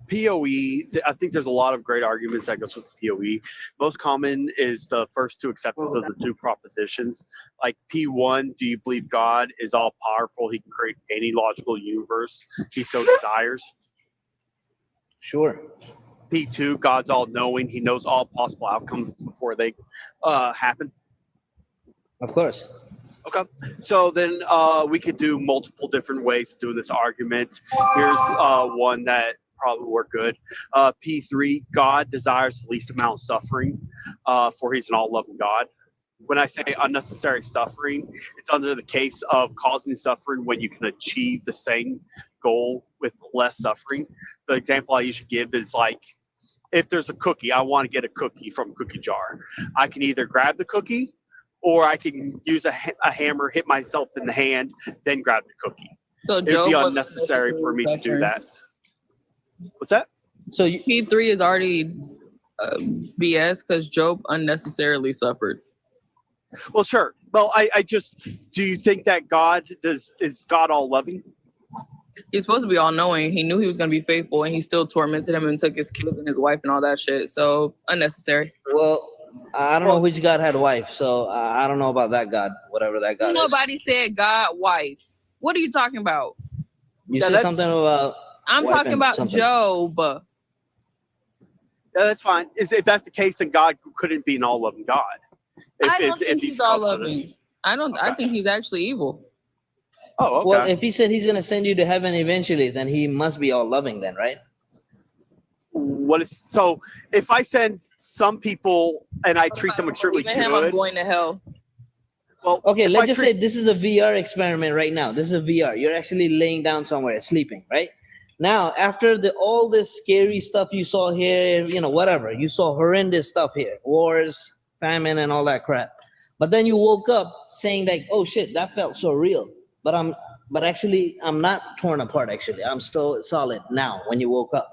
POE, I think there's a lot of great arguments that goes with POE. Most common is the first two acceptance of the two propositions. Like P1, do you believe God is all powerful? He can create any logical universe he so desires. Sure. P2, God's all knowing. He knows all possible outcomes before they happen. Of course. Okay, so then we could do multiple different ways to do this argument. Here's one that probably work good. P3, God desires the least amount of suffering, for he's an all-loving God. When I say unnecessary suffering, it's under the case of causing suffering when you can achieve the same goal with less suffering. The example I usually give is like, if there's a cookie, I want to get a cookie from a cookie jar. I can either grab the cookie, or I can use a hammer, hit myself in the hand, then grab the cookie. So it would be unnecessary for me to do that. What's that? So P3 is already BS because Job unnecessarily suffered. Well, sure. Well, I just, do you think that is God all loving? He's supposed to be all knowing. He knew he was going to be faithful, and he still tormented him and took his kids and his wife and all that shit. So unnecessary. Well, I don't know which God had wife, so I don't know about that God, whatever that God Nobody said God wife. What are you talking about? You said something about. I'm talking about something. Job. Yeah, that's fine. If that's the case, then God couldn't be an all-loving God. I don't think he's all-loving. I think he's actually evil. Oh, okay. Well, if he said he's going to send you to heaven eventually, then he must be all-loving then, right? So if I send some people and I treat them extremely good, I'm going to hell. Well, okay, let's just say this is a VR experiment right now. This is a VR. You're actually laying down somewhere, sleeping, right? Now, after all this scary stuff you saw here, whatever, you saw horrendous stuff here, wars, famine, and all that crap. But then you woke up saying like, oh shit, that felt so real. But actually, I'm not torn apart, actually. I'm still solid now when you woke up.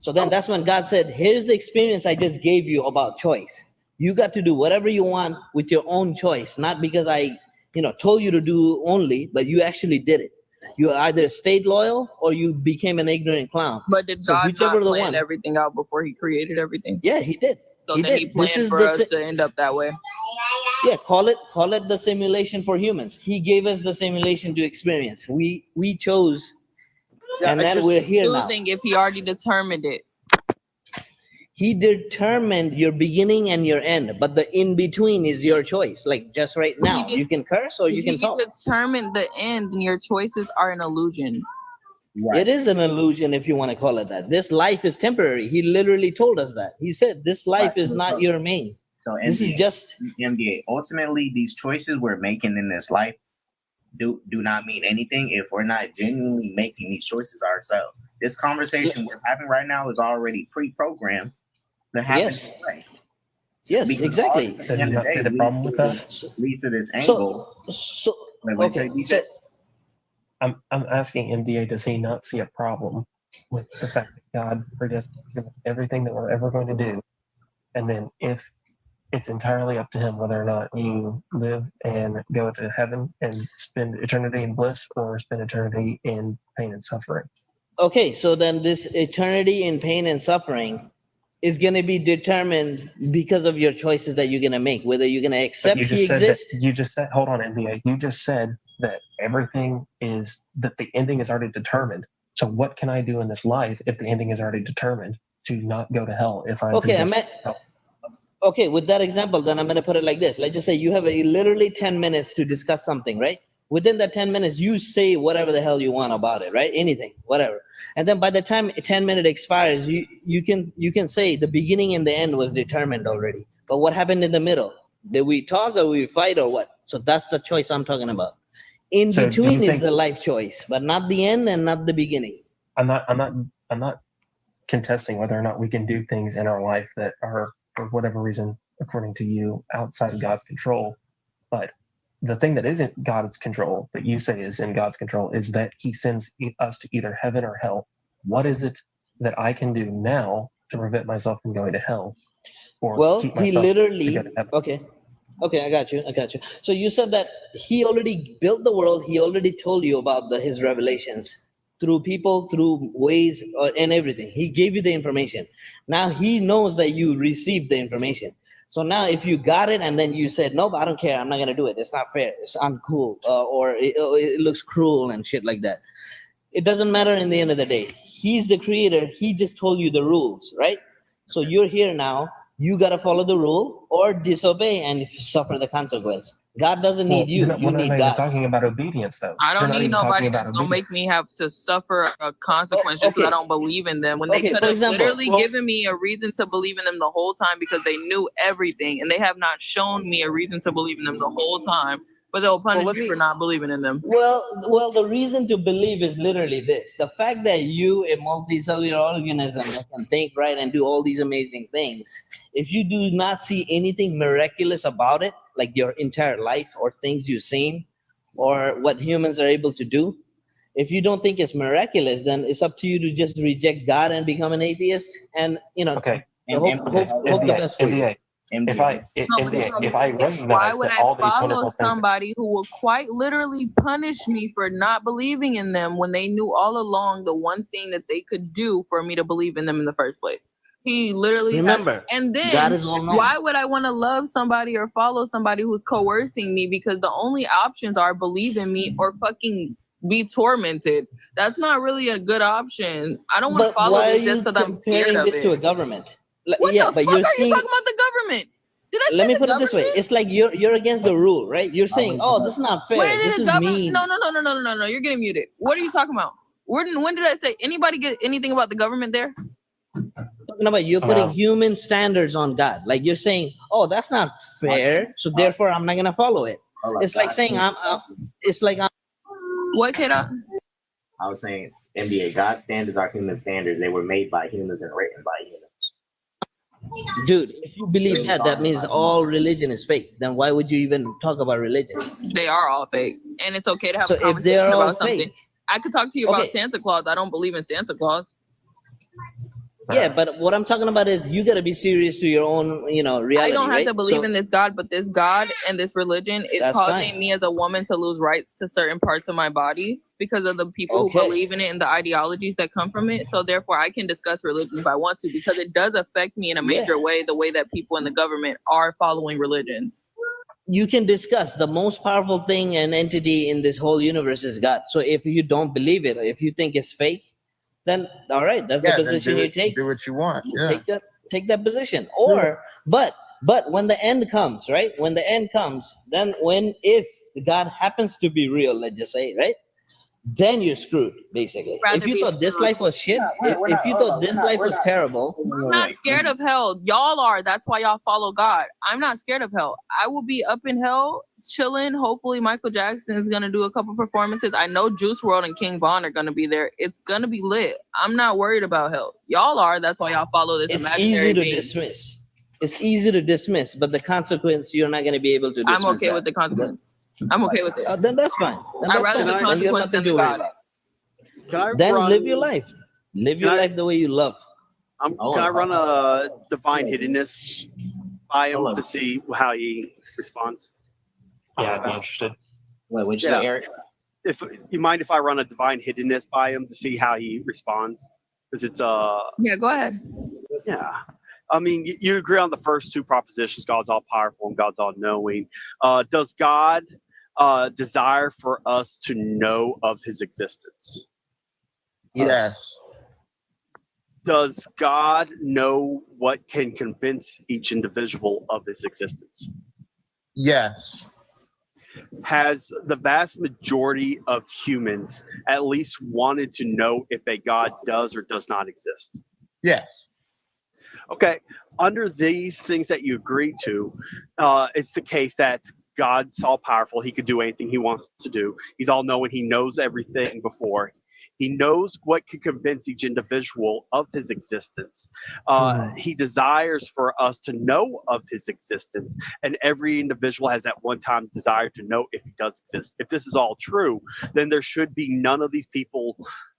So then that's when God said, here's the experience I just gave you about choice. You got to do whatever you want with your own choice, not because I, told you to do only, but you actually did it. You either stayed loyal or you became an ignorant clown. But did God not plan everything out before he created everything? Yeah, he did. So he planned for us to end up that way. Yeah, call it the simulation for humans. He gave us the simulation to experience. We chose. Yeah, and then we're here now. If he already determined it. He determined your beginning and your end, but the in-between is your choice. Like just right now, you can curse or you can talk. If he determined the end, then your choices are an illusion. Right. It is an illusion if you want to call it that. This life is temporary. He literally told us that. He said, this life is not your main. So this is just... MDA. Ultimately, these choices we're making in this life do not mean anything if we're not genuinely making these choices ourselves. This conversation we're having right now is already pre-programmed to happen. Yes, So yes, exactly. Did you not see the problem with that? Leads to this angle. I'm asking MDA, does he not see a problem with the fact that God predestined everything that we're ever going to do, and then if it's entirely up to him whether or not you live and go to heaven and spend eternity in bliss or spend eternity in pain and suffering? Okay, so then this eternity in pain and suffering is going to be determined because of your choices that you're going to make, whether you're going to accept he exists. You just said, hold on, MBA. You just said that that the ending is already determined. So what can I do in this life if the ending is already determined to not go to hell if I'm Okay, with that example, then I'm going to put it like this. Let's just say you have literally 10 minutes to discuss something, right? Within that 10 minutes, you say whatever the hell you want about it, right? Anything, whatever. And then by the time 10 minutes expires, you can say the beginning and the end was determined already. But what happened in the middle? Did we talk or we fight or what? So that's the choice I'm talking about. In between is the life choice, but not the end and not the beginning. I'm not contesting whether or not we can do things in our life that are, for whatever reason, according to you, outside of God's control. But the thing that isn't God's control, that you say is in God's control, is that he sends us to either heaven or hell. What is it that I can do now to prevent myself from going to hell? Well, he literally, okay, I got you. So you said that he already built the world. He already told you about his revelations. through people, through ways, and everything. He gave you the information. Now he knows that you received the information. So now if you got it and then you said, nope, I don't care, I'm not gonna do it, it's not fair, it's uncool, or it looks cruel and shit like that. It doesn't matter in the end of the day. He's the creator. He just told you the rules, right? So you're here now. You got to follow the rule or disobey and suffer the consequence. God doesn't need you. You We're not need even God. talking about obedience, though. I They're don't not need even talking nobody about that's gonna obedience. make me have to suffer a consequence just because I don't believe in them. When they Okay, could for have example, literally given me a reason to believe in them the whole time because they knew everything, and they have not shown me a reason to believe in them the whole time. But they'll punish let me me- for not believing in them. Well, the reason to believe is literally this: the fact that you, a multicellular organism that can think, right, and do all these amazing things. If you do not see anything miraculous about it, like your entire life or things you've seen, or what humans are able to do, if you don't think it's miraculous, then it's up to you to just reject God and become an atheist, and Okay. hope the best for you. NDA, if I Why recognize would that I all these follow wonderful things, somebody who will quite literally punish me for not believing in them when they knew all along the one thing that they could do for me to believe in them in the first place? He literally Remember, and then God is all knowing. why would I want to love somebody or follow somebody who's coercing me? Because the only options are believe in me or fucking be tormented. That's not really a good option. I don't want to But follow why are this just you because I'm scared comparing of this to a it. government? What Yeah, the but fuck you're are you seeing. talking about the government? Did I Let say me the put it this way: government? it's like you're against the rule, right? You're saying, "Oh, this is not fair. When This did is the government? mean." No. You're getting muted. What are you talking about? When did I say anybody get anything about the government there? Talking about you're putting human standards on God. Like you're saying, "Oh, that's not fair, so therefore I'm not gonna follow it." It's like saying It's like What, kiddo? I was saying, NBA, God's standards are human standards. They were made by humans and written by humans. dude. If you believe that, that means all religion is fake. Then why would you even talk about religion? They are all fake, and it's okay to have So a if conversation they're all about something. fake, I could talk to you about okay. Santa Claus. I don't believe in Santa Claus. Yeah, but what I'm talking about is you got to be serious to your own, reality. I don't have right? to believe So in this God, but this God and this religion is That's causing fine. me as a woman to lose rights to certain parts of my body because of the people Okay. who believe in it and the ideologies that come from it. So therefore, I can discuss religion if I want to because it does affect me in a major way, the way that people in the government are following religions. You can discuss the most powerful thing and entity in this whole universe is God. So if you don't believe it, or if you think it's fake, then all right, that's the position you take. Do what you want. You Yeah. take that position. Or but when the end comes, right? When the end comes, then if God happens to be real, let's just say, right? Then you're screwed, basically. Rather If you be thought this screwed. life was shit, we're if not- you hold thought on, this we're not- life we're was not- terrible, I'm not scared of hell. Y'all are. That's why y'all follow God. I'm not scared of hell. I will be up in hell, chilling. Hopefully, Michael Jackson is gonna do a couple performances. I know Juice WRLD and King Von are gonna be there. It's gonna be lit. I'm not worried about hell. Y'all are. That's why y'all follow this it's imaginary easy to being. dismiss. It's easy to dismiss, but the consequence you're not going to be able to dismiss. I'm okay with the consequence. I'm okay with it. Then that's fine. Then I'd that's rather fine. the Then you have consequence nothing than to the worry God. about. Can I Then run, live your life. Live your Can I- life the way you love. Can I run a divine hiddenness by him to see how he responds? yeah, I'd be interested. Wait, what'd you Yeah. say, Eric? If you mind if I run a divine hiddenness by him to see how he responds? Because it's Yeah, go ahead. yeah. I mean, you agree on the first two propositions: God's all powerful and God's all knowing. Does God desire for us to know of His existence? Yes. Does God know what can convince each individual of His existence? Yes. Has the vast majority of humans at least wanted to know if a God does or does not exist? Yes. Okay, under these things that you agree to, it's the case that God's all powerful. He could do anything he wants to do. He's all knowing. He knows everything before. He knows what could convince each individual of his existence. He desires for us to know of his existence, and every individual has at one time desired to know if he does exist. If this is all true, then there should be none of these people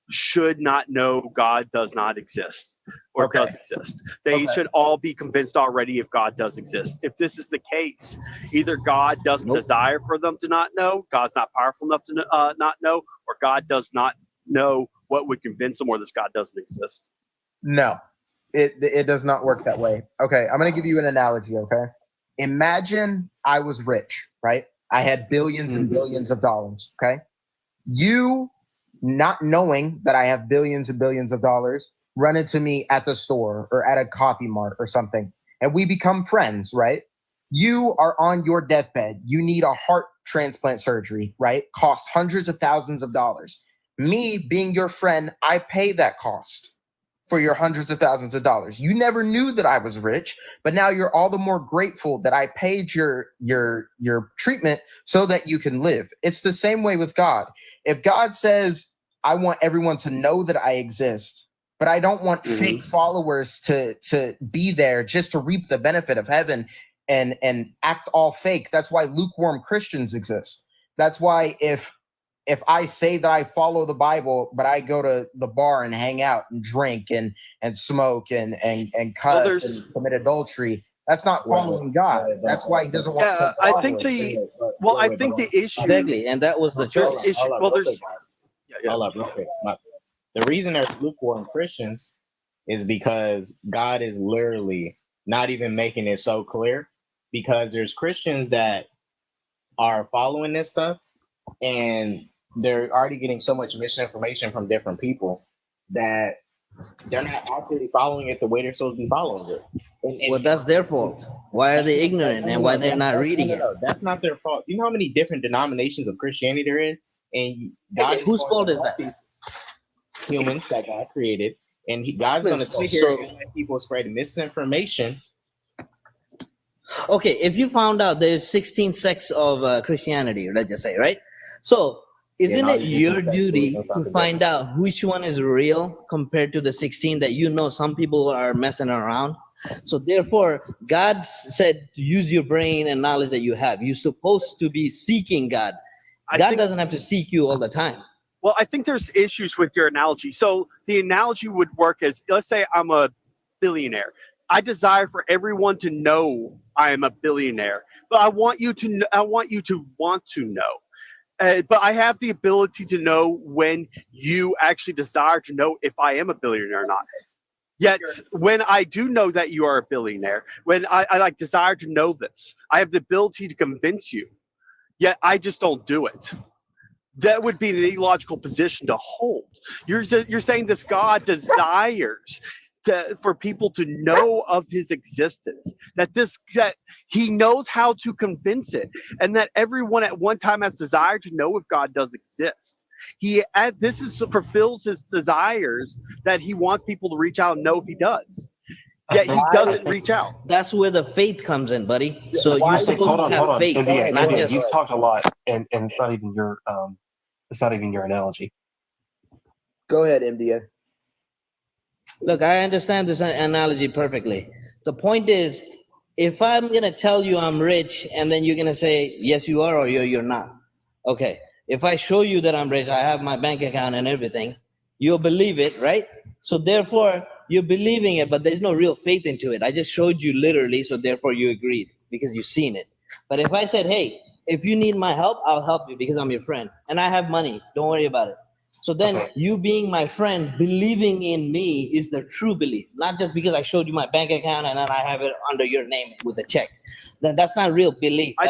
should not know God does not exist or Okay. does exist. They Okay. should all be convinced already if God does exist. If this is the case, either God doesn't desire for them to not know, God's not powerful enough to not know, or God does not know what would convince them, or this God doesn't exist? No, it does not work that way. Okay, I'm gonna give you an analogy. Okay, imagine I was rich, right? I had billions and billions of dollars. Okay, you, not knowing that I have billions and billions of dollars, run into me at the store or at a coffee mart or something, and we become friends, right? You are on your deathbed. You need a heart transplant surgery, right? Cost hundreds of thousands of dollars. Me being your friend, I pay that cost for your hundreds of thousands of dollars. You never knew that I was rich, but now you're all the more grateful that I paid your treatment so that you can live. It's the same way with God. If God says, I want everyone to know that I exist, but I don't want fake followers to be there just to reap the benefit of heaven and act all fake. That's why lukewarm Christians exist. That's why if I say that I follow the Bible, but I go to the bar and hang out and drink and smoke and cuss and commit adultery, that's not following God. That's why he doesn't want. Yeah, I think the issue Exactly, and that was the there's choice. issue. Well, there's Hold up, real quick. The reason there's lukewarm Christians is because God is literally not even making it so clear, because there's Christians that are following this stuff and they're already getting so much misinformation from different people that they're not actually following it the way they're supposed to be following it. Well, that's their fault. Why are they ignorant and why they're not reading it? That's not their fault. You know how many different denominations of Christianity there is? And God Whose fault is that? Humans that God created. And God's going to sit here and let people spread misinformation. Okay, if you found out there's 16 sects of Christianity, let's just say, right? So isn't it your duty to find out which one is real compared to the 16 that you know some people are messing around? So therefore, God said to use your brain and knowledge that you have. You're supposed to be seeking God. God doesn't have to seek you all the time. Well, I think there's issues with your analogy. So the analogy would work as, let's say I'm a billionaire. I desire for everyone to know I am a billionaire, but I want you to want to know. But I have the ability to know when you actually desire to know if I am a billionaire or not. Yet, when I do know that you are a billionaire, when I like desire to know this, I have the ability to convince you. Yet I just don't do it. That would be an illogical position to hold. You're saying this God desires for people to know of his existence, that he knows how to convince it, and that everyone at one time has desire to know if God does exist. Fulfills his desires, that he wants people to reach out and know if he does. Yet he doesn't reach out. That's where the faith comes in, buddy. So you're supposed to have faith, not just. You've talked a lot, and it's not even your analogy. Go ahead, MDA. Look, I understand this analogy perfectly. The point is, if I'm gonna tell you I'm rich, and then you're gonna say yes you are or you're not. Okay. If I show you that I'm rich, I have my bank account and everything, you'll believe it, right? So therefore, you're believing it, but there's no real faith into it. I just showed you literally, so therefore you agreed because you've seen it. But if I said, hey, if you need my help, I'll help you because I'm your friend and I have money, don't worry about it. So then you being my friend, believing in me is the true belief, not just because I showed you my bank account and then I have it under your name with a check. Then that's not real belief. I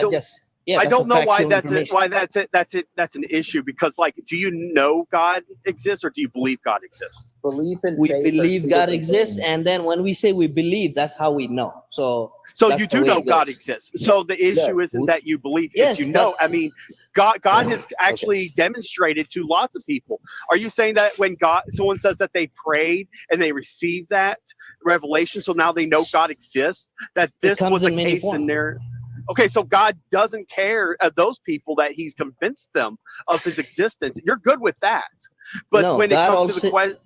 don't know why that's an issue, because, like, do you know God exists or do you believe God exists? We believe God exists, and then when we say we believe, that's how we know. So you do know God exists. So the issue isn't that you believe, it's you know. I mean, God has actually demonstrated to lots of people. Are you saying that when someone says that they prayed and they received that revelation, so now they know God exists, that this was a case in their... Okay, so God doesn't care those people that he's convinced them of his existence. You're good with that. But no, when God it comes to the question...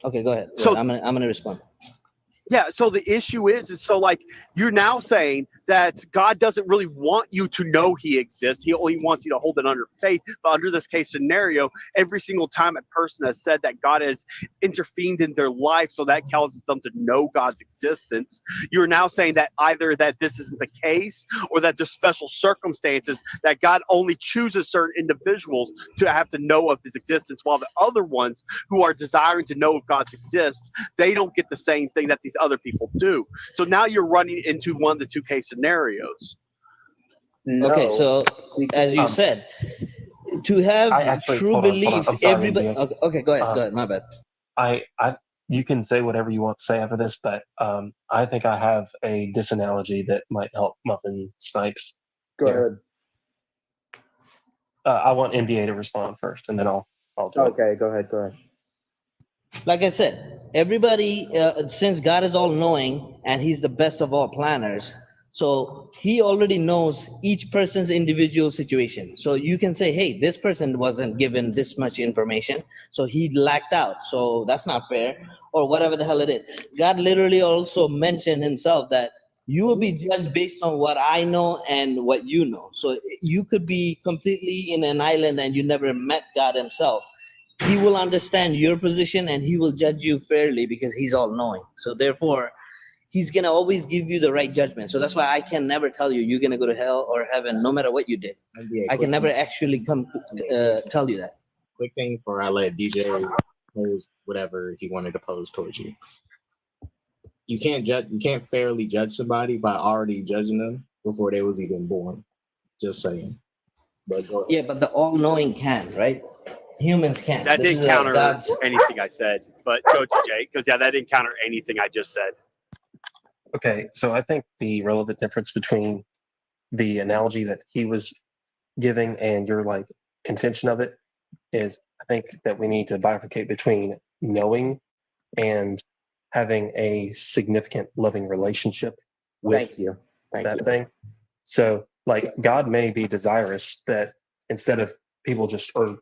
Okay, go ahead. So I'm gonna respond. Yeah, so the issue is so, like, you're now saying that God doesn't really want you to know he exists. He only wants you to hold it under faith. But under this case scenario, every single time a person has said that God has intervened in their life, so that causes them to know God's existence, you're now saying that either that this isn't the case or that there's special circumstances that God only chooses certain individuals to have to know of his existence, while the other ones who are desiring to know if God's exists, they don't get the same thing that these other people do. So now you're running into one of the two case scenarios. No, Okay, so we as you Um, said, to have I actually true hold on. belief, I'm sorry, everybody. India. Okay, go ahead. My bad. I you can say whatever you want to say after this, but I think I have a disanalogy that might help Muffin Snipes. go here. ahead. I want NBA to respond first, and then I'll do it. Okay, go ahead. Like I said, everybody, since God is all knowing and he's the best of all planners, so he already knows each person's individual situation. So you can say, hey, this person wasn't given this much information, so he lacked out. So that's not fair, or whatever the hell it is. God literally also mentioned himself that you will be judged based on what I know and what you know. So you could be completely in an island and you never met God himself. He will understand your position and he will judge you fairly because he's all knowing. So therefore, he's going to always give you the right judgment. So that's why I can never tell you you're going to go to hell or heaven no matter what you did. I can never actually come tell you that. Quick thing before I let DJ pose whatever he wanted to pose towards you. You can't fairly judge somebody by already judging them before they was even born. Just saying. But go ahead. Yeah, but the all-knowing can, right? Humans can't. That This didn't is counter God's. anything I said, but go to Jay, because that didn't counter anything I just said. Okay, so I think the relevant difference between the analogy that he was giving and your like contention of it is I think that we need to bifurcate between knowing and having a significant loving relationship with Thank you. that thing. So like God may be desirous that instead of people just or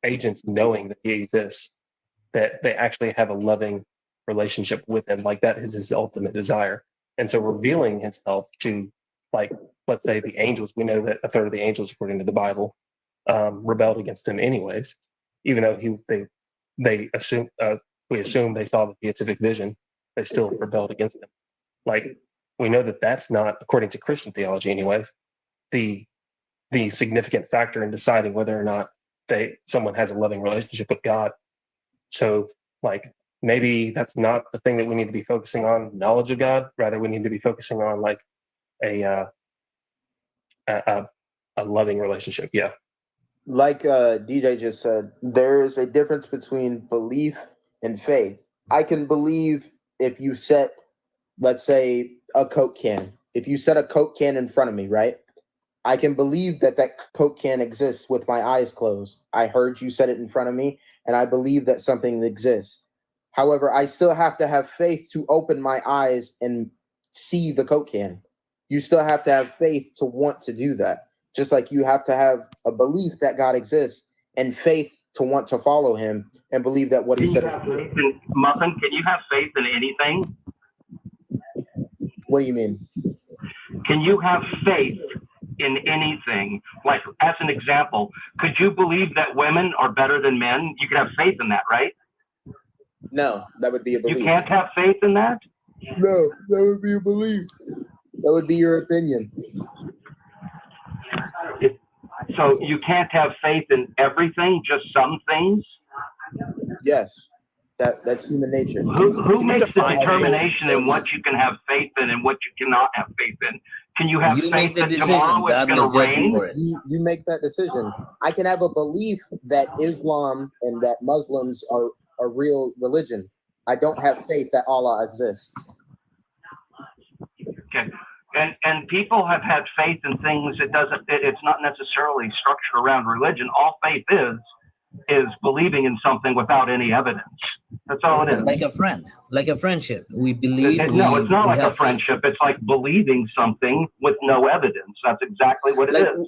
agents knowing that he exists, that they actually have a loving relationship with him. Like that is his ultimate desire. And so revealing himself to, like, let's say the angels, we know that a third of the angels, according to the Bible, rebelled against him anyways, even though they assume we assume they saw the beatific vision, they still rebelled against him. Like we know that that's not, according to Christian theology anyways, the significant factor in deciding whether or not someone has a loving relationship with God. So like maybe that's not the thing that we need to be focusing on, knowledge of God. Rather, we need to be focusing on like a loving relationship. Yeah. Like DJ just said, there is a difference between belief and faith. I can believe if you set, let's say, a Coke can. If you set a Coke can in front of me, right? I can believe that Coke can exists with my eyes closed. I heard you set it in front of me, and I believe that something exists. However, I still have to have faith to open my eyes and see the Coke can. You still have to have faith to want to do that. Just like you have to have a belief that God exists and faith to want to follow him and believe that what he said is true. Muffin, can you have faith in anything? What do you mean? Can you have faith in anything? Like, as an example, could you believe that women are better than men? You could have faith in that, right? No, that would be a belief. You can't have faith in that? No, that would be a belief. That would be your opinion. So you can't have faith in everything, just some things? Yes, that's human nature. Who makes the define determination in what you can have faith in and what you cannot have faith in? Can you have You make faith the that decision. tomorrow it's God going will to judge you rain? for it. You make that decision. I can have a belief that Islam and that Muslims are a real religion. I don't have faith that Allah exists. Okay. And people have had faith in things. It's not necessarily structured around religion. All faith is believing in something without any evidence. That's all it is. Like a friend, like a friendship. We believe. No, it's not we like have a friendship. It's like believing something with no evidence. That's exactly what it is.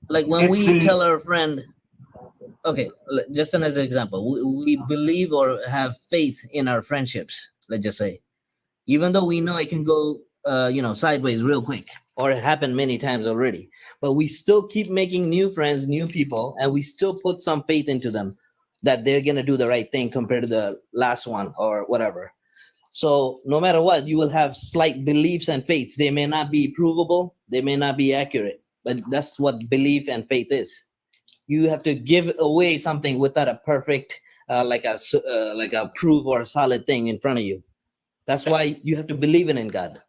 Like when we tell our friend, okay, just as an example, we believe or have faith in our friendships, let's just say. Even though we know it can go sideways real quick, or it happened many times already. But we still keep making new friends, new people, and we still put some faith into them that they're gonna do the right thing compared to the last one or whatever. So no matter what, you will have slight beliefs and faiths. They may not be provable, they may not be accurate, but that's what belief and faith is. You have to give away something without a perfect, like a proof or a solid thing in front of you. That's why you have to believe in God.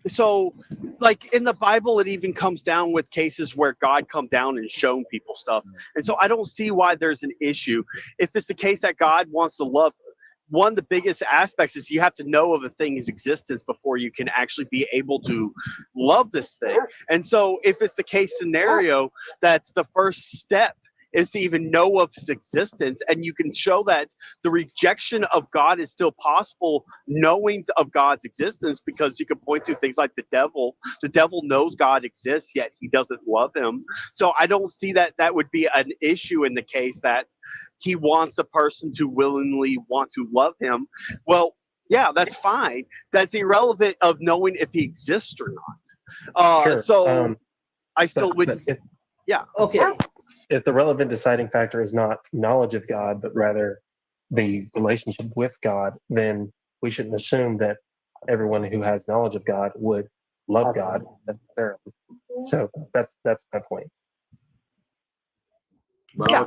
So like in the Bible, it even comes down with cases where God come down and shown people stuff. And so I don't see why there's an issue. If it's the case that God wants to love, one of the biggest aspects is you have to know of a thing's existence before you can actually be able to love this thing. And so if it's the case scenario, that's the first step is to even know of his existence, and you can show that the rejection of God is still possible knowing of God's existence, because you can point to things like the devil. The devil knows God exists, yet he doesn't love him. So I don't see that that would be an issue in the case that he wants the person to willingly want to love him. Well, yeah, that's fine. That's irrelevant of knowing if he exists or not. Sure. So I still but would. if, Yeah. Okay. if the relevant deciding factor is not knowledge of God, but rather the relationship with God, then we shouldn't assume that everyone who has knowledge of God would love God necessarily. So that's my point. Yeah,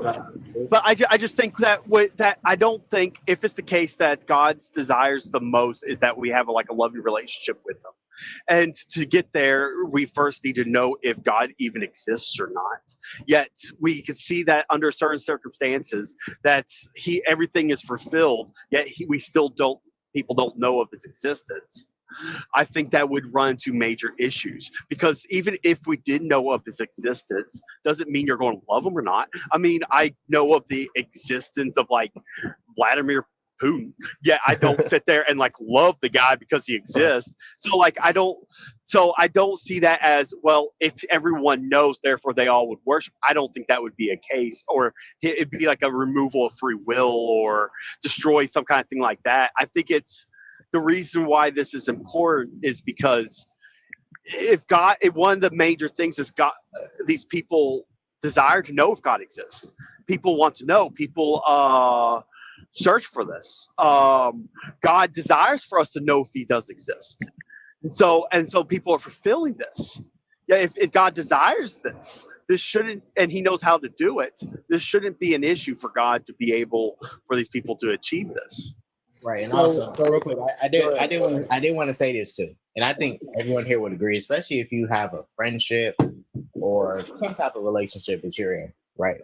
but I just think that that I don't think, if it's the case that God's desires the most is that we have a loving relationship with him. And to get there, we first need to know if God even exists or not. Yet we can see that under certain circumstances that everything is fulfilled, yet we still people don't know of his existence. I think that would run into major issues, because even if we did know of his existence, doesn't mean you're going to love him or not. I mean, I know of the existence of Vladimir Putin. Yeah, I don't sit there and love the guy because he exists. So I don't see that as, well, if everyone knows, therefore they all would worship. I don't think that would be a case, or it'd be like a removal of free will or destroy some kind of thing like that. I think it's the reason why this is important is because one of the major things is God, these people desire to know if God exists. People want to know. People search for this. God desires for us to know if he does exist. And so people are fulfilling this. Yeah, if God desires this shouldn't, and he knows how to do it, this shouldn't be an issue for God to be able for these people to achieve this. Right, and also real quick, I did want to say this too, and I think everyone here would agree, especially if you have a friendship or some type of relationship that you're in, right?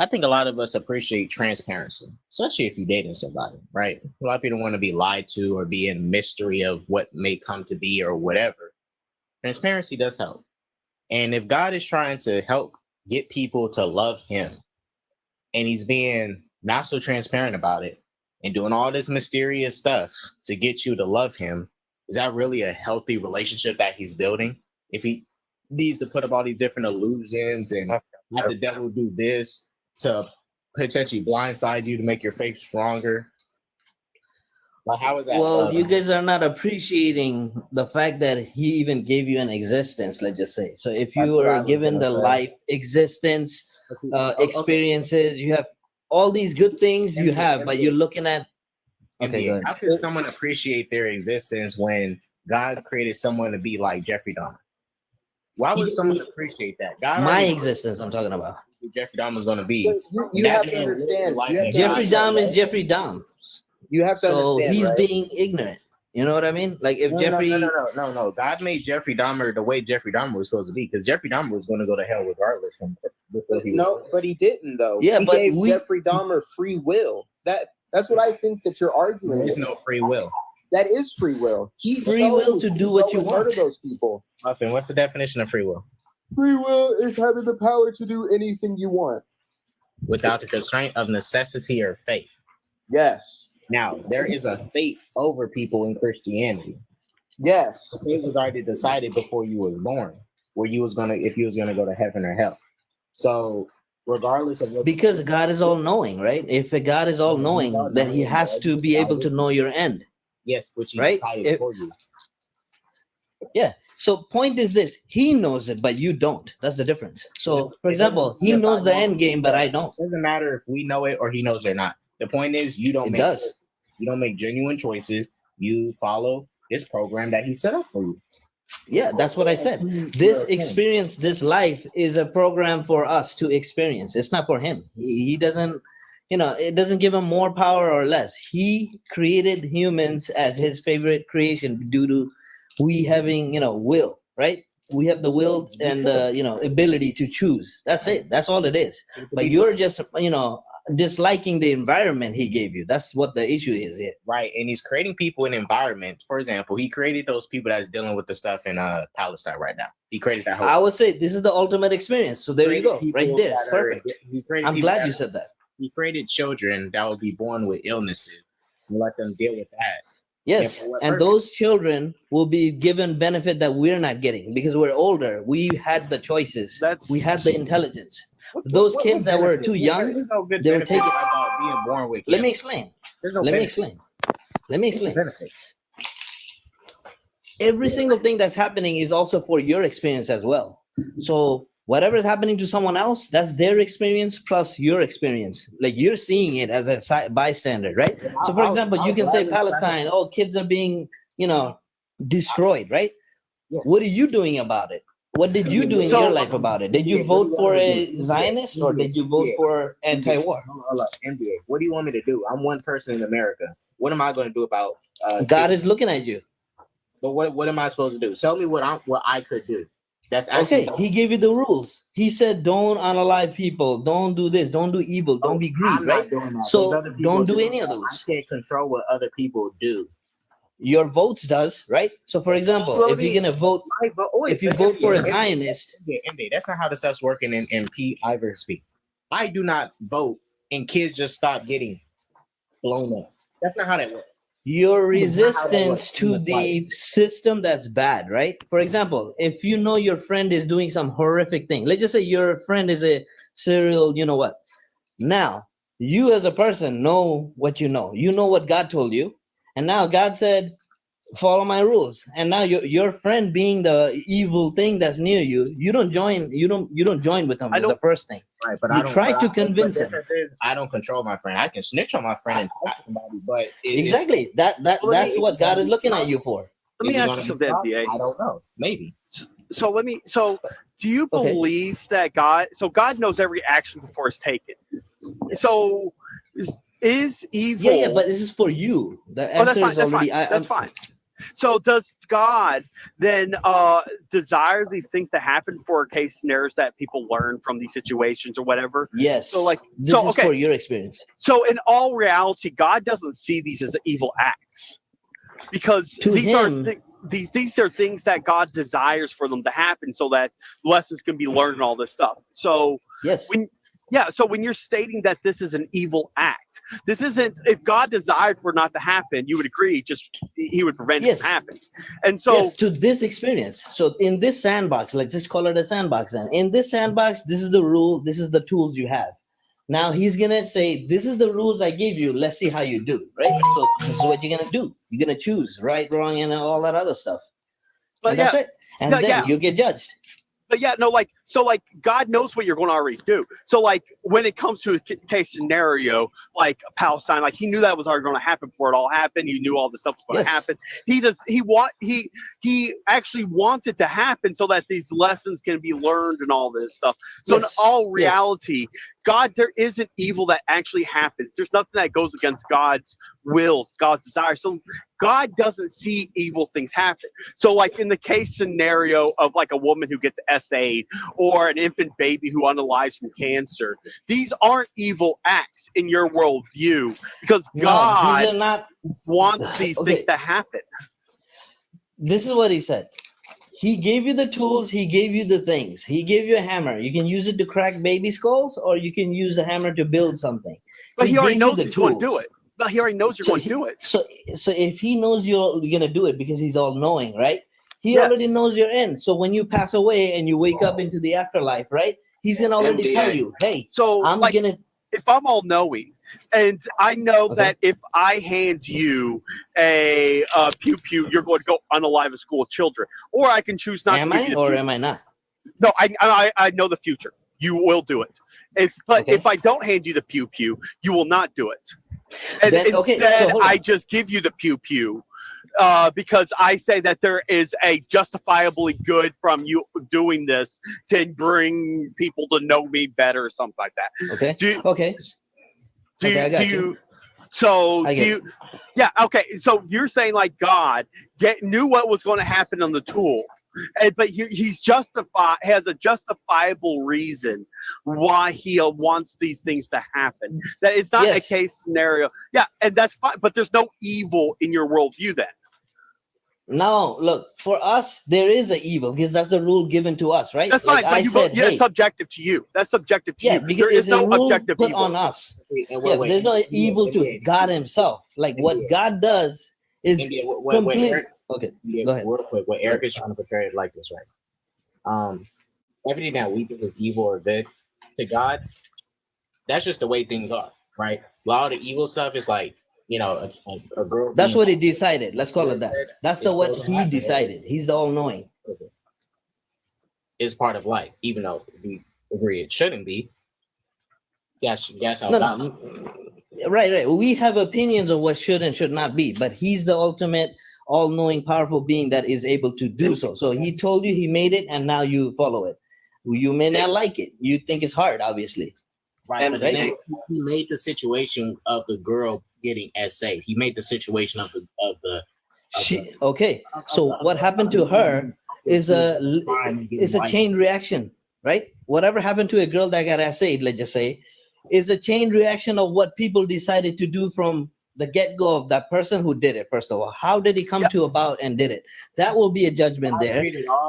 I think a lot of us appreciate transparency, especially if you're dating somebody, right? A lot of people don't want to be lied to or be in mystery of what may come to be or whatever. Transparency does help, and if God is trying to help get people to love him, and he's being not so transparent about it, and doing all this mysterious stuff to get you to love him, is that really a healthy relationship that he's building? If he needs to put up all these different illusions and have the devil do this to potentially blindside you to make your faith stronger, how is that? Well, you guys are not appreciating the fact that he even gave you an existence, let's just say. So if you are given the life, existence, experiences, you have all these good things you have, but you're looking at. Okay, how can someone appreciate their existence when God created someone to be like Jeffrey Dahmer? Why would someone appreciate that? My existence, I'm talking about. Jeffrey Dahmer is going to be. You have to understand. Jeffrey Dahmer is Jeffrey Dahmer. You have to so understand. He's right? being ignorant. You know what I mean? Like if Jeffrey. No. God made Jeffrey Dahmer the way Jeffrey Dahmer was supposed to be, because Jeffrey Dahmer was going to go to hell regardless from before he. No, but he didn't though. Yeah, he gave Jeffrey Dahmer free will. That's what I think that you're arguing. There's no free will. That is free will. Free will to do what you want. Murder those people. Muffin, what's the definition of free will? Free will is having the power to do anything you want without the constraint of necessity or fate. Yes. Now, there is a fate over people in Christianity. Yes. The fate was already decided before you was born, where you was if you was gonna go to heaven or hell. So regardless of what, because God is all knowing, right? If God is all knowing, then he has to be able to know your end. Yes, which he Right? decided for you. Yeah. So point is this: he knows it, but you don't. That's the difference. So, for example, he knows the end game, but I don't. It doesn't matter if we know it or he knows it or not. The point is, you don't It make does. choices. You don't make genuine choices. You follow this program that he set up for you. Yeah, that's what I said. This experience, this life is a program for us to experience. It's not for him. He doesn't, it doesn't give him more power or less. He created humans as his favorite creation due to we having, will, right? We have the will and the, ability to choose. That's it. That's all it is. But you're just, disliking the environment he gave you. That's what the issue is here. Right. And he's creating people in environment. For example, he created those people that's dealing with the stuff in Palestine right now. He created that whole I would say this is the ultimate experience. So there you go. Right there. Perfect. I'm glad you said that. He created children that will be born with illnesses and let them deal with that. Yes, and those children will be given benefit that we're not getting because we're older. We had the choices. We had the intelligence. Those kids that were too young, they were taking. About being born with. Let me explain. Let me explain. Every single thing that's happening is also for your experience as well. So whatever is happening to someone else, that's their experience plus your experience. Like you're seeing it as a bystander, right? So for example, you can say Palestine, oh, kids are being, destroyed, right? What are you doing about it? What did you do in your life about it? Did you vote for a Zionist or did you vote for anti-war? NBA. What do you want me to do? I'm one person in America. What am I going to do about God is looking at you. But what am I supposed to do? Tell me what I could do. That's actually okay. He gave you the rules. He said, "Don't unalive people. Don't do this. Don't do evil. Don't be greedy." I'm right? Not doing that. So don't do any of those. I can't control what other people do. Your votes does, right? So, for example, if you're gonna vote, if you vote for a Zionist, that's not how the stuff's working in P. Ivers speak. I do not vote, and kids just stop getting blown up. That's not how that works. Your resistance to the system that's bad, right? For example, if you know your friend is doing some horrific thing, let's just say your friend is a serial, what? Now, you as a person know what you know. You know what God told you. And now God said, follow my rules. And now your friend being the evil thing that's near you, you don't join with him. That's the first thing. Right, but you try to convince him. I don't control my friend. I can snitch on my friend and talk to somebody, but exactly that's what God is looking at you for. Let me ask you something, B.A. I don't know. Maybe. So do you believe that God knows every action before it's taken? So is evil? Yeah, but this is for you. The answer is already. That's fine. So does God then desire these things to happen for case scenarios that people learn from these situations or whatever? Yes. So this is for your experience. So in all reality, God doesn't see these as evil acts because these are things that God desires for them to happen so that lessons can be learned and all this stuff. So yes. So when you're stating that this is an evil act, this isn't, if God desired for it not to happen, you would agree, he would prevent it from happening. And so to this experience. So in this sandbox, let's just call it a sandbox then. In this sandbox, this is the rule, this is the tools you have. Now he's gonna say, this is the rules I gave you, let's see how you do, right? So this is what you're gonna do. You're gonna choose right, wrong, and all that other stuff. But that's it. And then you get judged. But God knows what you're going to already do. So when it comes to a case scenario like Palestine, he knew that was already going to happen before it all happened. He knew all this stuff was going to happen. He actually wants it to happen so that these lessons can be learned and all this stuff. So in all reality, God, there isn't evil that actually happens. There's nothing that goes against God's will, God's desire. So God doesn't see evil things happen. So in the case scenario of a woman who gets SA'd or an infant baby who unalives from cancer, these aren't evil acts in your worldview because God these are not, wants these things to happen. This is what he said. He gave you the tools. He gave you the things. He gave you a hammer. You can use it to crack baby skulls or you can use a hammer to build something. But he already knows he's going to do it. But he already knows you're going to do it. So if he knows you're going to do it because he's all knowing, right? He already knows your end. So when you pass away and you wake up into the afterlife, right? He's going to already tell you, hey, so I'm going to. If I'm all knowing And I know Okay. that if I hand you a pew pew, you're going to go unalive a school of children. Or I can choose not Am to give I you the or pew. am I not? No, I know the future. You will do it. But Okay. if I don't hand you the pew pew, you will not do it. And Then, okay, instead, so hold on. I just give you the pew pew. Because I say that there is a justifiably good from you doing this can bring people to know me better or something like that. Okay. Do, Okay. do, Okay, I got do you? So I do get you? Yeah. Okay. So you're saying like God knew what was going to happen on the tool, but he's has a justifiable reason why he wants these things to happen. That it's not a Yes. case scenario. Yeah, and that's fine. But there's no evil in your worldview then. No, look, for us, there is an evil because that's the rule given to us, right? That's Like fine, but I you said, go. Yeah, hey, it's subjective to you. That's subjective to yeah, you. because There is it's a no rule objective put evil. on us. And Yeah, but there's no evil to God Himself. Like what God does is India, what complete. Eric, Okay, India, go ahead. real quick, what Eric is trying to portray it like this, right? Everything that we think is evil or good to God, that's just the way things are, right? A lot of the evil stuff is like, it's a girl. That's being- what He decided. Let's call it that. That's the It's what supposed to He happen. decided. He's the all-knowing. It's part of life, even though we agree it shouldn't be. That's how No, God. no, right. We have opinions of what should and should not be, but He's the ultimate, all-knowing, powerful being that is able to do so. So He told you He made it, and now you follow it. You may not like it. You think it's hard, obviously. Right, but right? then he made the situation of the girl getting essayed. He made the situation of the Okay, so what happened to her is a chain reaction, right? Whatever happened to a girl that got essayed, let's just say, is a chain reaction of what people decided to do from the get-go of that person who did it. First of all, how did he come to about and did it? That will be a judgment there.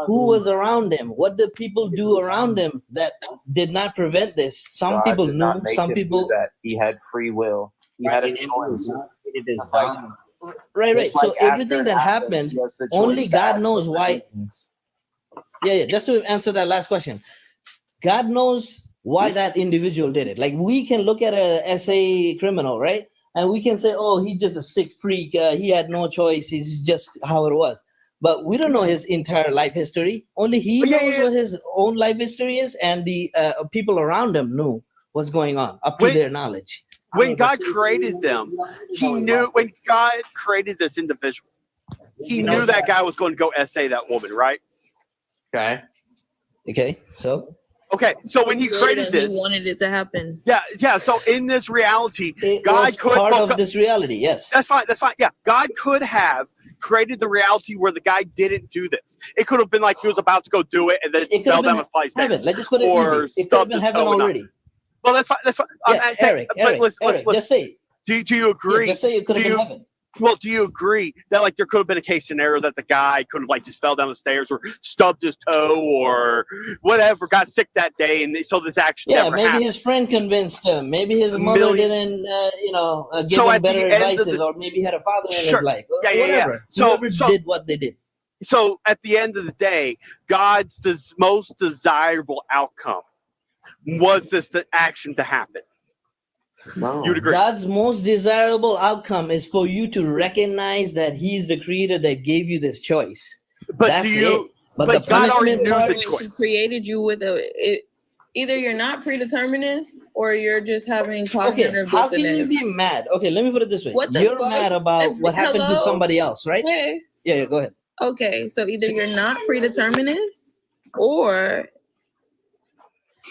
Who was around him? What did people do around him that did not prevent this? Some God people did knew, not make some him people do that. He had free will. He had a choice. Just like- right. just So like after everything it that happens, happened, he has the only choice to God act knows for why. vengeance. Yeah, just to answer that last question, God knows why that individual did it. Like we can look at a SA criminal, right? And we can say, oh, he's just a sick freak. He had no choice. He's just how it was. But we don't know his entire life history. Only he knows what his own life history is, and the people around him knew what's going on up to their knowledge. When God created them, He knew. When God created this individual, He knew that guy was going to go essay that woman, right? Okay. Okay, so Okay, so when He created this, He wanted it to happen. Yeah. So in this reality, it God was could part of this reality. Yes, That's fine. Yeah, God could have created the reality where the guy didn't do this. It could have been like he was about to go do it and then it could fell have been down a flight of heaven. stairs. Let's just put it Or easy. It could have been heaven already. Well, that's fine. That's fine. Yeah, I'm saying, Eric, let's just say. do you agree? Yeah, just say it could have been heaven. Well, do you agree that like there could have been a case scenario that the guy could have like just fell down the stairs or stubbed his toe or whatever, got sick that day, and so this action never maybe happened. his friend convinced him. Maybe his mother didn't, give him better advices, or maybe he had a father in his life. Whatever. Whoever did what they did. So at the end of the day, God's most desirable outcome was the action to happen. No. You'd agree. God's most desirable outcome is for you to recognize that He's the creator that gave you this choice. But that's it. But the God already punishment knew part, the He choice. created you with either you're not predeterminist or you're just having cognitive how can dissonance. you be mad? Okay, let me put it this way. What the You're fuck? mad about what happened to somebody else, right? Okay. Yeah, go ahead. Okay, so either you're not predeterminist or,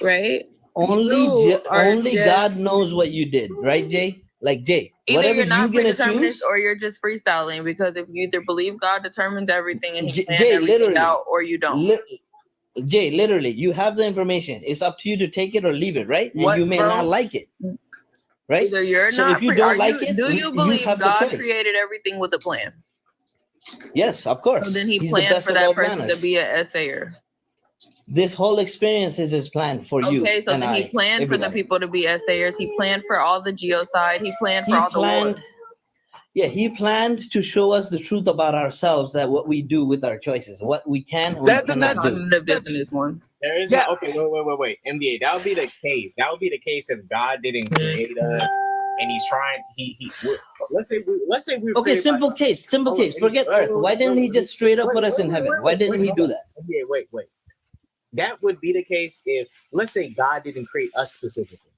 right? Only God knows what you did, right, Jay? Like Jay, Either whatever you're not you're gonna predeterminist choose, or you're just freestyling, because if you either believe God determines everything and He planned Jay, everything literally, out, or you don't. Jay, literally, you have the information. It's up to you to take it or leave it, right? What, and you may bro? not like it, right? Either you're So not. if you don't like it, do you believe have the God choice. created everything with a plan? Yes, of course. So then He He's the planned best for of that all person planners. to be an essayer. This whole experience is His plan for you. Okay, so and then He planned for the people to be essayers. He planned for all the geocide. He planned for all the wars. Yeah, He planned to show us the truth about ourselves, that what we do with our choices, what we can and what we cannot do. Cognitive dissonance one. There is okay. Wait. MDA. That would be the case. That would be the case if God didn't create us and he's trying. Let's say we. Okay, simple case. Forget Earth. Why didn't he just straight up put us in heaven? Why didn't he do that? Yeah, wait. That would be the case if, let's say, God didn't create us specifically.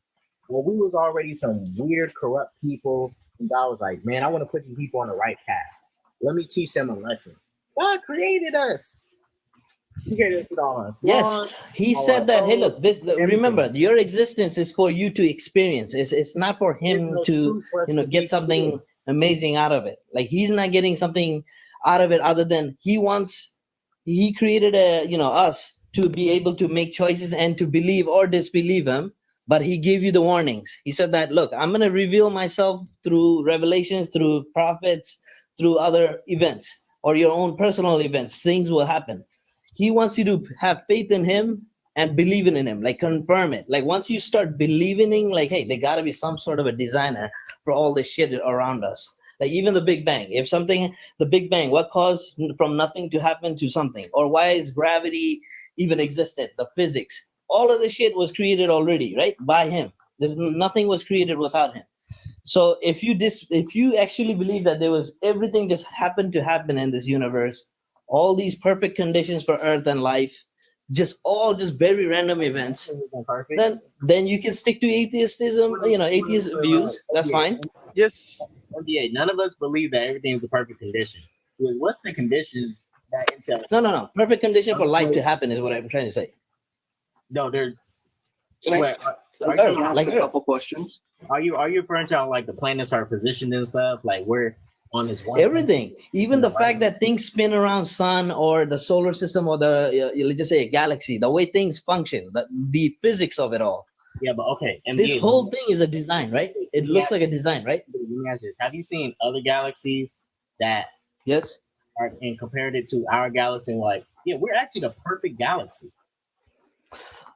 Well, we was already some weird, corrupt people, and God was like, "Man, I want to put these people on the right path. Let me teach them a lesson." God created us. He created us with all our flaws. Yes, he said that. Hey, look, remember, your existence is for you to experience. It's not for him to get something amazing out of it. Like, he's not getting something out of it other than he created us to be able to make choices and to believe or disbelieve him. But he gave you the warnings. He said that, look, I'm going to reveal myself through revelations, through prophets, through other events or your own personal events. Things will happen. He wants you to have faith in him and believing in him, like confirm it. Like, once you start believing in, like, hey, there got to be some sort of a designer for all this shit around us. Like, even the Big Bang. The Big Bang, what caused from nothing to happen to something? Or why is gravity even existed? The physics. All of the shit was created already, right? By him. Nothing was created without him. So if you actually believe that everything just happened to happen in this universe, all these perfect conditions for Earth and life, just very random events, then you can stick to atheism, atheist views. That's fine. Yes. NBA, none of us believe that everything is a perfect condition. What's the conditions that entail? No. Perfect condition for life to happen is what I'm trying to say. No, there's. Can I ask a couple questions? Are you referring to how, like, the planets are positioned and stuff? Like, we're on this one. Everything, even the fact that things spin around sun or the solar system or let's just say a galaxy, the way things function, the physics of it all. Yeah, but okay. This whole thing is a design, right? It looks like a design, right? Let me ask this: have you seen other galaxies that are and compared it to our galaxy? And like, yeah, we're actually the perfect galaxy.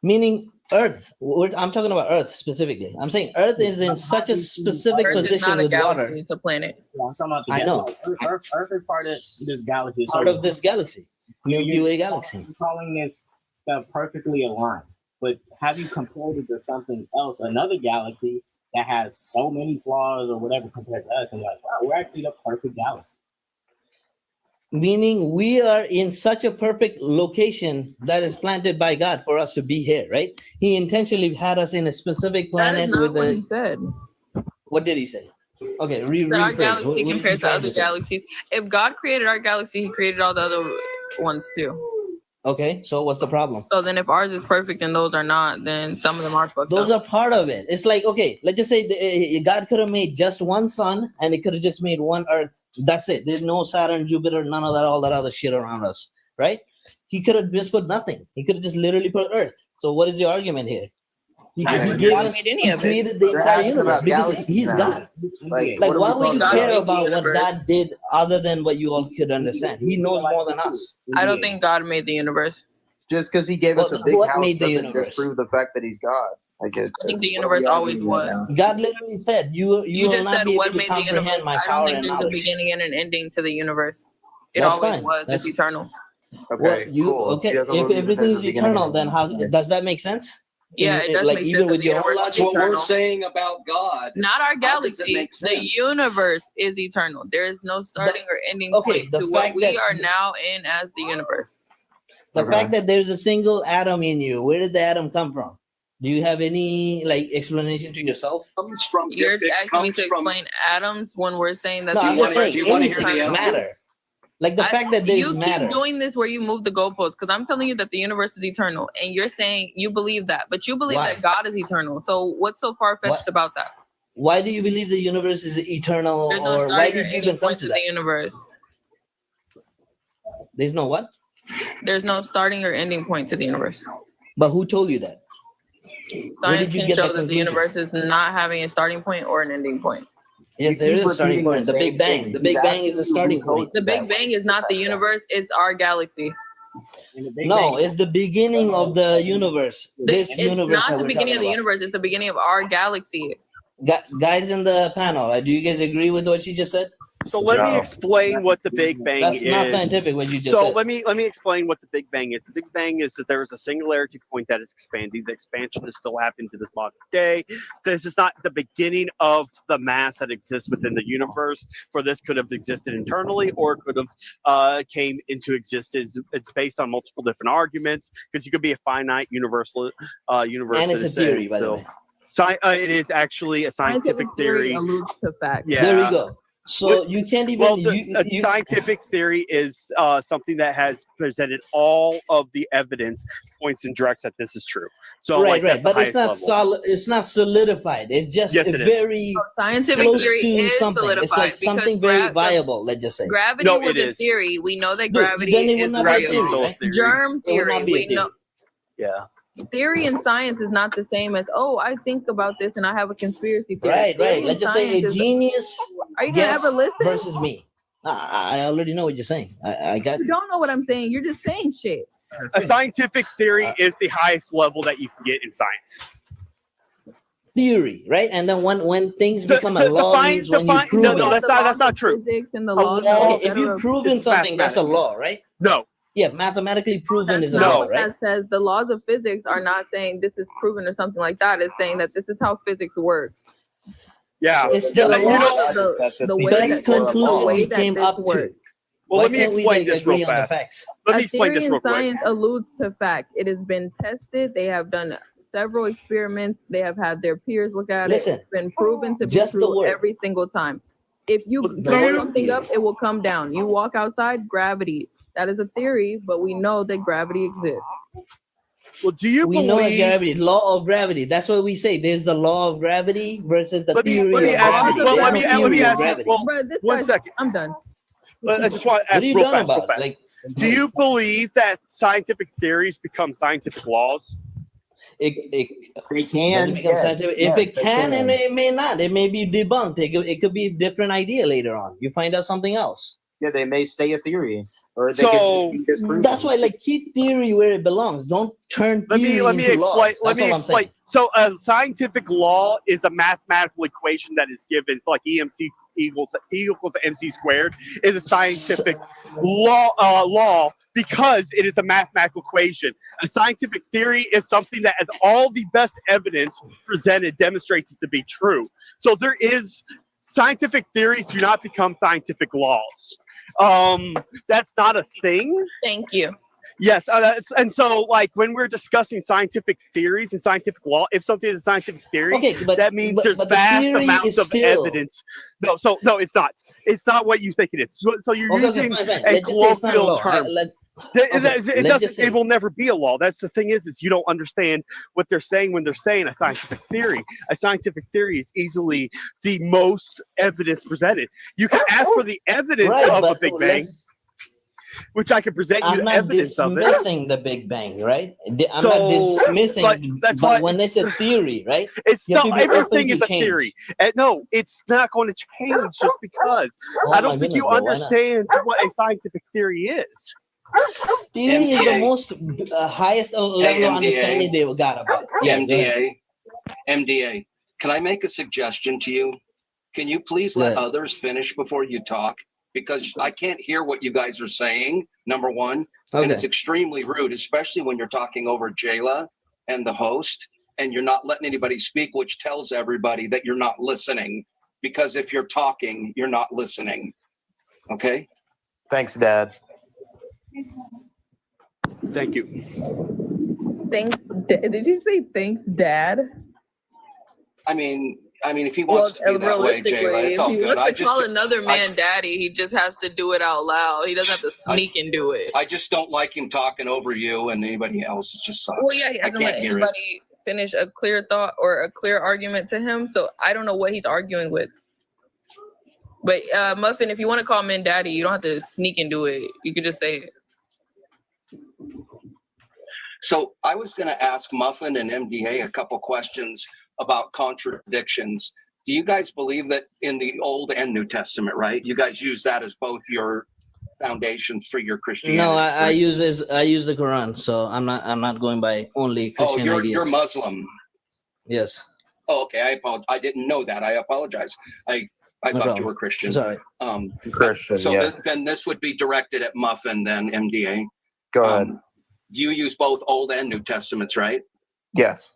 Meaning Earth. I'm talking about Earth specifically. I'm saying Earth is in such a specific position with water. It's a planet. Yeah, I'm talking about the I know. Earth is part of this galaxy. Part of this galaxy. B.A.A.S.H galaxy. You're calling this stuff perfectly aligned, but have you compared it to something else, another galaxy that has so many flaws or whatever compared to us, and like, wow, we're actually the perfect galaxy. Meaning we are in such a perfect location that is planted by God for us to be here, right? He intentionally had us in a specific planet. That is not what he said. What did he say? Okay, our galaxy compared to other galaxies. If God created our galaxy, he created all the other ones too. Okay, so what's the problem? So then if ours is perfect and those are not, then some of them are fucked Those up. are part of it. It's like, okay, let's just say God could have made just one sun and it could have just made one Earth. That's it. There's no Saturn, Jupiter, none of that, all that other shit around us, right? He could have just put nothing. He could have just literally put Earth. So what is your argument here? He created the entire universe because he's God. Like why would you care about what God did other than what you all could understand? He knows more than us. I don't think God made the universe. Just because he gave us a big house made the doesn't universe? just prove the fact that he's God. I think the universe always was. God literally said, "You just will not said be what able to made the universe. comprehend my I power don't and think there's a knowledge." beginning and an ending to the universe. It That's always fine. was. It's eternal. Okay, Well, cool. If everything is eternal, then how does that make sense? Yeah, it does like make even sense. with your own That's logic. what we're saying about God. Not our How does it galaxy. make The sense? universe is eternal. There is no starting or ending okay, point the to what fact we that- are now in as the universe. The fact that there's a single atom in you, where did the atom come from? Do you have any explanation to yourself? Comes from You're it asking me comes to from- explain atoms when we're saying that No, the I'm just universe saying Do you wanna is hear the anything eternal. matter. Like the fact that there's you matter. keep doing this where you move the goalposts because I'm telling you that the universe is eternal and you're saying you believe that, but you believe Why? that God is eternal. So what's so far-fetched What? about that? Why do you believe the universe is eternal, There's no or why starting or did you ending even come point to to that? the universe. There's no what? There's no starting or ending point to the universe. But who told you that? Where Science did you can get show that that the conclusion? universe is not having a starting point or an ending point. Yes, there is a starting point. The Big Bang. The Big Bang is the starting point. The Big Bang is not the universe, it's our galaxy. No, it's the beginning of the universe. This It's universe not that the we're beginning of the talking about. universe, it's the beginning of our galaxy. Guys in the panel, do you guys agree with what she just said? So let me No. explain what the Big Bang That's is. not scientific. What you just So said. let me explain what the Big Bang is. The Big Bang is that there is a singularity point that is expanding. The expansion is still happening to this modern day. This is not the beginning of the mass that exists within the universe. For this could have existed internally, or could have came into existence. It's based on multiple different arguments because you could be a finite universal universe. And it's a theory, by the way. It is actually a scientific theory. alludes to fact. Yeah. There we go. So you can't even. Well, a scientific theory is something that has presented all of the evidence points and directs that this is true. So right, that's but the it's not highest level. solid. It's not solidified. It's just Yes, it is. very Scientific close theory to is something. solidified. It's like something very viable. Let's just say. Gravity No, was it a is. theory. We know that Dude, gravity then it would is not be a Gravity is real. theory, still a right? theory. Germ It would theory. not be a We know. theory. Yeah. Theory in science is not the same as, oh, I think about this and I have a conspiracy theory. Right. Theory in Let's just say a science is- genius Are you gonna guess ever listen? versus me. I already know what you're saying. I got You don't know what I'm saying. You're just saying shit. A scientific theory is the highest level that you can get in science. theory, right? And then when things become a law, means when you prove no, it. that's not true. Physics and the A laws law- Okay, if you've proven It's something, that's a mathematics. law, right? No. Yeah, mathematically proven That's is a not law, what right? that says. The laws of physics are not saying this is proven or something like that. It's saying that this is how physics works. Yeah. It's still Yeah, a you law. don't- The way Best that conclusion the way he that came this up works. to. Well, Why let me can't we explain like, this real agree on the fast. facts? Let me A explain theory this in real quick. science alludes to fact. It has been tested. They have done several experiments. They have had their peers look at Listen, it. It's been proven to be just the true word. every single time. If you Well, blow do- something up, it will come down. You walk outside, gravity. That is a theory, but we know that gravity exists. Well, do you We know that believe? gravity, law of gravity. That's what we say. There's the law of gravity versus the Let me theory of ask gravity. you. Well, There's let no me theory of ask you. gravity. Well, But this one guy's- second. I'm done. I just want to What ask are you real done fast. Real about? fast. Like, Do you believe that scientific theories become scientific laws? it They can. doesn't become yes, scientific. yes, If it they can, and it may not. It may be debunked. It could be a different idea later on. You find out something else. Yeah, they may stay a theory, or they So, can be disproven. That's why, like, keep theory where it belongs. Don't turn Let theory me into explain. laws. Let That's me all I'm explain. saying. So, a scientific law is a mathematical equation that is given. It's like EMC equals MC squared is a scientific law because it is a mathematical equation. A scientific theory is something that has all the best evidence presented demonstrates it to be true. So there is scientific theories do not become scientific laws. That's not a thing. Thank you. Yes, and so like when we're discussing scientific theories and scientific law, if something is a scientific theory, Okay, but that means there's the vast theory amounts is of still- evidence. No, it's not. It's not what you think it is. So you're Okay, using fine. a Let's just say it's not a colloquial law. term. Okay, let's It just doesn't. say- It will never be a law. That's the thing is you don't understand what they're saying when they're saying a scientific theory. A scientific theory is easily the most evidence presented. You can ask for the evidence Right, of a but Big Bang, which I can present you I'm the not evidence of it. dismissing the Big Bang, right? I'm So, not dismissing, but that's but why- when they say theory, right? It's You have not to be open everything to is a change. theory. And no, it's not going to change just because. Oh I my don't think goodness, you bro, why not? understand what a scientific theory is. Theory is the MDA. most highest level of MDA. understanding they got about. Yeah, go ahead. MDA. Can I make a suggestion to you? Can you please let Good. others finish before you talk? Because I can't hear what you guys are saying, number one. And Okay. it's extremely rude, especially when you're talking over Jayla and the host, and you're not letting anybody speak, which tells everybody that you're not listening. Because if you're talking, you're not listening. Okay? Thanks, Dad. Thank you. Thanks. Did you say thanks, Dad? I mean, if he wants to be that way, Jayla, it's all if he good. wants to call another man daddy, he just has to do it out loud. He doesn't have to sneak and do it. I just don't like him talking over you and anybody else. It just sucks. Well, yeah, he I hasn't can't let hear it. anybody finish a clear thought or a clear argument to him. So I don't know what he's arguing with. But Muffin, if you want to call men daddy, you don't have to sneak and do it. You could just say it. So I was going to ask Muffin and MDA a couple questions about contradictions. Do you guys believe that in the Old and New Testament, right? You guys use that as both your foundations for your Christianity. No, I right? use the Quran, so I'm not going by only Christian you're ideas. Muslim. Yes. Oh, okay. I apologize. I didn't know that. I apologize. I No thought you problem. were Christian. Sorry. Christian, So yeah. then this would be directed at Muffin then, MDA. Go ahead. You use both Old and New Testaments, right? Yes.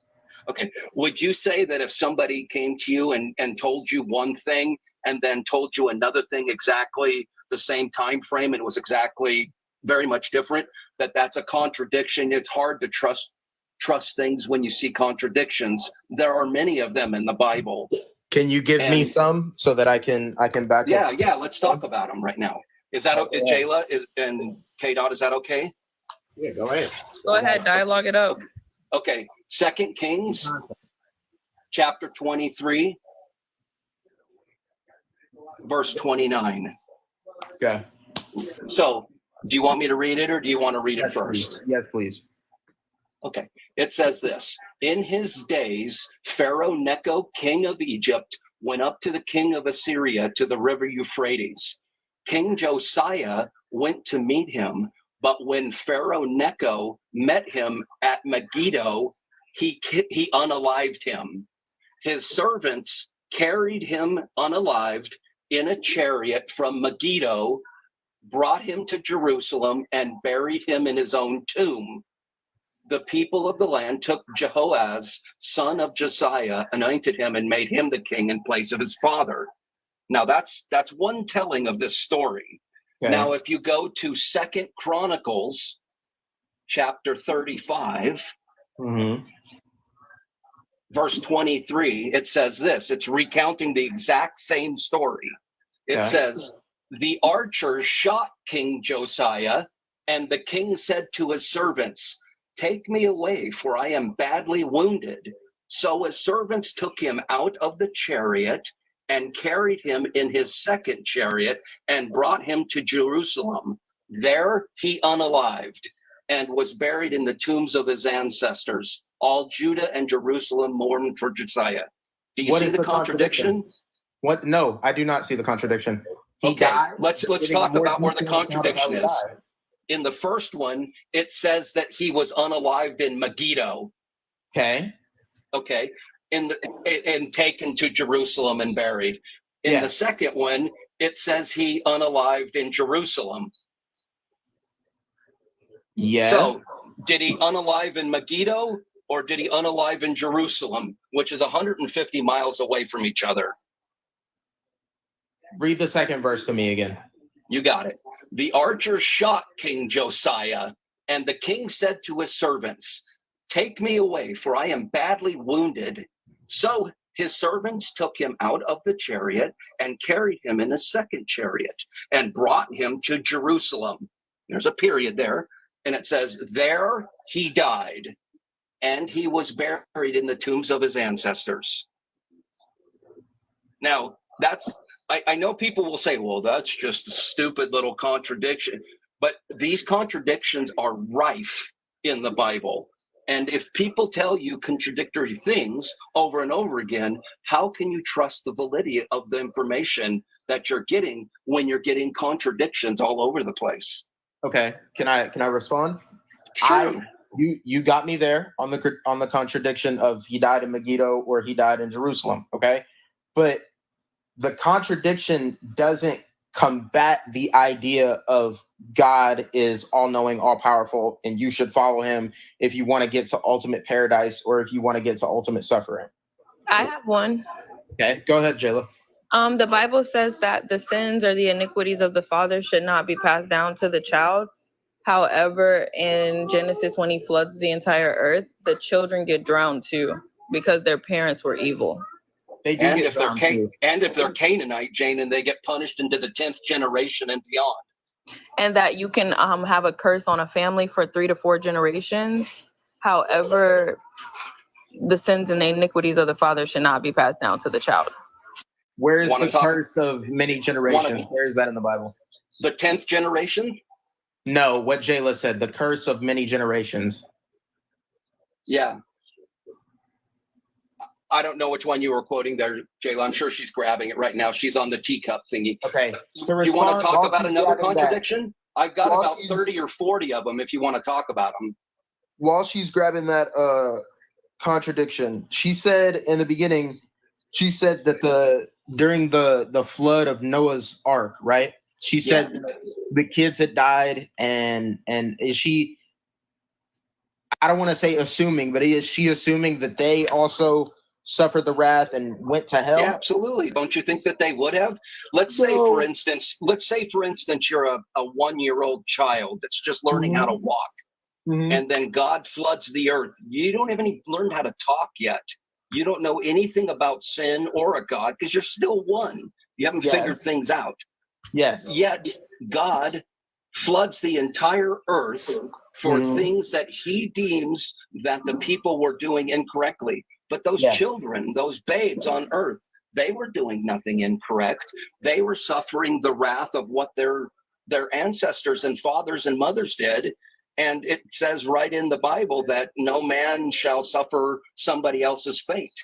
Okay. Would you say that if somebody came to you and told you one thing and then told you another thing exactly the same time frame and it was exactly very much different, that's a contradiction? It's hard to trust things when you see contradictions. There are many of them in the Bible. Can you give me some so that I can back up? Yeah, let's talk about them right now. Is that okay, Jayla and K-Dot, is that okay? Yeah, go ahead. Go ahead, dialogue it up. Okay, 2 Kings, chapter 23, verse 29. Okay. So, do you want me to read it or do you want to read it first? Yes, please. Okay, it says this. In his days, Pharaoh Necho, king of Egypt, went up to the king of Assyria to the river Euphrates. King Josiah went to meet him, but when Pharaoh Necho met him at Megiddo, he unalived him. His servants carried him unalived in a chariot from Megiddo, brought him to Jerusalem, and buried him in his own tomb. The people of the land took Jehoahaz, son of Josiah, anointed him, and made him the king in place of his father. Now that's one telling of this story. Okay. Now, if you go to 2 Chronicles, chapter 35, verse 23, it says this. It's recounting the exact same story. It says, the archers shot King Josiah, and the king said to his servants, take me away, for I am badly wounded. So his servants took him out of the chariot and carried him in his second chariot and brought him to Jerusalem. There he unalived and was buried in the tombs of his ancestors. All Judah and Jerusalem mourned for Josiah. Do you see the contradiction? What? No, I do not see the contradiction. He Okay, died. let's talk about where the contradiction is. In the first one, it says that he was unalived in Megiddo. Okay. Okay. And taken to Jerusalem and buried. In the second one, it says he unalived in Jerusalem. Yes. So did he unalive in Megiddo or did he unalive in Jerusalem, which is 150 miles away from each other? Read the second verse to me again. You got it. The archers shot King Josiah, and the king said to his servants, take me away, for I am badly wounded. So his servants took him out of the chariot and carried him in a second chariot and brought him to Jerusalem. There's a period there, and it says, there he died, and he was buried in the tombs of his ancestors. Now, I know people will say, well, that's just a stupid little contradiction. But these contradictions are rife in the Bible. And if people tell you contradictory things over and over again, how can you trust the validity of the information that you're getting when you're getting contradictions all over the place? Okay. Can I respond? Sure. You got me there on the contradiction of he died in Megiddo or he died in Jerusalem. Okay. But the contradiction doesn't combat the idea of God is all-knowing, all-powerful, and you should follow him if you want to get to ultimate paradise or if you want to get to ultimate suffering. I have one. Okay, go ahead, Jayla. The Bible says that the sins or the iniquities of the father should not be passed down to the child. However, in Genesis, when he floods the entire earth, the children get drowned too because their parents were evil. And if they're Canaanite, Jane, and they get punished into the 10th generation and beyond. And that you can have a curse on a family for 3 to 4 generations. However, the sins and the iniquities of the father should not be passed down to the child. Where is the curse of many generations? Where is that in the Bible? The 10th generation? No, what Jayla said, the curse of many generations. Yeah. I don't know which one you were quoting there, Jayla. I'm sure she's grabbing it right now. She's on the teacup thingy. Okay. You want to talk about another contradiction? I've got about 30 or 40 of them if you want to talk about them. While she's grabbing that contradiction, she said in the beginning, she said that during the flood of Noah's Ark, right? She said that the kids had died, and is she? I don't want to say assuming, but is she assuming that they also suffered the wrath and went to hell? Yeah, absolutely. Don't you think that they would have? Let's say, for instance, you're a 1-year-old child that's just learning how to walk, and then God floods the earth. You don't have any learned how to talk yet. You don't know anything about sin or a God because you're still one. You haven't figured things out. Yes. Yet God floods the entire earth for things that he deems that the people were doing incorrectly. But those children, those babes on earth, they were doing nothing incorrect. They were suffering the wrath of what their ancestors and fathers and mothers did. And it says right in the Bible that no man shall suffer somebody else's fate.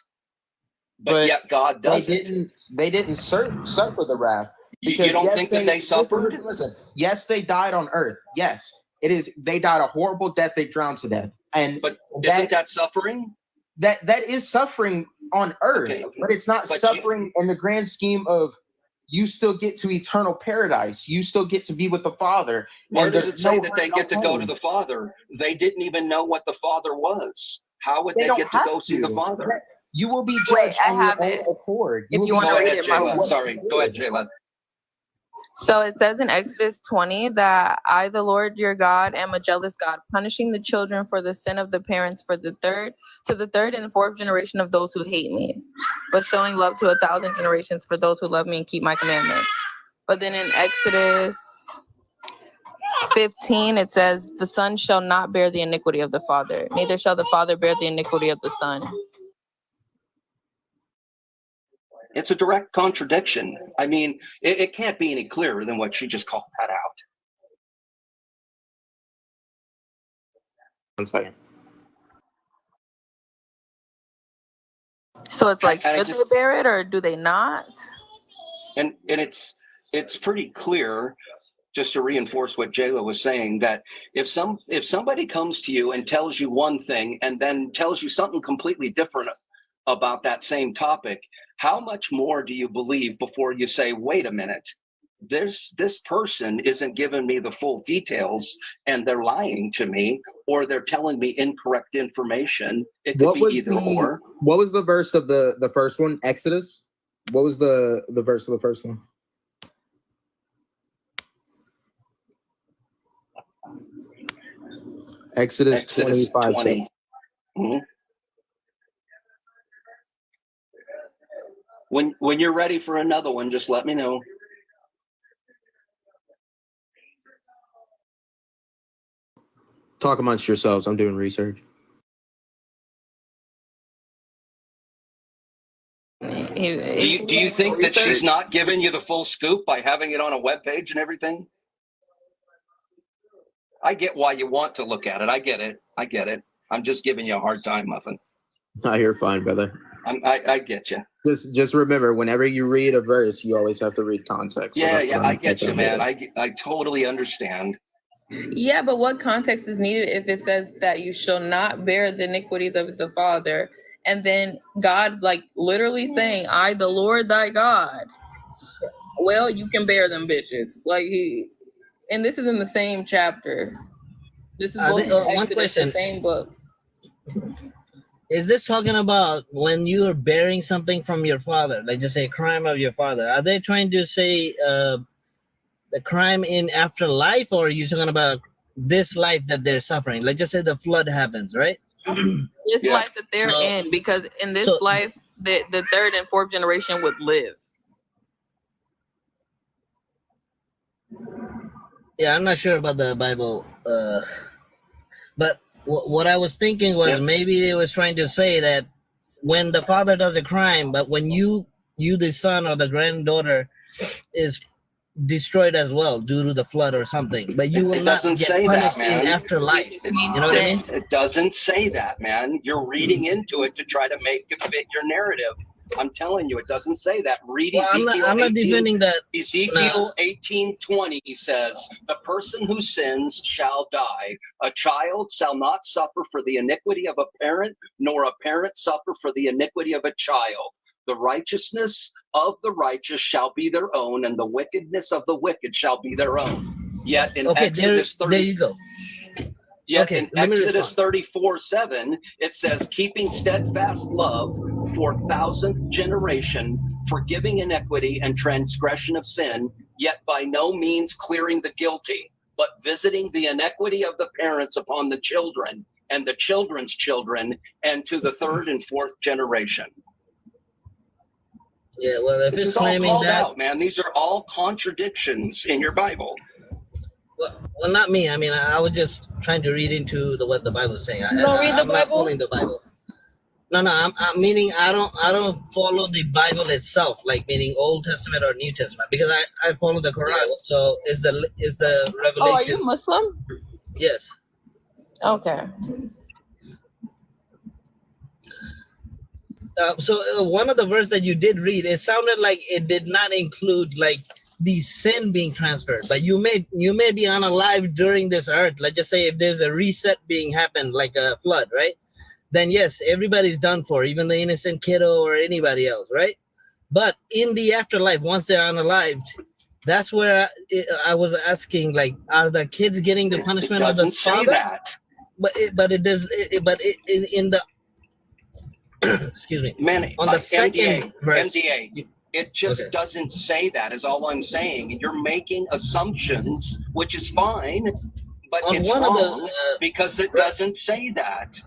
But yet God doesn't. They didn't suffer the wrath. Because you don't think that they suffered? Listen, yes, they died on earth. Yes, it is. They died a horrible death. They drowned to death. But isn't that suffering? That is suffering on earth, but it's not suffering in the grand scheme of you still get to eternal paradise. You still get to be with the Father. Where does it say that they get to go to the Father? They didn't even know what the Father was. How would they get to go see the Father? You will be judged on your own accord. If you want to read it, sorry. Go ahead, Jayla. So it says in Exodus 20 that I, the Lord your God, am a jealous God, punishing the children for the sin of the parents to the third and fourth generation of those who hate me, but showing love to 1,000 generations for those who love me and keep my commandments. But then in Exodus 15, it says, the son shall not bear the iniquity of the father, neither shall the father bear the iniquity of the son. It's a direct contradiction. I mean, it can't be any clearer than what she just called that out. 1 second. So it's like, do they bear it or do they not? And it's pretty clear, just to reinforce what Jayla was saying, that if somebody comes to you and tells you one thing and then tells you something completely different about that same topic, how much more do you believe before you say, wait a minute, this person isn't giving me the full details and they're lying to me, or they're telling me incorrect information? It could be either or. What was the verse of the first one? Exodus? What was the verse of the first one? Exodus 25. 20. Mm-hmm. When you're ready for another one, just let me know. Talk amongst yourselves. I'm doing research. Do you think that she's not giving you the full scoop by having it on a webpage and everything? I get why you want to look at it. I get it. I'm just giving you a hard time, Muffin. No, you're fine, brother. I get you. Just remember, whenever you read a verse, you always have to read context. So I get you, man. I totally understand. Yeah, but what context is needed if it says that you shall not bear the iniquities of the father, and then God, like, literally saying, I, the Lord thy God. Well, you can bear them bitches. Like, and this is in the same chapters. This is both one question. the same book. Is this talking about when you are bearing something from your father, like just a crime of your father? Are they trying to say the crime in afterlife, or are you talking about this life that they're suffering? Like, just say the flood happens, right? This life that they're in, because in this life, the third and fourth generation would live. Yeah, I'm not sure about the Bible, but what I was thinking was maybe they was trying to say that when the father does a crime, but when you the son or the granddaughter is destroyed as well due to the flood or something, but you will not get punished in afterlife. You know what I mean? It doesn't say that, man. You're reading into it to try to make it fit your narrative. I'm telling you, it doesn't say that. Read Ezekiel. I'm not defending that. Ezekiel 18:20 says, "The person who sins shall die. A child shall not suffer for the iniquity of a parent, nor a parent suffer for the iniquity of a child. The righteousness of the righteous shall be their own, and the wickedness of the wicked shall be their own. Yet in Okay, Exodus there 30, you go. Yet Okay, in let me Exodus respond. 34:7, it says, keeping steadfast love for thousandth generation, forgiving iniquity and transgression of sin, yet by no means clearing the guilty, but visiting the iniquity of the parents upon the children and the children's children, and to the third and fourth generation. Yeah, well, if This it's is all claiming called that, out, man. These are all contradictions in your Bible. well, not me. I mean, I was just trying to read into what the Bible is saying. You don't read the I'm not Bible? following the Bible. No, I'm meaning I don't follow the Bible itself, like meaning Old Testament or New Testament, because I follow the Quran. So is the revelation? Oh, are you Muslim? Yes. Okay. So one of the verses that you did read, it sounded like it did not include like the sin being transferred, but you may be unalive during this earth. Let's just say if there's a reset being happened, like a flood, right? Then yes, everybody's done for, even the innocent kiddo or anybody else, right? But in the afterlife, once they're unalived, that's where I was asking, like, are the kids getting the punishment It of the doesn't say father? that. But it does. In the excuse me, Man, on the second verse, MDA, it just doesn't say that, is all I'm saying. You're making assumptions, which is fine, but On it's one of the, wrong because it doesn't say that.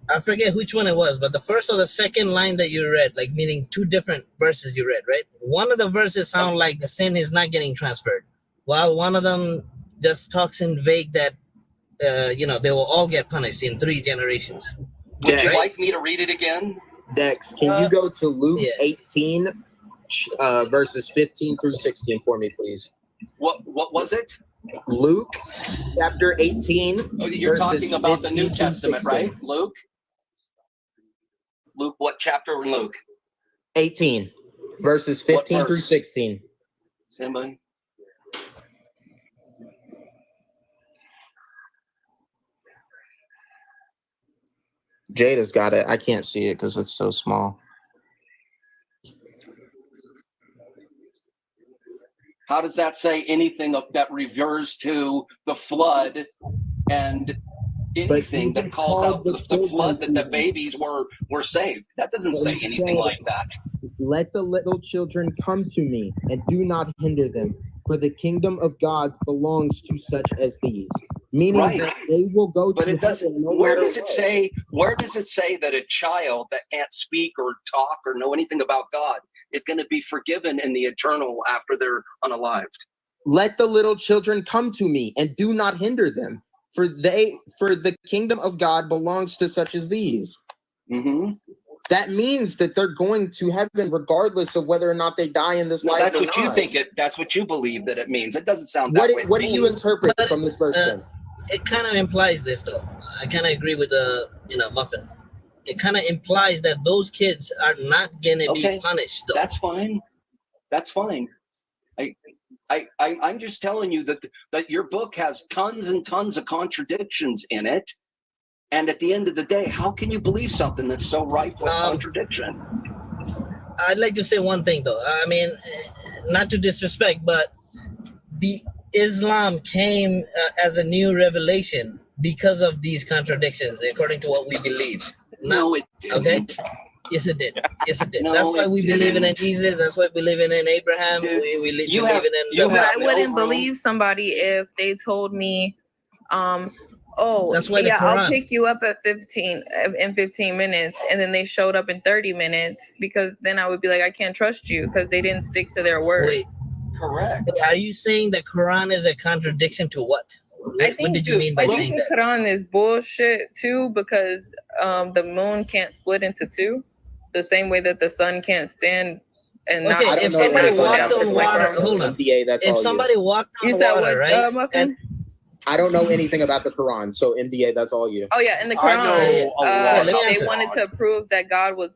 I forget which one it was, but the first or the second line that you read, like meaning two different verses you read, right? One of the verses sound like the sin is not getting transferred, while one of them just talks in vague that they will all get punished in 3 generations. Would you like me to read it again? Dex, can you go to Luke Yeah. 18, verses 15 through 16 for me, please? What was it? Luke chapter 18. Oh, you're verses talking about the New 15 through Testament, 16. right? Luke, what chapter in Luke? 18, verses 15 through verse? 16. Somebody? Jada's got it. I can't see it because it's so small. How does that say anything that refers to the flood and anything that calls out the flood that the babies were saved? That doesn't say anything like that. Let the little children come to me, and do not hinder them, for the kingdom of God belongs to such as these. Meaning Right. that they will go But to it doesn't. heaven no Where matter does it what. say? Where does it say that a child that can't speak or talk or know anything about God is going to be forgiven in the eternal after they're unalived? Let the little children come to me, and do not hinder them, for the kingdom of God belongs to such as these. Mm-hmm. That means that they're going to heaven regardless of whether or not they die in this No, life. that's or what you not. think it. That's what you believe that it means. It doesn't sound that way. What do you interpret But, from this verse then? It kind of implies this, though. I kind of agree with Muffin. It kind of implies that those kids are not gonna be punished, though. That's fine. That's fine. I'm just telling you that your book has tons and tons of contradictions in it. And at the end of the day, how can you believe something that's so rife with contradiction? I'd like to say one thing, though. I mean, not to disrespect, but the Islam came as a new revelation because of these contradictions, according to what we believe. No, it didn't. Okay? Yes, it did. Yes, it did. No, that's why we believe in didn't. Jesus. That's why we believe in Abraham. Dude, we believe you have- in you But have I no wouldn't room. believe somebody if they told me, That's why the I'll Quran- pick you up at 15 minutes, and then they showed up in 30 minutes, because then I would be like, I can't trust you because they didn't stick to their word. Wait, Correct. are you saying the Quran is a contradiction to what? I think, What did you mean by I saying think the that? Quran is bullshit too, because the moon can't split into two, the same way that the sun can't stand and not. Okay, if somebody walked on water, hold on. MDA, that's all If you. somebody walked on You said water, what, right? Muffin? I don't know anything about the Quran, so MDA, that's all you. Oh yeah, in the I Quran, know a lot let me about they answer. wanted to prove that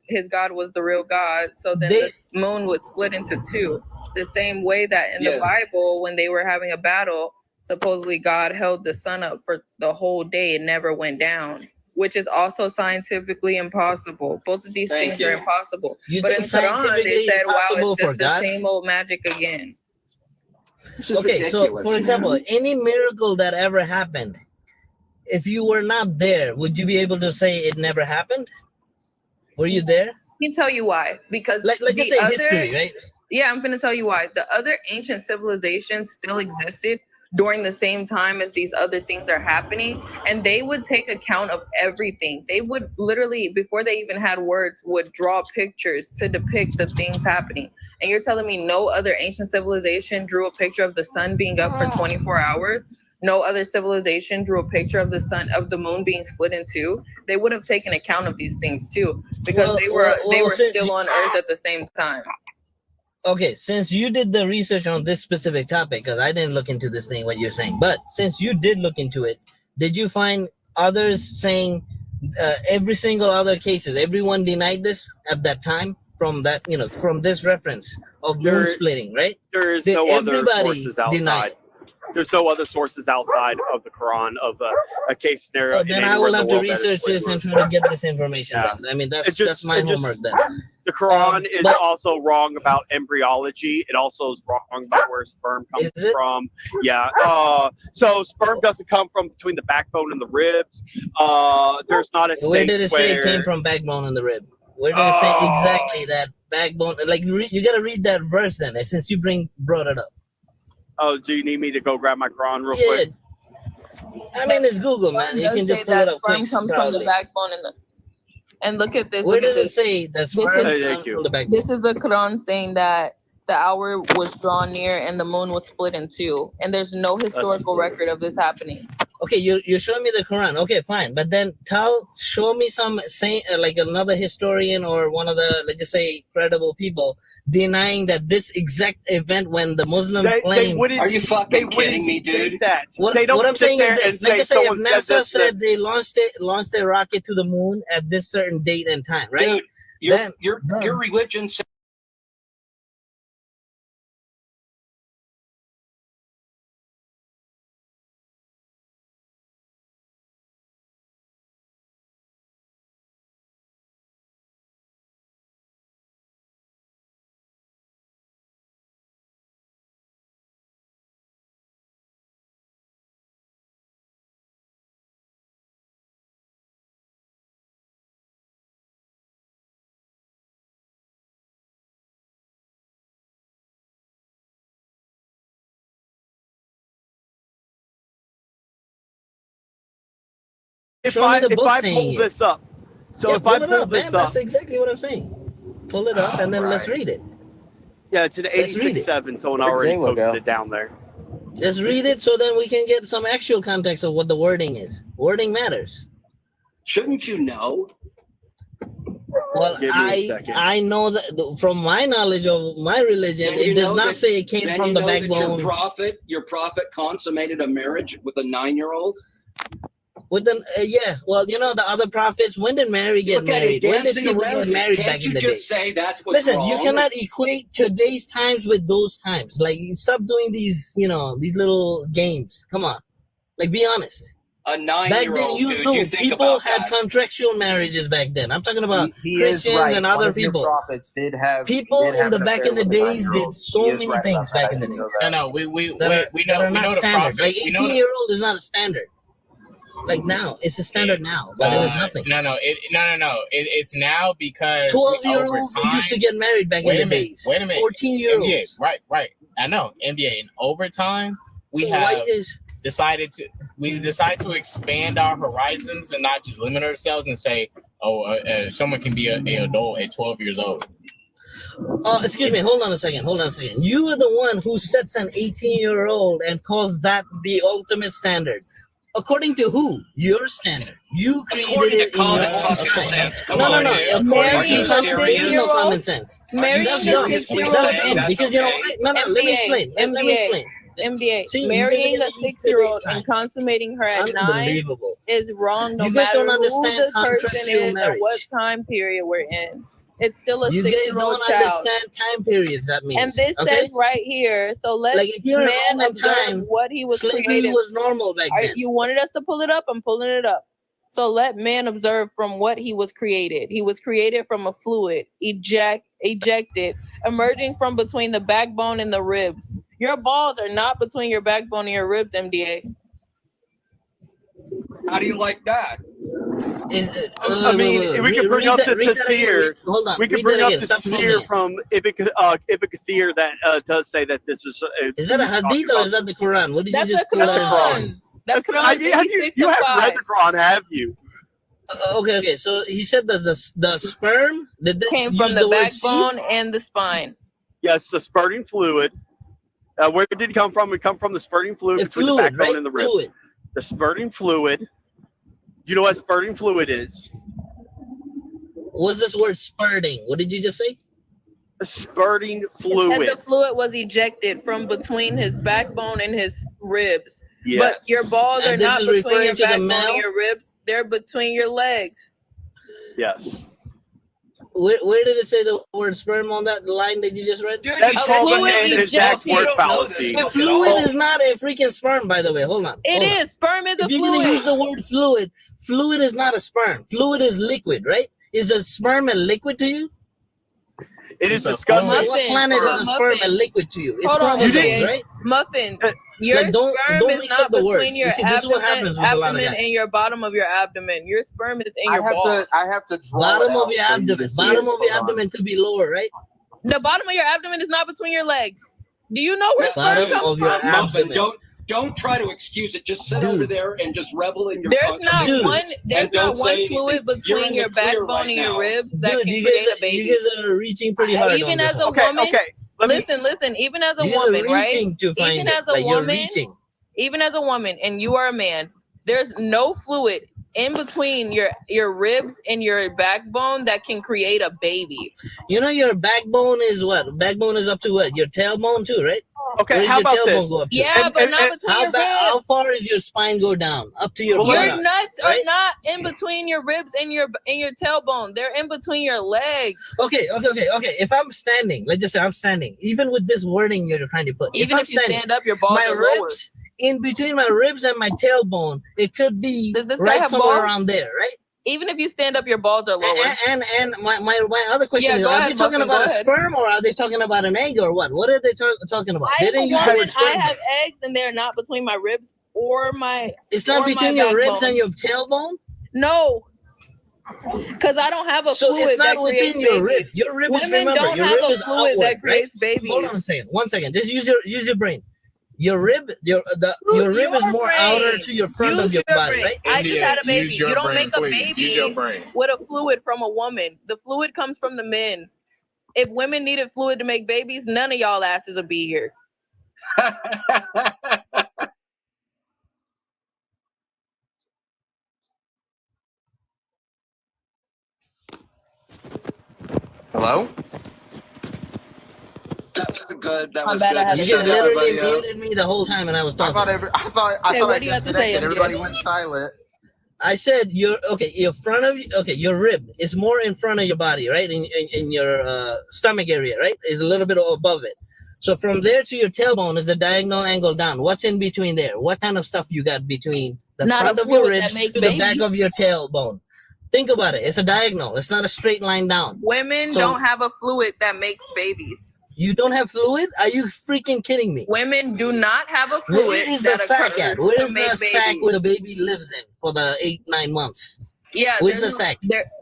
his God was the real God. So then the moon would split into two, the same way that in the Bible, when they were having a battle, supposedly God held the sun up for the whole day; it never went down. which is also scientifically impossible. Both of these Thank things are you. impossible. You But in think Quran, they scientifically said, "Wow, impossible it's for just the God?" same old magic again." This is Okay, so ridiculous, for example, man. any miracle that ever happened, if you were not there, would you be able to say it never happened? Were you there? Let me tell you why. Because Like the just say other, history, right? yeah, I'm going to tell you why. The other ancient civilizations still existed during the same time as these other things are happening, and they would take account of everything. They would literally, before they even had words, would draw pictures to depict the things happening. And you're telling me no other ancient civilization drew a picture of the sun being up for 24 hours? No other civilization drew a picture of the sun, of the moon being split in two? They would have taken account of these things too, because Well, they were since still on Earth at the same time. okay, since you did the research on this specific topic, because I didn't look into this thing, what you're saying, but since you did look into it, did you find others saying every single other cases, everyone denied this at that time from that, from this reference of moon There- splitting, right? There is Did no other everybody sources deny outside. it? There's no other sources outside of the Quran of a case scenario. Oh, then I anywhere will in have the to world that is research split this moon. and try to get this information. Yeah. Then. I mean, It's just- that's my it just- homework then. The Quran is but- also wrong about embryology. It also is wrong about where sperm comes Is it? from. Yeah. So sperm doesn't come from between the backbone and the ribs. There's not a state Where did it say it where- came from backbone and the rib? Where did it say exactly that backbone? Like, you got to read that verse then, since you brought it up. Oh, do you need me to go grab my Quran real Yeah. quick? I mean, it's Google, man. You Does can say just pull it that up sperm quick. comes from Probably. the backbone and look at this. Where Look at does it this. say that This sperm is- Hey, comes thank you. from the backbone? This is the Quran saying that the hour was drawn near and the moon was split in two, and there's no historical record of this happening. Okay, you're showing me the Quran. Okay, fine. But then show me some like another historian or one of the, let's just say, credible people denying that this exact event when the Muslim They claim. wouldn't. Are you fucking they wouldn't kidding me, state dude? That. What, They don't what I'm sit saying there is and this. Let's just say if someone said NASA this, said they launched a rocket to the moon at this certain date and time, right? Dude, your Then- your religion says if Show me I the if book I saying pull it. this up, so Yeah, if I pull it pull up, this man. up, That's exactly what I'm saying. Pull it up and then let's read it. yeah, it's an Let's read it. 86.7. Someone Where'd already J-Lo posted go? it down there. Just read it so then we can get some actual context of what the wording is. Wording matters. shouldn't you know? Well, Give me a second. I know that from my knowledge of my religion, Then you it does know not that- say it came Then from you the know that backbone. your prophet consummated a marriage with a 9-year-old. With the well, the other prophets. When did Mary get Look at married? it When did dancing people around get you. married Can't back you in the day? just say that's what's Listen, wrong? you cannot equate today's times with those times. Like, stop doing these, these little games. Come on, like, be honest. A Back then, 9-year-old you dude. knew You think people about had that. contractual marriages back then. I'm talking about He is Christians right. and One other of your people. prophets did have People did have in the an back affair in the with a days 9-year-old. did so He is many right things about that. back I in the do days. know that. No, we that know are we not know the standard. prophet. Like, We know the 18-year-old is not a standard. Like, now it's a standard now, but it was nothing. No. It's now because 12-year-olds over time, used to get married back in the days. Wait a minute. 14-year-olds. NBA, right. I know NBA. And over time, we So have why is decided to expand our horizons and not just limit ourselves and say, someone can be an adult at 12 years old. excuse me, hold on a second. You are the one who sets an 18-year-old and calls that the ultimate standard. According to who? Your standard. You created According to it in your common own fucking time. sense. Come No. on, dude. According Marrying to a common, there is no 6-year-old? common sense. Marrying That's a dumb. 6-year-old That's dumb. That's Because okay. let me explain. Let me explain. MBA, See, you marrying guys a are used to 6-year-old today's and time. consummating her at 9 Unbelievable. is wrong no You guys matter don't who understand the person contractual is marriage. or what time period we're in. It's still a You guys 6-year-old don't child. understand time periods, that means. And this okay? says right here, so let's Like, if you're in man Roman observe time, what he was slavery created. was normal back then. You wanted us to pull it up? I'm pulling it up. So let man observe from what he was created. He was created from a fluid, ejected, emerging from between the backbone and the ribs. Your balls are not between your backbone and your ribs, MDA. How do you like that? I mean, we can bring up the Tafsir. Hold on. We can read bring that up again. the Stop pausing Tafsir it. from Ibn Kathir that does say that this is. Is that a hadith or is that the Quran? What did That's you just the pull That's the out? Quran. That's the, Quran have you 56 you and haven't 5. read the Quran, have you? Okay. So he said that the sperm did they Came use from the the word seed? backbone and the spine. Yes, the spurting fluid. Where did it come from? It come from the spurting fluid The between fluid, the backbone right? and the rib. Fluid. The spurting fluid. You know what spurting fluid is? What's this word spurting? What did you just say? A spurting That fluid. the fluid was ejected from between his backbone and his ribs. Yes. But your balls And are this not is between referring your to the backbone male? and your ribs. They're between your legs. Yes. Where did it say the word sperm on that line that you just read? Dude, That's you called said an fluid exact ejected. word You don't know this fallacy. The stuff. fluid is not a freaking sperm, by the way. Hold on. It hold on. is. Sperm is a If you're going to use fluid. the word fluid is not a sperm. Fluid is liquid, right? Is a sperm a liquid to you? It is On disgusting. what planet is a sperm a Muffin. liquid to you? It's Hold on, You chromosomes, didn't- right? Muffin. Uh, Your Like, don't sperm is mix not up the between words. your You see, this is what happens with a lot of abdomen guys. and your bottom of your abdomen. Your sperm is in I your have balls. to. I have to draw Bottom it out of your for you to abdomen. see Bottom it. of your Hold on. abdomen could be lower, right? The bottom of your abdomen is not between your legs. Do you know where sperm Bottom comes of your from? Muffin, abdomen. don't try to excuse it. Just sit Dude. over there and just revel in your There's not Dude. one. contradictions. There's And don't not one say fluid anything. You're between in your the clear backbone right and your now. ribs that Dude, can you create a guys baby. are reaching pretty hard Even on as this a one. woman, Okay. Let me. listen. Even as a You guys are woman, right? reaching to find Even it. as a Like, you're woman, reaching. even as a woman, and you are a man, there's no fluid in between your ribs and your backbone that can create a baby. You know your backbone is what? Backbone is up to what? Your tailbone too, right? Okay. Where does How your about tailbone this? go up to? Yeah, And- but and- not and- between your How ribs. far is your spine go down? Up to your Well, Your buttocks, nuts are right? not in between your ribs and your tailbone. They're in between your legs. Okay. If I'm standing, let's just say I'm standing, even with this wording you're trying to put, Even I'm if you standing, stand up, your balls my are lower. ribs, in between my ribs and my tailbone, it could be Does this guy right have somewhere balls? around there, right? Even if you stand up, your balls are lower. And my other question Yeah, is, go are ahead, they talking Muffin, about go a ahead. sperm or are they talking about an egg or what? What are they talking about? I They am a didn't use the woman. word sperm. I have eggs, and they're not between my ribs or my. It's not or my between your ribs backbone. and your tailbone? No, because I don't have a So fluid it's not that creates within your babies. rib. Your rib is, Women remember, don't your have rib a is fluid outward, that creates right? babies. Hold on a second. 1 second. Just use your brain. Your rib, your rib is Your more brain. outer to your front Use of your your body, brain. right? I just had a baby. Use your You don't brain, make a please. Use your baby brain. with a fluid from a woman. The fluid comes from the men. If women needed fluid to make babies, none of y'all asses would be here. Hello? That was good. That I'm was bad, I good. had You to just shut up. literally Everybody up. muted me the whole time and I was I talking. thought Hey, I what do you have to say, disconnected. MJ? Everybody went silent. I said your rib is more in front of your body, right? In your stomach area, right? Is a little bit above it. So from there to your tailbone is a diagonal angle down. What's in between there? What kind of stuff you got between the Not a front of your fluid that ribs makes to the back babies. of your tailbone? Think about it. It's a diagonal. It's not a straight line down. Women So- don't have a fluid that makes babies. You don't have fluid? Are you freaking kidding me? Women do not have a Where fluid is the that sack occurs at? Where to is make the sack babies. where the baby lives in for the 8-9 months? Yeah, Where's there's the no, sack?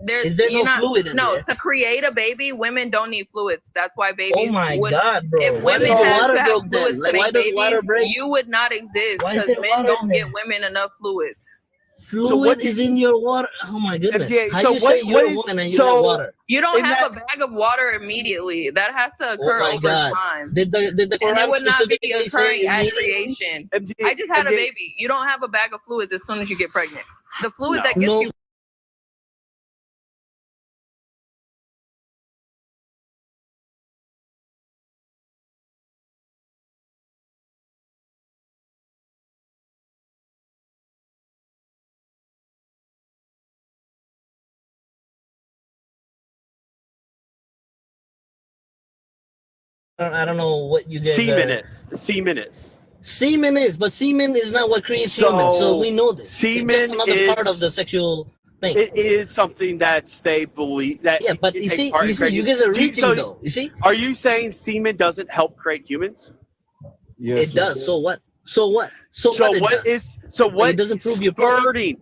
there's Is there you're no fluid in no there? to create a baby. Women don't need fluids. That's why babies. Oh my would, god, bro! If Why women does your had water to have broke then? fluids Like, to why make does babies, water break? you would not exist Why is because there men water don't in get there? women enough fluids. Fluid what is in your water. Oh my goodness! MTA, How so you what- say you're what a is- woman and you so- have water? You don't In have that- a bag of water immediately. That has to Oh occur my over god! time. Did the And it Quran would not be specifically say occurring at immediately? creation. MTA, I just had a MTA baby. You don't have a bag of fluids as soon as you get pregnant. The fluid No. that gets No. you I don't know what you guys C are. minutes. C minutes. Semen is, but semen is not what creates humans. So we know this. Semen it's just another part of the is- sexual thing. It is something that they believe that. Yeah, but it you takes see, part in you guys creating- are Do you- reaching so though. You see, Are you saying semen doesn't help create humans? Yes, it does. So what? So what? So what? It what does. is so what it doesn't prove your point. spurting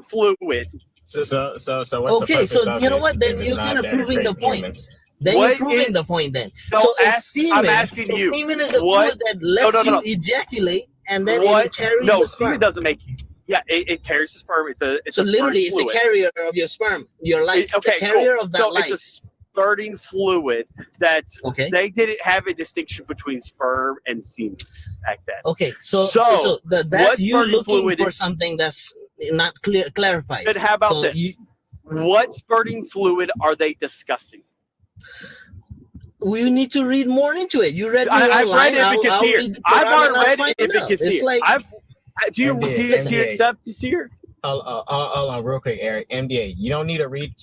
fluid? So what's the Okay, purpose so of you know it what? if Then it's you're not kind of there to proving the create point. humans? Then What you're proving is- the point. Then No, so I'm semen. asking you. Semen is the What- fluid that lets no. you ejaculate, and then What? it carries No, the semen sperm. doesn't make you. Yeah, it carries the sperm. It's So a sperm literally, it's the fluid. carrier of your sperm, your life, Okay, the carrier cool. of that So life. it's a spurting fluid that Okay. they didn't have a distinction between sperm and semen back then. Okay, so that's what you spurting looking fluid for is- something that's not clarified. Then how about So this? What spurting fluid are they discussing? We need to read more into it. You read me I've online. read Ibn I'll Kathir. read the I've Quran and already I'll read find Ibn out. It's Kathir. like Do you MDA. accept Kathir? Hold on, real quick, Eric. MDA. You don't need to read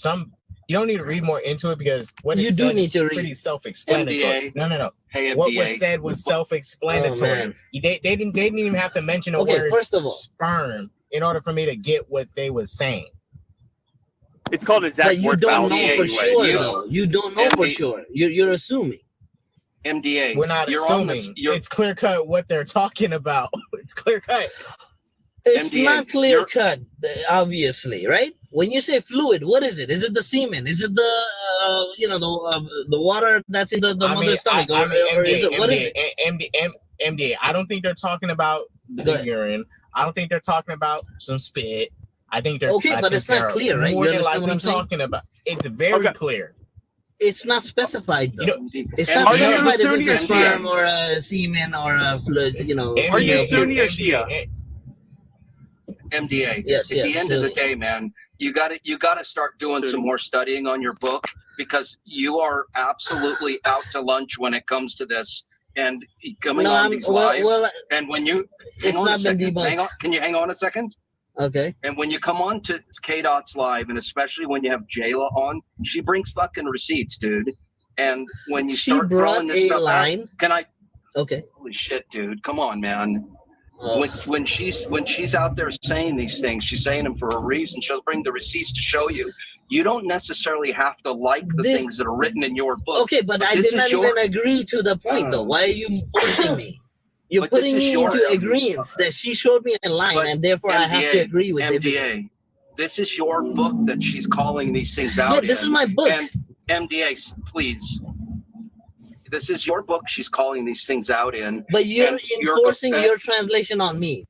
You don't need to read more into it because what You it do said need is to read. pretty self-explanatory. MDA. No. Hey, What MDA. was said was self-explanatory. Oh, man. They didn't even have to mention the Okay, word first of all- sperm in order for me to get what they was saying. It's called exact but you word don't know fallacy for anyway. sure, You- though. You don't know for MD sure. You're assuming. MDA. We're not You're on assuming. this. You're It's clear cut what they're talking about. It's clear cut. It's MDA, not clear you're- cut, obviously, right? When you say fluid, what is it? Is it the semen? Is it the the water that's in the mother's stomach, or is it what is it? MDA. I don't think they're talking about Go the ahead. urine. I don't think they're talking about some spit. I think there's Okay, but it's not clear, right? More You than understand what likely I'm saying? talking about. It's very Okay. clear. It's not specified though. You know, It's And not are you specified if Sunni it's a or Shia? sperm or a semen or a fluid, Are you MDA, Sunni or MDA, Shia? MDA. Yes, At the end of the Sunni. day, man, you got to start doing some more studying on your book because you are absolutely out to lunch when it comes to this and coming No, on I'm these well, lives. well. And when you It's hang on a not been second, debunked. hang on, can you hang on a second? Okay. And when you come on to K-Dot's live, and especially when you have Jayla on, she brings fucking receipts, dude. And when you She start brought throwing this a stuff line. out, can I? Okay. Holy shit, dude! Come on, man. Oh. When she's out there saying these things, she's saying them for a reason. She'll bring the receipts to show you. You don't necessarily have to like the This- things that are written in your book. Okay, but I this did is not your- even agree to the point, though. Why are you forcing me? You're But this putting is me your- into agreement that she showed me a line, But and therefore I have to MDA, agree with everything. MDA. This is your book that she's calling these things out. Yeah, this in. is my book. And MDA, please. This is your book she's calling these things out in. But you're and you're enforcing upset. your translation on me.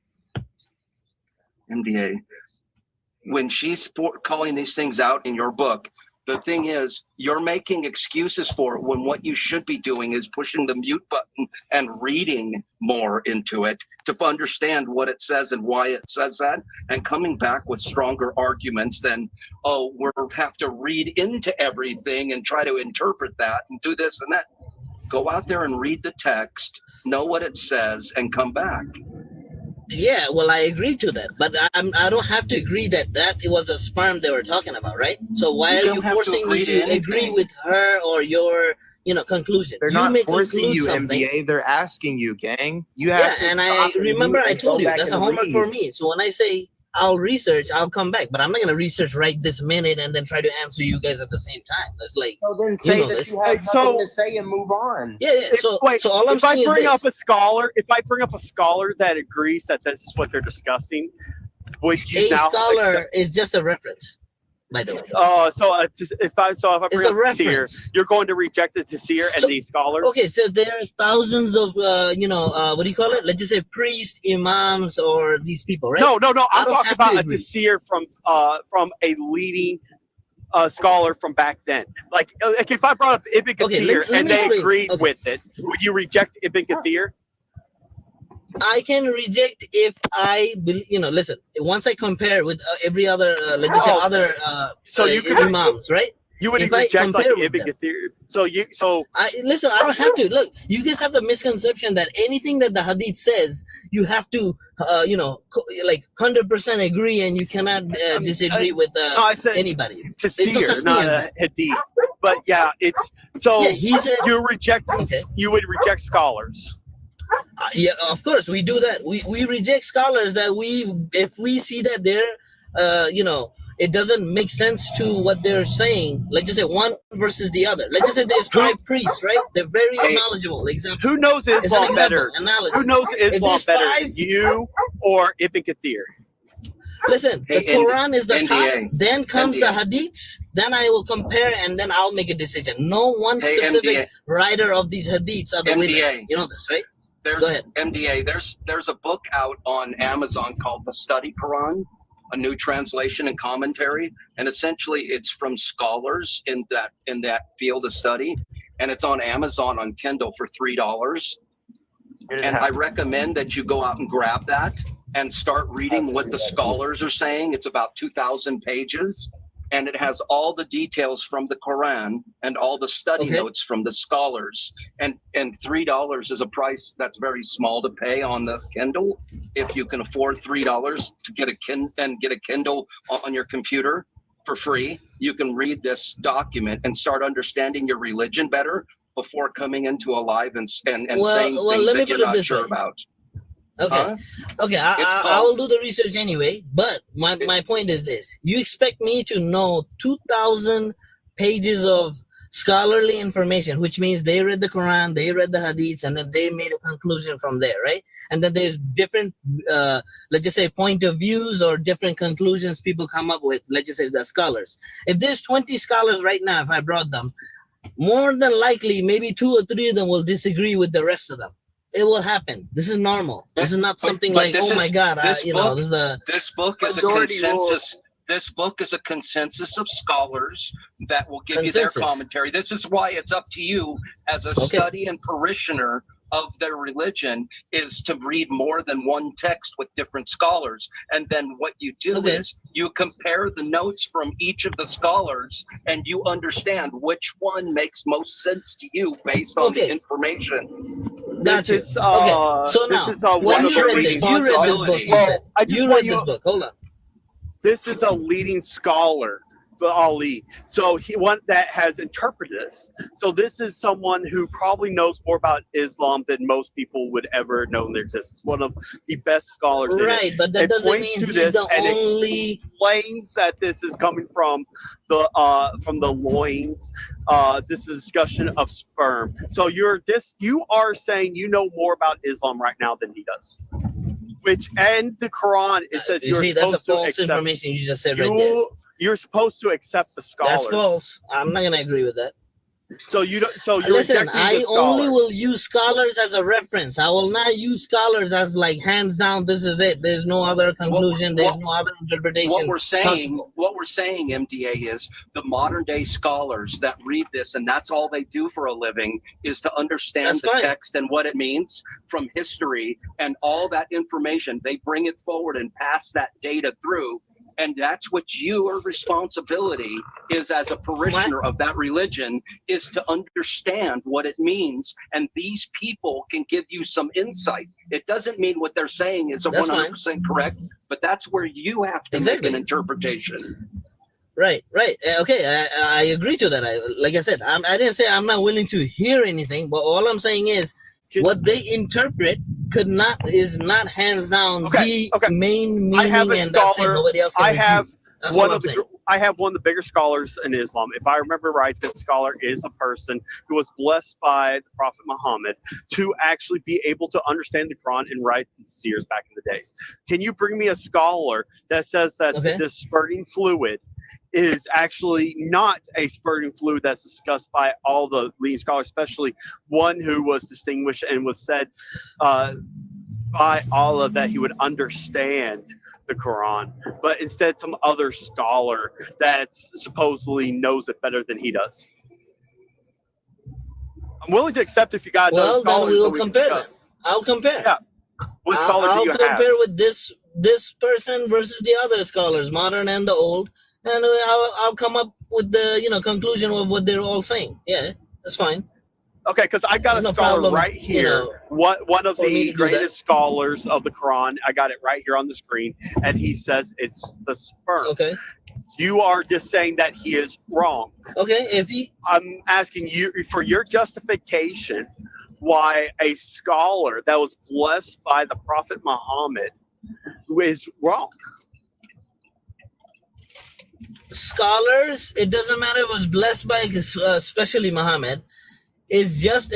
MDA. When she's calling these things out in your book, the thing is, you're making excuses for it when what you should be doing is pushing the mute button and reading more into it to understand what it says and why it says that, and coming back with stronger arguments than, oh, we have to read into everything and try to interpret that and do this and that. Go out there and read the text, know what it says, and come back. Yeah, well, I agree to that, but I don't have to agree that it was a sperm they were talking about, right? So why You are don't you have to forcing me agree to to agree anything. with her or your, conclusion? They're You not may forcing conclude you, something. MBA. They're asking you, gang. You Yeah, have to and I stop and remember mute I and told go you back that's a and homework read. for me. So when I say I'll research, I'll come back, but I'm not gonna research right this minute and then try to answer you guys at the same time. That's like, So then say know that this. you have Hey, so- nothing to say and move on. yeah. So all I'm if I saying bring is up this. a scholar, that agrees that this is what they're discussing, would you A now scholar accept? is just a reference, by the way. If I It's bring a up Tafsir, reference. you're going to reject the Tafsir and So- these scholars. Okay, so there's thousands of what do you call it? Let's just say priests, imams, or these people, right? No. I I'm don't talking have to about a agree. Tafsir from a leading scholar from back then. Like if I brought up Ibn Kathir Okay, let and me they explain. agreed Okay. with it, would you reject Ibn Kathir? I can reject if listen, once I compare with every other, let's just say Oh. other So you could imams, right? You wouldn't If I reject like compare with Ibn them. Kathir. So I don't have to. Look, you guys have the misconception that anything that the hadith says, you have to, like 100% agree, and you cannot disagree with no, I said anybody. There's no Tafsir, such thing not as a that. hadith. But yeah, it's so Yeah, he said. you're rejecting. Okay. You would reject scholars. Yeah, of course we do that. We reject scholars that if we see that they're it doesn't make sense to what they're saying. Let's just say one versus the other. Let's just say there's Who- 5 priests, right? They're very Hey, knowledgeable. Example. Who knows It's an Islam example, better? analogy. Who knows Islam there's better, 5 you or Ibn Kathir? Listen, Hey, the Quran is the NDA. top, then comes the NDA. hadiths, then I will compare and then I'll make a decision. No one Hey, specific MDA. writer of these hadiths are the winner. MDA. You know this, right? There's Go ahead. MDA. There's a book out on Amazon called The Study Quran, a new translation and commentary, and essentially it's from scholars in that field of study, and it's on Amazon on Kindle for $3. And I recommend that you go out and grab that and start reading what the scholars are saying. It's about 2,000 pages, and it has all the details from the Quran and all the study notes from the scholars. And $3 is a price that's very small to pay on the Kindle. If you can afford $3 to get a Kindle on your computer for free, you can read this document and start understanding your religion better before coming into a live and saying things that you're not sure about. Okay. Huh? Okay, I will do the research anyway, but my point is this. You expect me to know 2,000 pages of scholarly information, which means they read the Quran, they read the hadiths, and then they made a conclusion from there, right? And then there's different, let's just say, point of views or different conclusions people come up with, let's just say the scholars. If there's 20 scholars right now, if I brought them, more than likely, maybe 2 or 3 of them will disagree with the rest of them. It will happen. This is normal. This is not something like, oh my God, this book is a Majority consensus. This book is a consensus of scholars that will give you their commentary. This is why it's up to you as a study and parishioner of their religion is to read more than one text with different scholars. And then what you do is you compare the notes from each of the scholars and you understand which one makes most sense to you based on the information. Gotcha. This is one of the leading you read this book. You read this book. Hold on. This is a leading scholar for Ali. So one that has interpreted this. So this is someone who probably knows more about Islam than most people would ever know in their existence. One of the best scholars. Right, but that doesn't mean he's the only. Explains that this is coming from the loins. This is a discussion of sperm. So you are saying you know more about Islam right now than he does. And the Quran, it says you see, that's a false information you just said right there. You're supposed to accept the scholars. That's false. I'm not gonna agree with that. So you don't. So you're listen. I only scholars. will use scholars as a reference. I will not use scholars as like hands down. This is it. There's no other conclusion. There's no other interpretation. What we're saying, MDA, is the modern day scholars that read this and that's all they do for a living is to understand the text and what it means from history and all that information. They bring it forward and pass that data through. And that's what your responsibility is as a parishioner of that religion, is to understand what it means. And these people can give you some insight. It doesn't mean what they're saying is 100% correct, but that's where you have to make an interpretation. Right. Okay, I agree to that. Like I said, I didn't say I'm not willing to hear anything, but all I'm saying is what they interpret is not hands down the main meaning. I have a and that's it. scholar. Nobody else can I have one of the bigger scholars in Islam. If I remember right, this scholar is a person who was blessed by the Prophet Muhammad to actually be able to understand the Quran and write the seers back in the days. Can you bring me a scholar that says that this spurting fluid is actually not a spurting fluid that's discussed by all the leading scholars, especially one who was distinguished and was said by Allah that he would understand the Quran, but instead some other scholar that supposedly knows it better than he does? I'm willing to accept if you got another scholar. Well, then we will compare them. I'll compare. Yeah. What scholar do you have? I'll compare with this person versus the other scholars, modern and the old. And I'll come up with the conclusion of what they're all saying. Yeah, that's fine. Okay, because I got a scholar right here. One of the greatest scholars of the Quran. I got it right here on the screen, and he says it's the sperm. Okay. You are just saying that he is wrong. Okay, I'm asking you for your justification why a scholar that was blessed by the Prophet Muhammad is wrong. Scholars, it doesn't matter if it was blessed by especially Muhammad, is just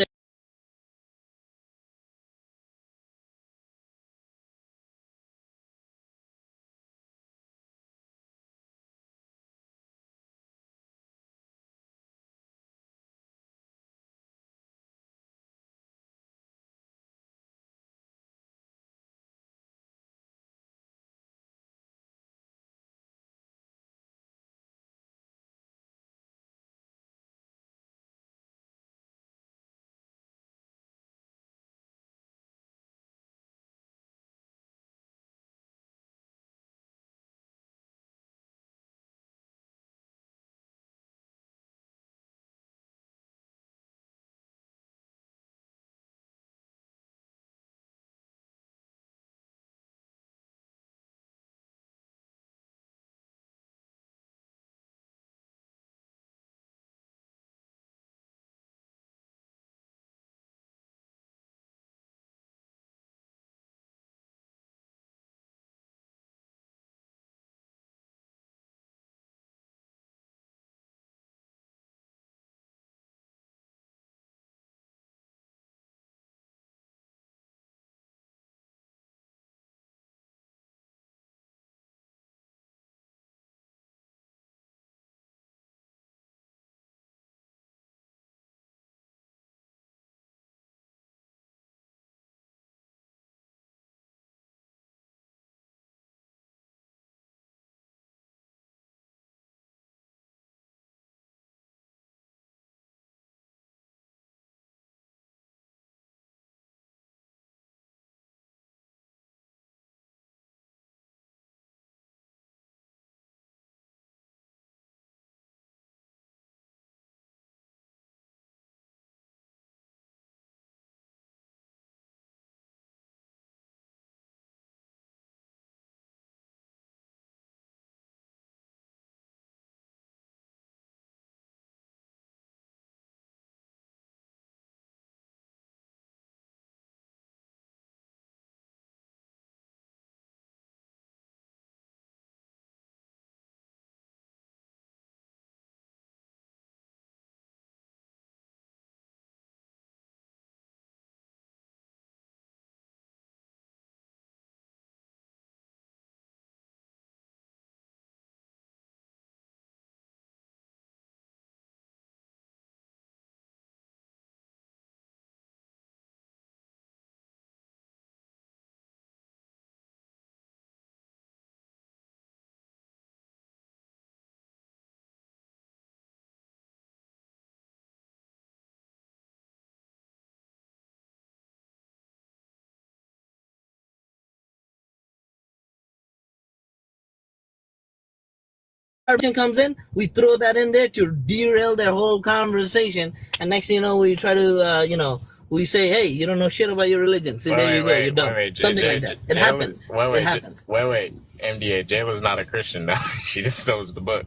comes in, we throw that in there to derail their whole conversation, and next thing you know, we try to we say, hey, you don't know shit about your religion, so there you go, you're dumb. Something like that. It happens. It happens. Wait, MDA, Jay was not a Christian now. She just knows the book.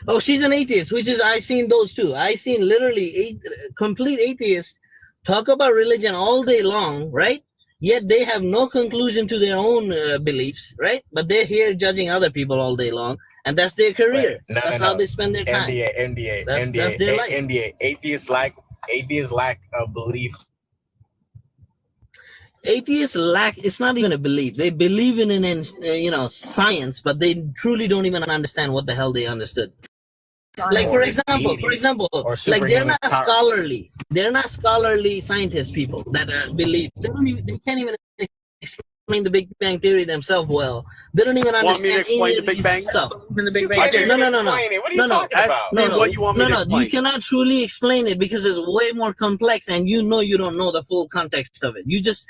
Oh, she's an atheist, which is, I seen those too. I seen literally complete atheists talk about religion all day long, right? Yet they have no conclusion to their own beliefs, right? But they're here judging other people all day long, and that's their career. That's how they spend their time. MDA, That's their life. MDA. Atheists lack a belief. Atheists lack, it's not even a belief. They believe in science, but they truly don't even understand what the hell they understood. Like for example, like they're not scholarly. They're not scholarly scientist people that believe. They can't even explain the Big Bang Theory themselves well. They don't even understand any of these stuff. The Big Bang I Theory. can't even explain it. What are you talking about? You cannot truly explain it because it's way more complex, and you don't know the full context of it. You're just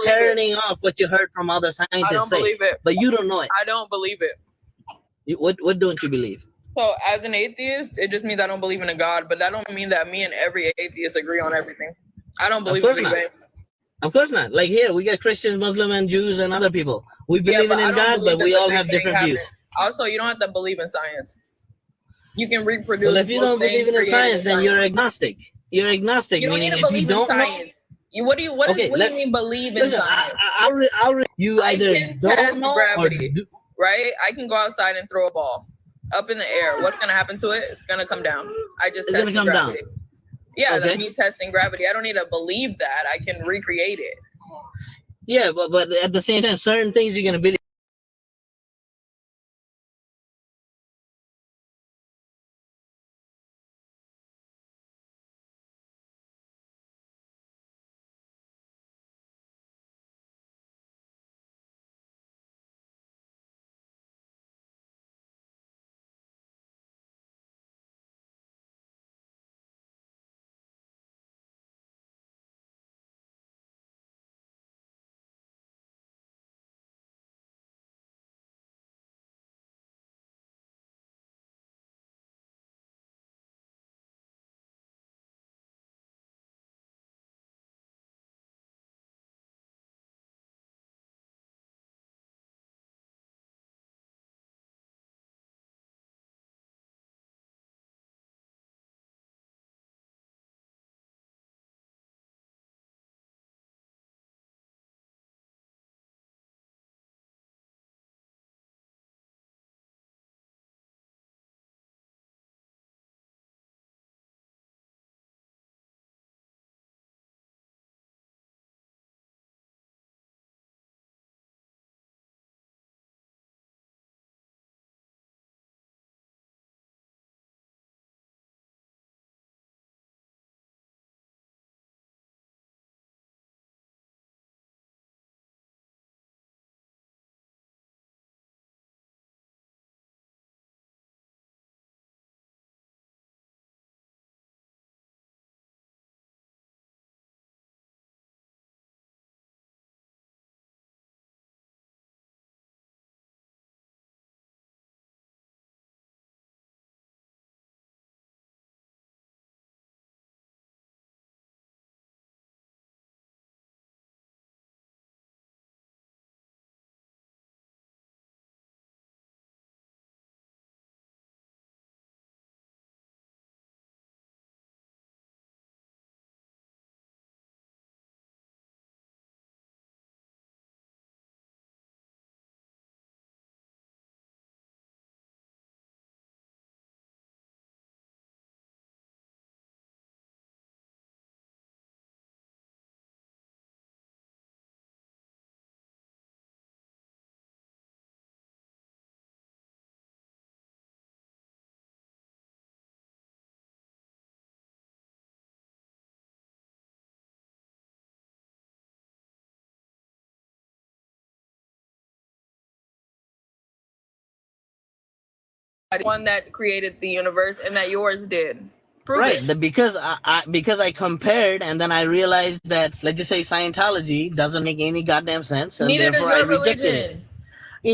parroting off what you heard from other scientists I don't say, believe it. but you don't know it. I don't believe it. What don't you believe? So as an atheist, it just means I don't believe in a God, but that don't mean that me and every atheist agree on everything. I don't believe in the Big Bang. Of course not. Like here, we got Christians, Muslim, and Jews, and other people. We believe in God, but we all have different views. Also, you don't have to believe in science. You can reproduce. Well, if you don't believe in science, then you're agnostic. You're agnostic. You don't meaning need to if you believe in don't science. What do you mean believe in listen, science? you I either can don't test know gravity, or do. right? I can go outside and throw a ball up in the air. What's gonna happen to it? It's gonna come down. I just It's gonna tested come gravity. down. Yeah, Okay. that's me testing gravity. I don't need to believe that. I can recreate it. Yeah, but at the same time, certain things you're gonna believe. One that created the universe and that yours did. Prove Right, it. because I compared and then I realized that, let's just say, Scientology doesn't make any goddamn sense, and Neither does therefore I your rejected religion.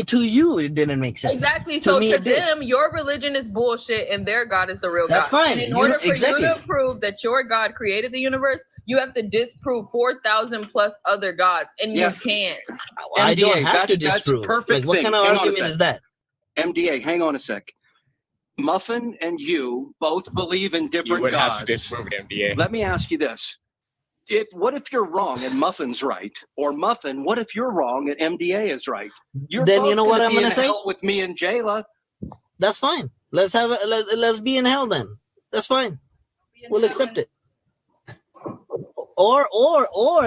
To you, it didn't make sense. Exactly. To So me, to it did. them, your religion is bullshit and their God is the real That's God. fine. And in You order don't- for exactly. you to prove that your God created the universe, you have to disprove 4,000 plus other gods, and Yeah. you can't. I don't MDA, have to that's disprove. perfect Like, what thing. kind of Hang on a argument sec. is that? MDA, hang on a sec. Muffin and you both believe in You different would have to gods. disprove it, MDA. Let me ask you this. What if you're wrong and Muffin's right? Or Muffin, what if you're wrong and MDA is right? You're Then both you know what gonna I'm be gonna in say? hell with me and Jayla. That's fine. Let's be in hell then. That's fine. We'll accept it. Or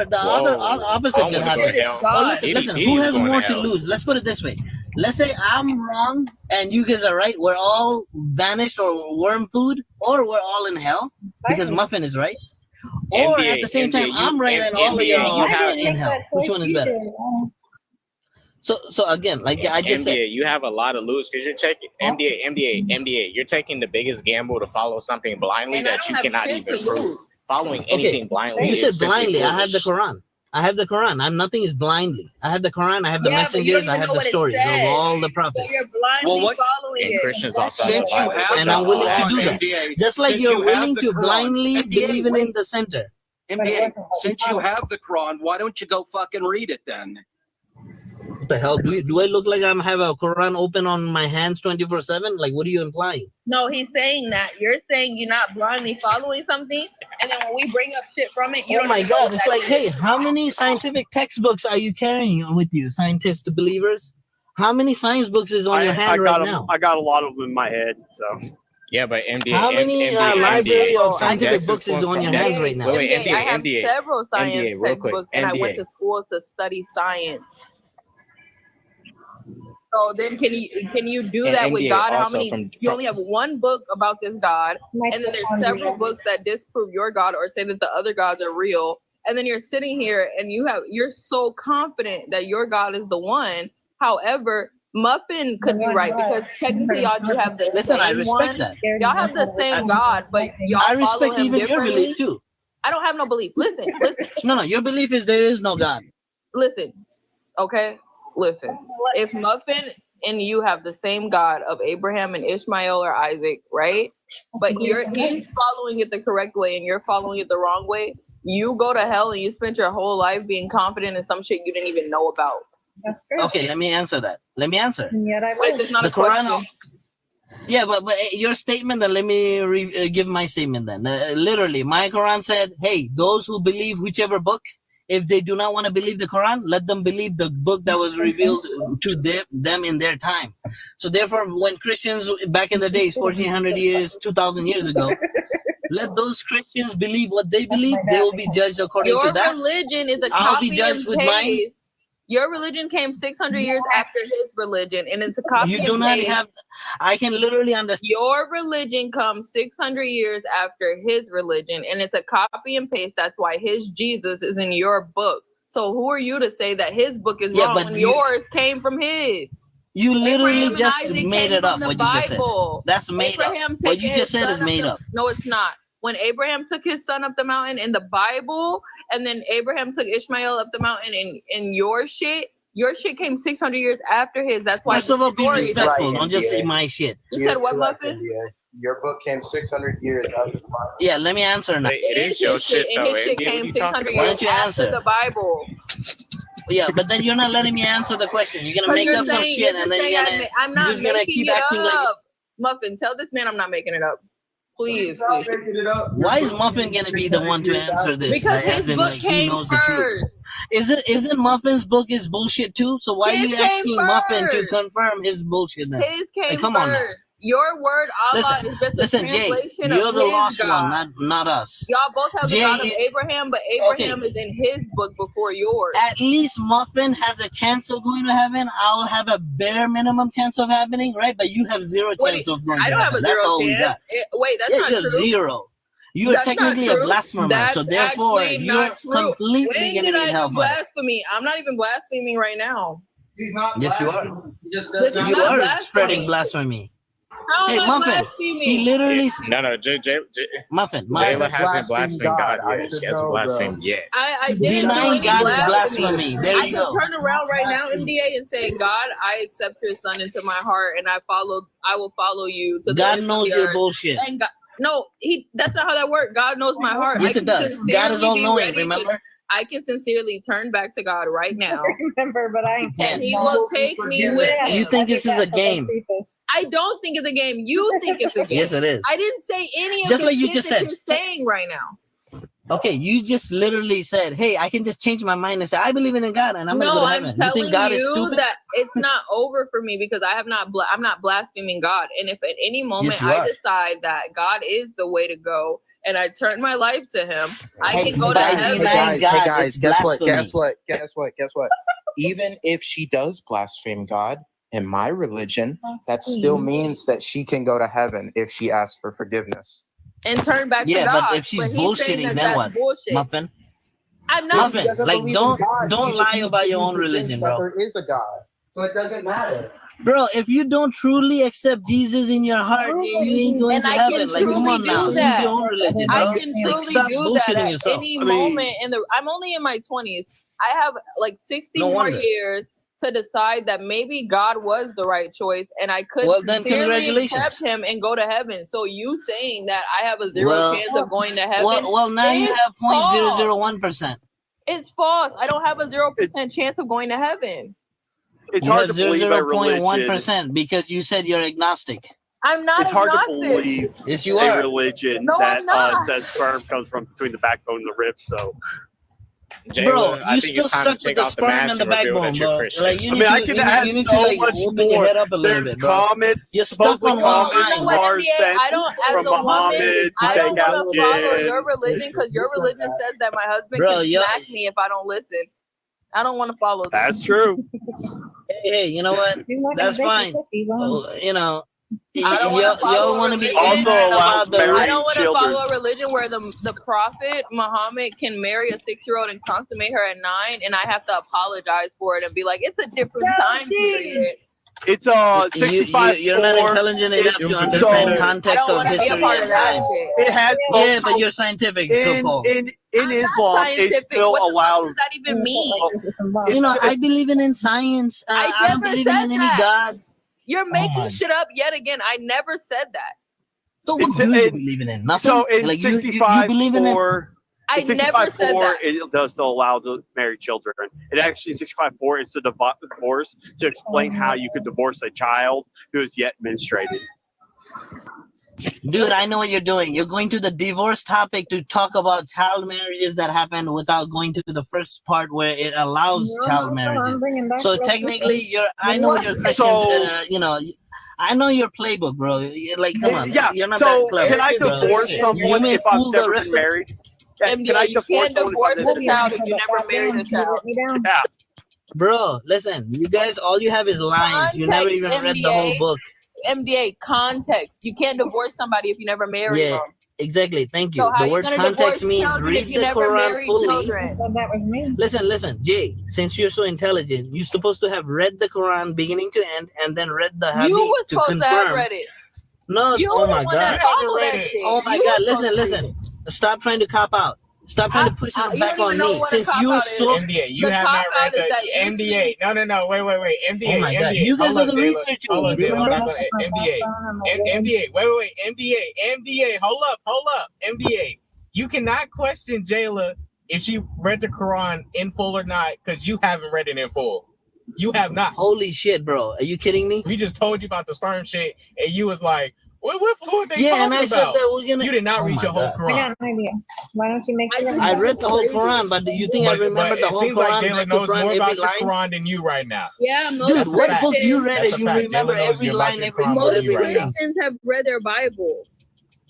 the other Whoa. opposite I can want to go to happen. hell. Or listen, Diddy- listen. Who Diddy's has going more to to hell. lose? Let's put it this way. Let's say I'm wrong and you guys are right. We're all vanished or worm food, or we're all in hell because Muffin is right. Or MDA, at the same time, MDA, I'm right and all of MDA, you you are have- in hell. Which one is better? So again, like I just said, MDA, you have a lot to lose because you're taking MDA. You're taking the biggest gamble to follow something blindly And I that don't you have cannot shit even to prove. lose. Following okay, anything blindly you is said simply blindly. I have the foolish. Quran. I have the Quran. I'm nothing is blindly. I have the Quran. I have the Yeah, but you don't messengers. I even have know the what it stories of says. all the So prophets. you're blindly Well, what- following And it. Christians also have Since the you Bible. have And the I'm willing to Quran, do that. MDA, Just like since you're you have willing the to Quran, blindly MDA, believe in wait. the center. MDA, since you have the Quran, why don't you go fucking read it then? What the hell? Do I look like I'm have a Quran open on my hands 24/7? Like, what are you implying? No, he's saying that. You're saying you're not blindly following something, and then when we bring up shit from it, you Oh don't my even know God! what It's that like, is. hey, how many scientific textbooks are you carrying with you, scientists, believers? How many science books is on your hand right now? I got a lot of them in my head. So Yeah, but MDA, How many MDA, library MDA. of scientific Jackson's books is point on from your that. hands right now? Wait, MBA, I have MDA, several science MDA, real quick. textbooks, and I went MDA. to school to study science. So then, can you do And that with MDA God? How also many? You only have one book about this God, and then there's several books that disprove your God or say that the other gods are real. And then you're sitting here and you're so confident that your God is the one. However, Muffin could be right because technically y'all do have the Listen, same I respect one. that. Y'all have the same God, but y'all I follow respect him even your differently. belief too. I don't have no belief. Listen. No, your belief is there is no God. Listen. Okay, listen. If Muffin and you have the same God of Abraham and Ishmael or Isaac, right? But he's following it the correct way and you're following it the wrong way, you go to hell and you spent your whole life being confident in some shit you didn't even know about. That's true. Okay, let me answer that. Let me answer. And yet I Wait, will. there's not The a question. Quran. Yeah, but your statement. Then let me give my statement. Then literally, my Quran said, "Hey, those who believe whichever book, if they do not want to believe the Quran, let them believe the book that was revealed to them in their time." So therefore, when Christians back in the days, 1400 years, 2000 years ago, let those Christians believe what they believe. They will be judged according Your to that. religion is a I'll be copy judged and with mine. paste. Your religion came 600 years after his religion, and it's a copy You and do not paste. have. I can literally understand. Your religion comes 600 years after his religion, and it's a copy and paste. That's why his Jesus is in your book. So who are you to say that his book is Yeah, wrong but when you- yours came from his? You literally Abraham and just Isaac made came it from up. the What you just said. Bible. That's made Abraham up. What taking you just his said is son up made the- up. No, it's not. When Abraham took his son up the mountain in the Bible, and then Abraham took Ishmael up the mountain in your shit came 600 years after his. That's why First of all, be story- respectful. Right, Don't just say NBA. my shit. You He said is what, correct, Muffin? NBA. Your book came 600 years after the Bible. Yeah, let me answer now. But it is your his shit, and though, his shit MDA. What came you 600 talking Why years don't you after answer? the Bible. Yeah, but then you're not letting me answer the question. You're gonna Because make you're up some saying, shit, you're and just then saying you're gonna I'm not just gonna making keep it acting like. up. Muffin, tell this man I'm not making it up. Please. Stop making it up. Why is Muffin gonna be the one to answer this? Because As his in, book like, he came knows the truth. first. Isn't Muffin's book is bullshit too? So why are His you came asking Muffin to first. confirm his bullshit then? His came Like, come on now. first. Your word Allah is just a Listen, Jay, translation you're of the his lost God. one, not us. Y'all both have the Jay God of is- Abraham, but Abraham is in his book before yours. At least Muffin has a chance of going to heaven. I'll have a bare minimum chance of happening, right? But you have zero What do chance you- of going I to don't have heaven. a That's zero all we chance. got. Wait, that's Yeah, not you have true. zero. You are That's not technically a true. blasphemer, That's so therefore actually you're not true. completely When gonna did be I in do hellfire. blasphemy? I'm not even blaspheming right now. He's not. Yes, you are. blaspheming. He just This does is not. You not are blasphemy. spreading blasphemy. How Hey, am I Muffin, blaspheming? he literally No, Muffin. Jayla hasn't blasphemed blasphemed God. God I yet. should She hasn't know, blasphemed yet. I didn't do Denying any God is blasphemy. blasphemy. There I you can go. turn around right now, MDA, and say, God, I accept your son into my heart, and I will follow you to the God end knows of the your earth. bullshit. And God, no, that's not how that works. God knows my heart. Yes, I it can does. God is sincerely all be knowing. ready to- Remember? I can sincerely turn back to God right now, Remember, but I ain't. and He will take me with Him. You think this is a game? I don't think it's a game. You think it's a game. Yes, it is. I didn't say any of Just the like you shit just that said. you're saying right now. Okay, you just literally said, "Hey, I can just change my mind and say I believe in God, and I'm gonna No, go to I'm heaven." You telling think God is you stupid? that it's not over for me because I'm not blaspheming God. And if at any moment you I are. decide that God is the way to go and I turn my life to Him, I Hey, can go to by heaven. denying God, it's guess blasphemy. what? Even if she does blaspheme God in my religion, that still means that she can go to heaven if she asks for forgiveness. And turn back Yeah, to God. but if she's he's saying bullshitting, that then that's what? bullshit. Muffin, I'm not. Muffin, like don't lie about your own religion, bro. There is a God, so it doesn't matter. Bro, if you don't truly accept Jesus in your heart, you ain't going And to I heaven. can Like, come truly on now, do use that. your own religion, bro. I can Like, truly stop do that bullshitting at yourself. any moment. I'm only in my 20s. I have like 60 No more wonder. years to decide that maybe God was the right choice, and I could Well, then sincerely congratulations. accept Him and go to heaven. So you saying that I have a zero Well- chance of going to heaven? Well, now you is have false. 0.001%. It's false. I don't have a 0% chance of going to heaven. it's You hard have to believe a religion. 0.1% because you said you're agnostic. I'm not It's hard to agnostic. believe Yes, you a are. religion No, that I'm not. says sperm comes from between the backbone and the ribs. So Bro, I you think still it's time stuck to with take the off the sperm mask and the and reveal backbone, that you're bro. Christian. Like you I need mean, I to, can you need, add you need to so like much open your more. head up a little There's bit, bro. comets. You're stuck Supposedly on one comets line. You know what, are MBA? sent I don't, as from a woman, Muhammad to I don't take out want to follow jinn. your religion because your religion says that my husband Bro, can smack me if I don't listen. I don't want to follow that. That's true. Hey, you know what? That's fine. Oh, you know, I don't want to follow y'all a want to be religion. Also ignorant allows about the I marrying don't want to children. follow a religion where the prophet Muhammad can marry a 6-year-old and consummate her at 9, and I have to apologize for it and be like, it's a different time period. It's 65. You're not intelligent enough to understand so- I context don't of want to be a history part and of that time. shit. It has Yeah, both. but you're scientific, so in called. in I'm not Islam, scientific. it's still What the fuck allowed. does that even mean? You know, I It's- believe in science. I I don't never believe in said any that. God. You're my making shit up yet again. I never said that. So what It's- do you it- believe in? Nothing. So in Like you 65 believe in it? I in never said 65-4, that. it does still allow to marry children. It actually in 65-4, it's a divorce to explain how you could divorce a child who is yet menstruated. Dude, I know what you're doing. You're going to the divorce topic to talk about child marriages that happened without going to the first part where it allows child marriages. So technically, I know your Christians. So- You know, I know your playbook, bro. You're like, come on, Yeah. you're not So that clever. can I bro. divorce You someone may if I've fool the never rest been of married? Yeah, MBA, can I you divorce can't someone divorce if I've a never child if you never married a child. Yeah. Bro, listen, you guys, all you have is lines. You never even read the whole MBA. book. MDA, context. You can't divorce somebody if you never married Yeah, them. exactly. Thank you. So how The you word gonna context divorce means children if read you the never Quran married fully. children? That was me. Listen, Jay, since you're so intelligent, you're supposed to have read the Quran beginning to end and then read the hadith You were to supposed to have confirm. read it. No, You oh were the my one that God. followed read that it. shit. Oh my You God, were supposed to read listen. it. Stop trying to cop out. Stop trying to push it you back don't even on know me. what a Since cop you're out so... is. MDA, you The have not cop-out read is that the you MDA. No, wait. MDA, Oh my God, MDA. you guys Hold are up, the Jayla. researchers. Hold up, Jayla. I'm not Somebody gonna has my MDA. background on my MDA. Wait. MDA. Hold up. MDA. You cannot question Jayla if she read the Quran in full or not, because you haven't read it in full. You have not. Holy shit, bro. Are you kidding me? We just told you about the sperm shit, and you was like, what are they Yeah, talking and I said about? that we're gonna... You did not Oh read my your whole God. I Quran. got an idea. Why don't you make it? I read the whole Quran, but do you think I remember the it whole seems like Quran Jayla back to knows front, more about every your line? Quran than you right now. Yeah, most Dude, That's a what fact. book you Christians, read That's and a you fact. remember Jayla knows every about line, your every Quran word, more than most you every right now. meaning? Christians have read their Bible.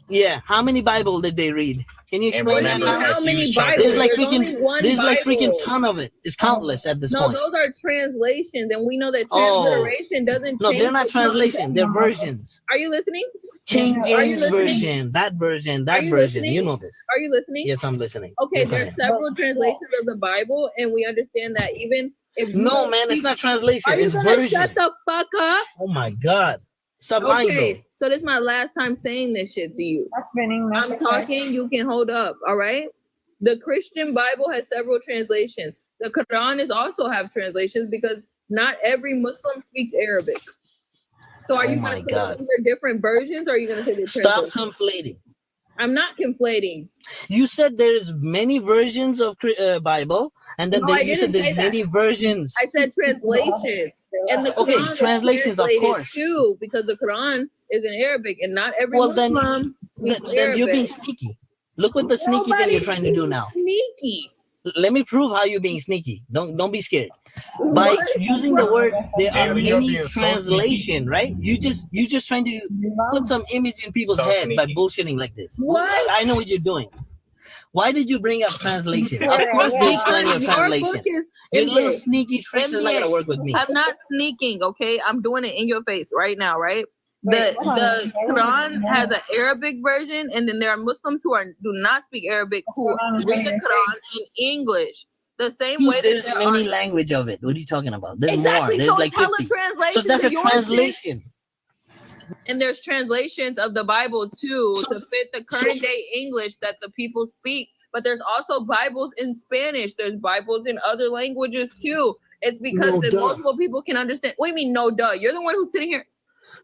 Yeah, how many Bible did they read? Can you And explain that remember, now? How a many huge chunk of Bibles? There's like There's only freaking, one there's like freaking Bible. ton of it. It's countless at this No, point. those are translations, and we know that Oh. transliteration doesn't No, change. they're not the content. translation. They're versions. Are you listening? King Are you James listening? version, that version, Are that you version. listening? You know this. Are you listening? Yes, I'm listening. Okay, Yes, I there's am. several translations of the Bible, and we understand that even if you No, don't man, it's speak- not translation. Are you It's gonna version. shut the fuck up? Oh my God. Stop lying, Okay, though. so this is my last time saying this shit to you. That's spinning. That's I'm okay. talking, you can hold up, all right? The Christian Bible has several translations. The Quran is also have translations because not every Muslim speaks Arabic. So are Oh you my going to say God. these are different versions, or are you going to say they're Stop translations? conflating. I'm not conflating. You said there's many versions of Bible, and then No, I you said didn't say there's that. many versions. I said translations. And the Okay, Quran is translations, of translated course. too, because the Quran is in Arabic, and not every Well, then, Muslim speaks then you're being Arabic. sneaky. Look what the sneaky thing you're trying to do now. Sneaky. Let me prove how you're being sneaky. Don't be scared. By using the word, there are Jayla, you're many being so translation, right? You just trying to put some image in people's So head by sneaky. bullshitting like this. What? I know what you're doing. Why did you bring up translation? Of Swear, course, there's plenty of Your book translation. is Your little MJ. sneaky tricks is not gonna work with me. I'm not sneaking, okay? I'm doing it in your face right now, right? Wait, hold The on. Quran has an Arabic version, and then there are Muslims who do not speak Arabic who read the Quran in English. The same way Dude, that there's there many are language of it. What are you talking about? There's exactly. more. There's So like it's hella 50. So translations that's to a your shit. translation. And there's translations of the Bible too to fit the current day English that the people speak. But there's also Bibles in Spanish. There's Bibles in other languages too. It's because No, that duh. multiple people can understand. What do you mean, no duh? You're the one who's sitting here,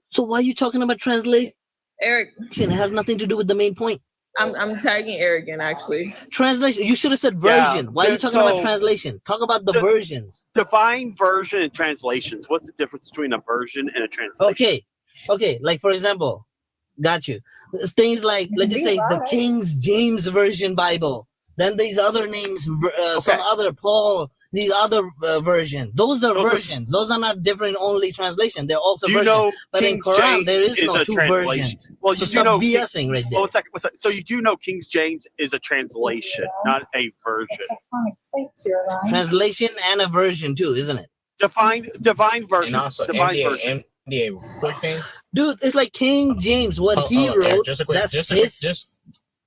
So why are you talking about translation? Eric. It has nothing to do with the main point. I'm tagging Arrogant actually. Translation. You should have said Yeah, version. Why are you talking about translation? Talk about the versions. Define version and translations. What's the difference between a version and a translation? Okay. Like for example, got you. Things like let's just say the King James Version Bible. Then these other names, some other Paul, the other version. Those are versions. Those are not different only translation. They're also versions. But King in Quran, James there is no a two translation. versions. Well, So you do stop know. BSing right there. One second. So you do know King James is a translation, not a version. Translation and a version too, isn't it? Define version. And also, Define MDA, version. MDA, quick thing. Dude, it's like King James. What he wrote. Just a quick, that's just his.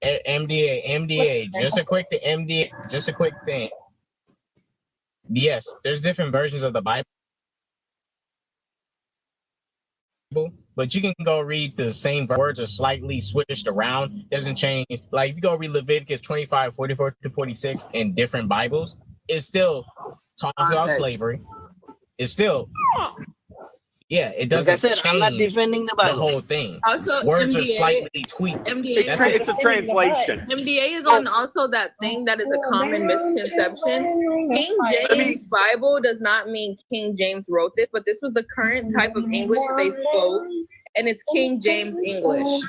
MDA, just a quick thing. Yes, there's different versions of the Bible, but you can go read the same words are slightly switched around. Doesn't change. Like if you go read Leviticus 25, 44 to 46 in different Bibles, it still talks about slavery. It's still, yeah, it doesn't Like I said, change I'm not defending the Bible. the whole thing. Also, Words are MDA slightly tweaked. it's a translation. MDA is on also that thing that is a common misconception. King James Bible does not mean King James wrote this, but this was the current type of English that they spoke, and it's King James English.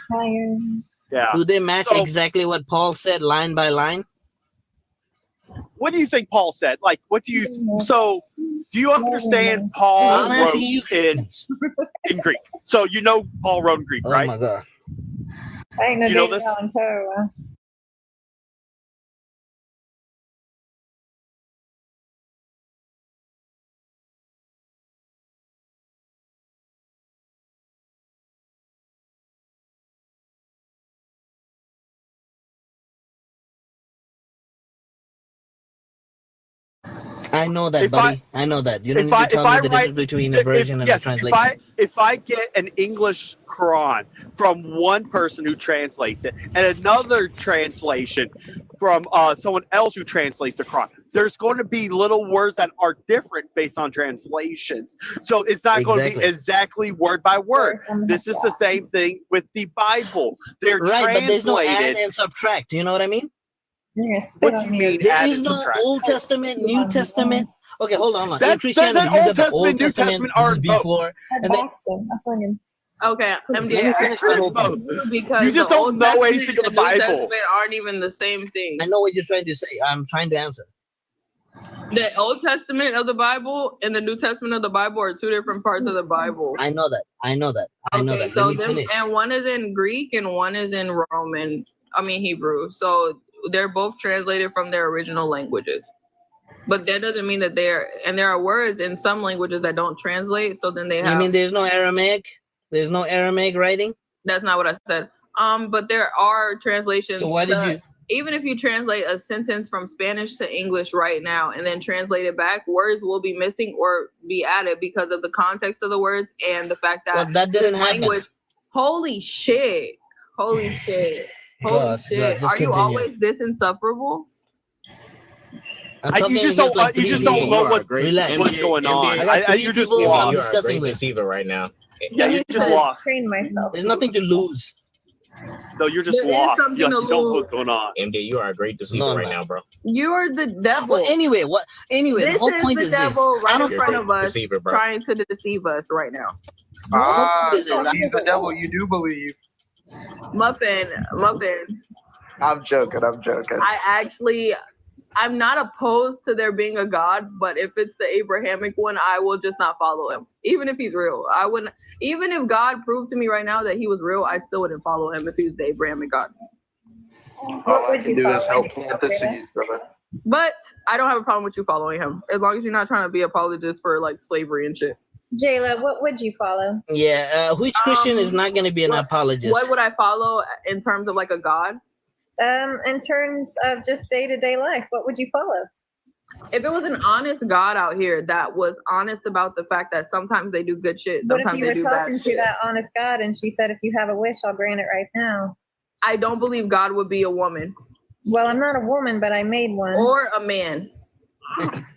Yeah. Do they match exactly what Paul said line by line? What do you think Paul said? Like, what do you? So, do you understand Paul wrote in Greek? So you know Paul wrote in Greek, right? Oh my God! I know, you know this? I know that, buddy. I know that. You don't need to tell me the difference between a version and a translation. If I get an English Quran from one person who translates it and another translation from someone else who translates the Quran, there's going to be little words that are different based on translations. So it's not going to be exactly word by word. This is the same thing with the Bible. They're right, but there's no add translated. and subtract. You know what I mean? What do you mean? There is no Old Testament, New Testament. Okay, hold on. In Christianity, you Old got the Old New Testament are before, and then Okay, MDA. Let me finish my whole point. Because you just the don't Old know Testament anything of the and New Bible. Testament aren't even the same thing. I know what you're trying to say. I'm trying to answer. The Old Testament of the Bible and the New Testament of the Bible are two different parts of the Bible. I know that. I know that. So Let me finish. and one is in Greek and one is in Hebrew. So they're both translated from their original languages. But that doesn't mean that there are words in some languages that don't translate. So then they have. You mean there's no Aramaic? There's no Aramaic writing? That's not what I said. But there are translations. So why did you? Even if you translate a sentence from Spanish to English right now and then translate it back, words will be missing or be added because of the context of the words and the fact that that didn't happen. Holy shit. Holy shit. Holy shit. Are you always this insufferable? You just don't know what's going on. You're just lost. You are a great deceiver right now. Yeah, you're just lost. Train myself. There's nothing to lose. No, you're just lost. You don't know what's going on. MD, you are a great deceiver right now, bro. You are the devil. Well, anyway, the whole point is the devil this. right in front of us, trying to deceive us right now. So he's the devil you do believe. Muffin. I'm joking. I'm not opposed to there being a God, but if it's the Abrahamic one, I will just not follow him. Even if he's real. I wouldn't. Even if God proved to me right now that he was real, I still wouldn't follow him if he was the Abrahamic God. All I can do is help plant the seed, brother. But I don't have a problem with you following him, as long as you're not trying to be apologist for like slavery and shit. Jayla, what would you follow? Yeah, which Christian is not going to be an apologist? What would I follow in terms of like a God? In terms of just day-to-day life, what would you follow? If it was an honest God out here that was honest about the fact that sometimes they do good shit, What sometimes if you they do were bad talking to shit. that honest God and she said, if you have a wish, I'll grant it right now? I don't believe God would be a woman. Well, I'm not a woman, but I made one. Or a man.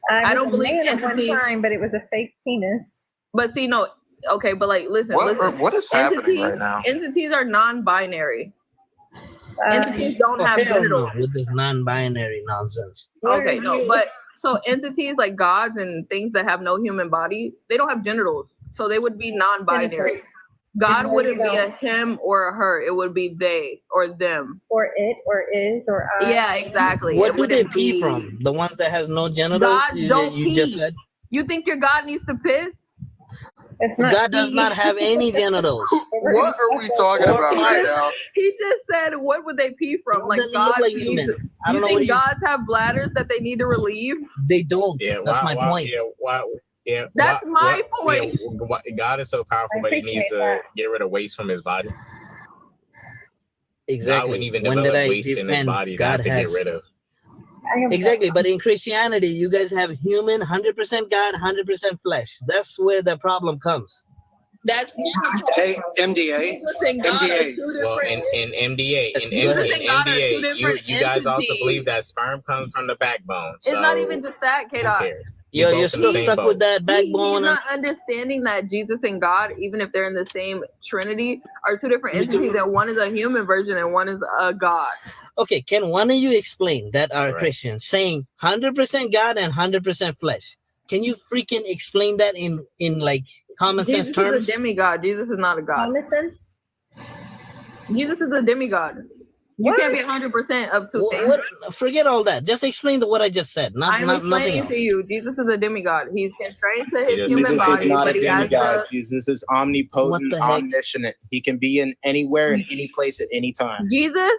I don't believe believe it one time, but it was a fake penis. But see, no, okay, but like, listen. What is happening right now? Entities are non-binary. Entities don't Oh, have hell genitals. no, with this non-binary nonsense. What Okay, are no, you- but so entities like gods and things that have no human body, they don't have genitals, so they would be non-binary. Genitals. God No, wouldn't you be a don't. him or a her; it would be they or them. Or it, or is, or I. Yeah, exactly. What It do they wouldn't pee be- from? The ones that has no genitals? Gods You, don't you just pee. said You think your God needs to piss? It's not. God does pee. not have any genitals. What are we talking Or about right parts. now? He just said, "What would they pee from?" It Like doesn't look gods like need human. to- I don't You know what think you. gods have bladders that they need to relieve? They don't. Yeah, That's my point. That's my point. God is so powerful, I but he needs appreciate to that. get rid of waste from his body. God Exactly. wouldn't even When did develop I waste in his defend body to God have to has? get rid of. I have Exactly, but in Christianity, you guys have human, 100% God, 100% flesh. That's where the problem comes. That's Hey, MDA. Jesus and God are MDA. two Well, different. in MDA, Yes, in go ahead. Jesus and God are two MDA, different you guys also entities. believe that sperm comes from the backbone. It's So not even just that, K. who Dot. cares? Yo, both you're in the still same stuck boat. with that He's backbone. not understanding that Jesus and God, even if they're in the same Trinity, are two different Me too. entities, and one is a human version and one is a God. Okay, can one of you explain that are Right. Christians saying 100% God and 100% flesh? Can you freaking explain that in like common sense Jesus terms? is a demigod. Jesus is not a God. common sense. Jesus is a demigod. You can't be 100% of two things. Forget all that. Just explain what I just said. I'm Nothing explaining else. to you, Jesus is a demigod. He's constrained to his Jesus human Jesus body, is not but a he has demigod. the. Jesus is What omnipotent, the heck? omniscient. He can be in anywhere, in any place, at any time. Jesus,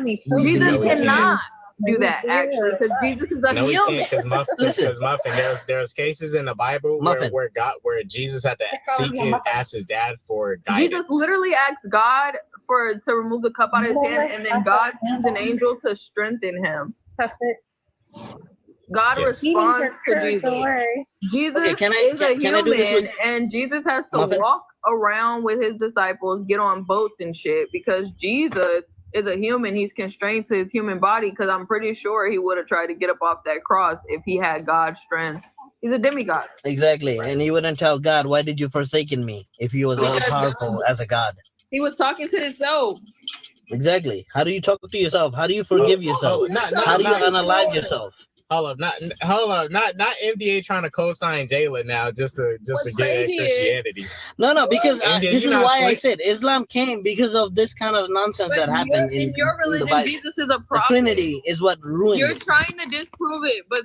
We Jesus believe it. cannot do that actually, because Jesus is a No, he human. can't, Listen. because Muffin, there's cases in the Bible Muffin. where Jesus had to ask his dad for guidance. Jesus literally asked God to remove the cup out of his hand, and then God sends an angel to strengthen him. Touch it. God Yes. responds to Turns Jesus. away. Jesus Okay, can I- is a can I do this human, with- and Jesus has to Muffin? walk around with his disciples, get on boats and shit, because Jesus is a human. He's constrained to his human body, because I'm pretty sure he would have tried to get up off that cross if he had God's strength. He's a demigod. Exactly. And he wouldn't tell God, why did you forsaken me? If he was all powerful as a God. He was talking to himself. Exactly. How do you talk to yourself? How do you forgive yourself? How do you unalive yourself? Hold up, not MDA trying to co-sign Jayla now just to What's get at crazy is- Christianity. No, because And this is you're not why I sleep- said Islam came because of this kind of nonsense But that happened in your in the religion, Bible. Jesus is a The prophet. Trinity is what ruined You're it. trying to disprove it, but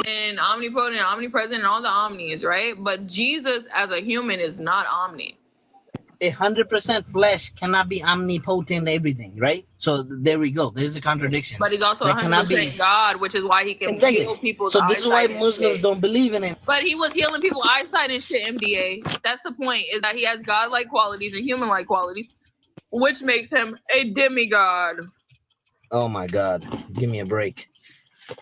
and omnipotent, omnipresent, and all the omnis, right? But Jesus as a human is not omni. 100% flesh cannot be omnipotent everything, right? So there we go. There's a contradiction. But he's also That cannot 100% be- God, which is why he can Exactly. heal people's So this is why eyesight and Muslims shit. don't believe in it. But he was healing people's eyesight and shit, MDA. That's the point, is that he has God-like qualities and human-like qualities, which makes him a demigod. Oh my God. Give me a break.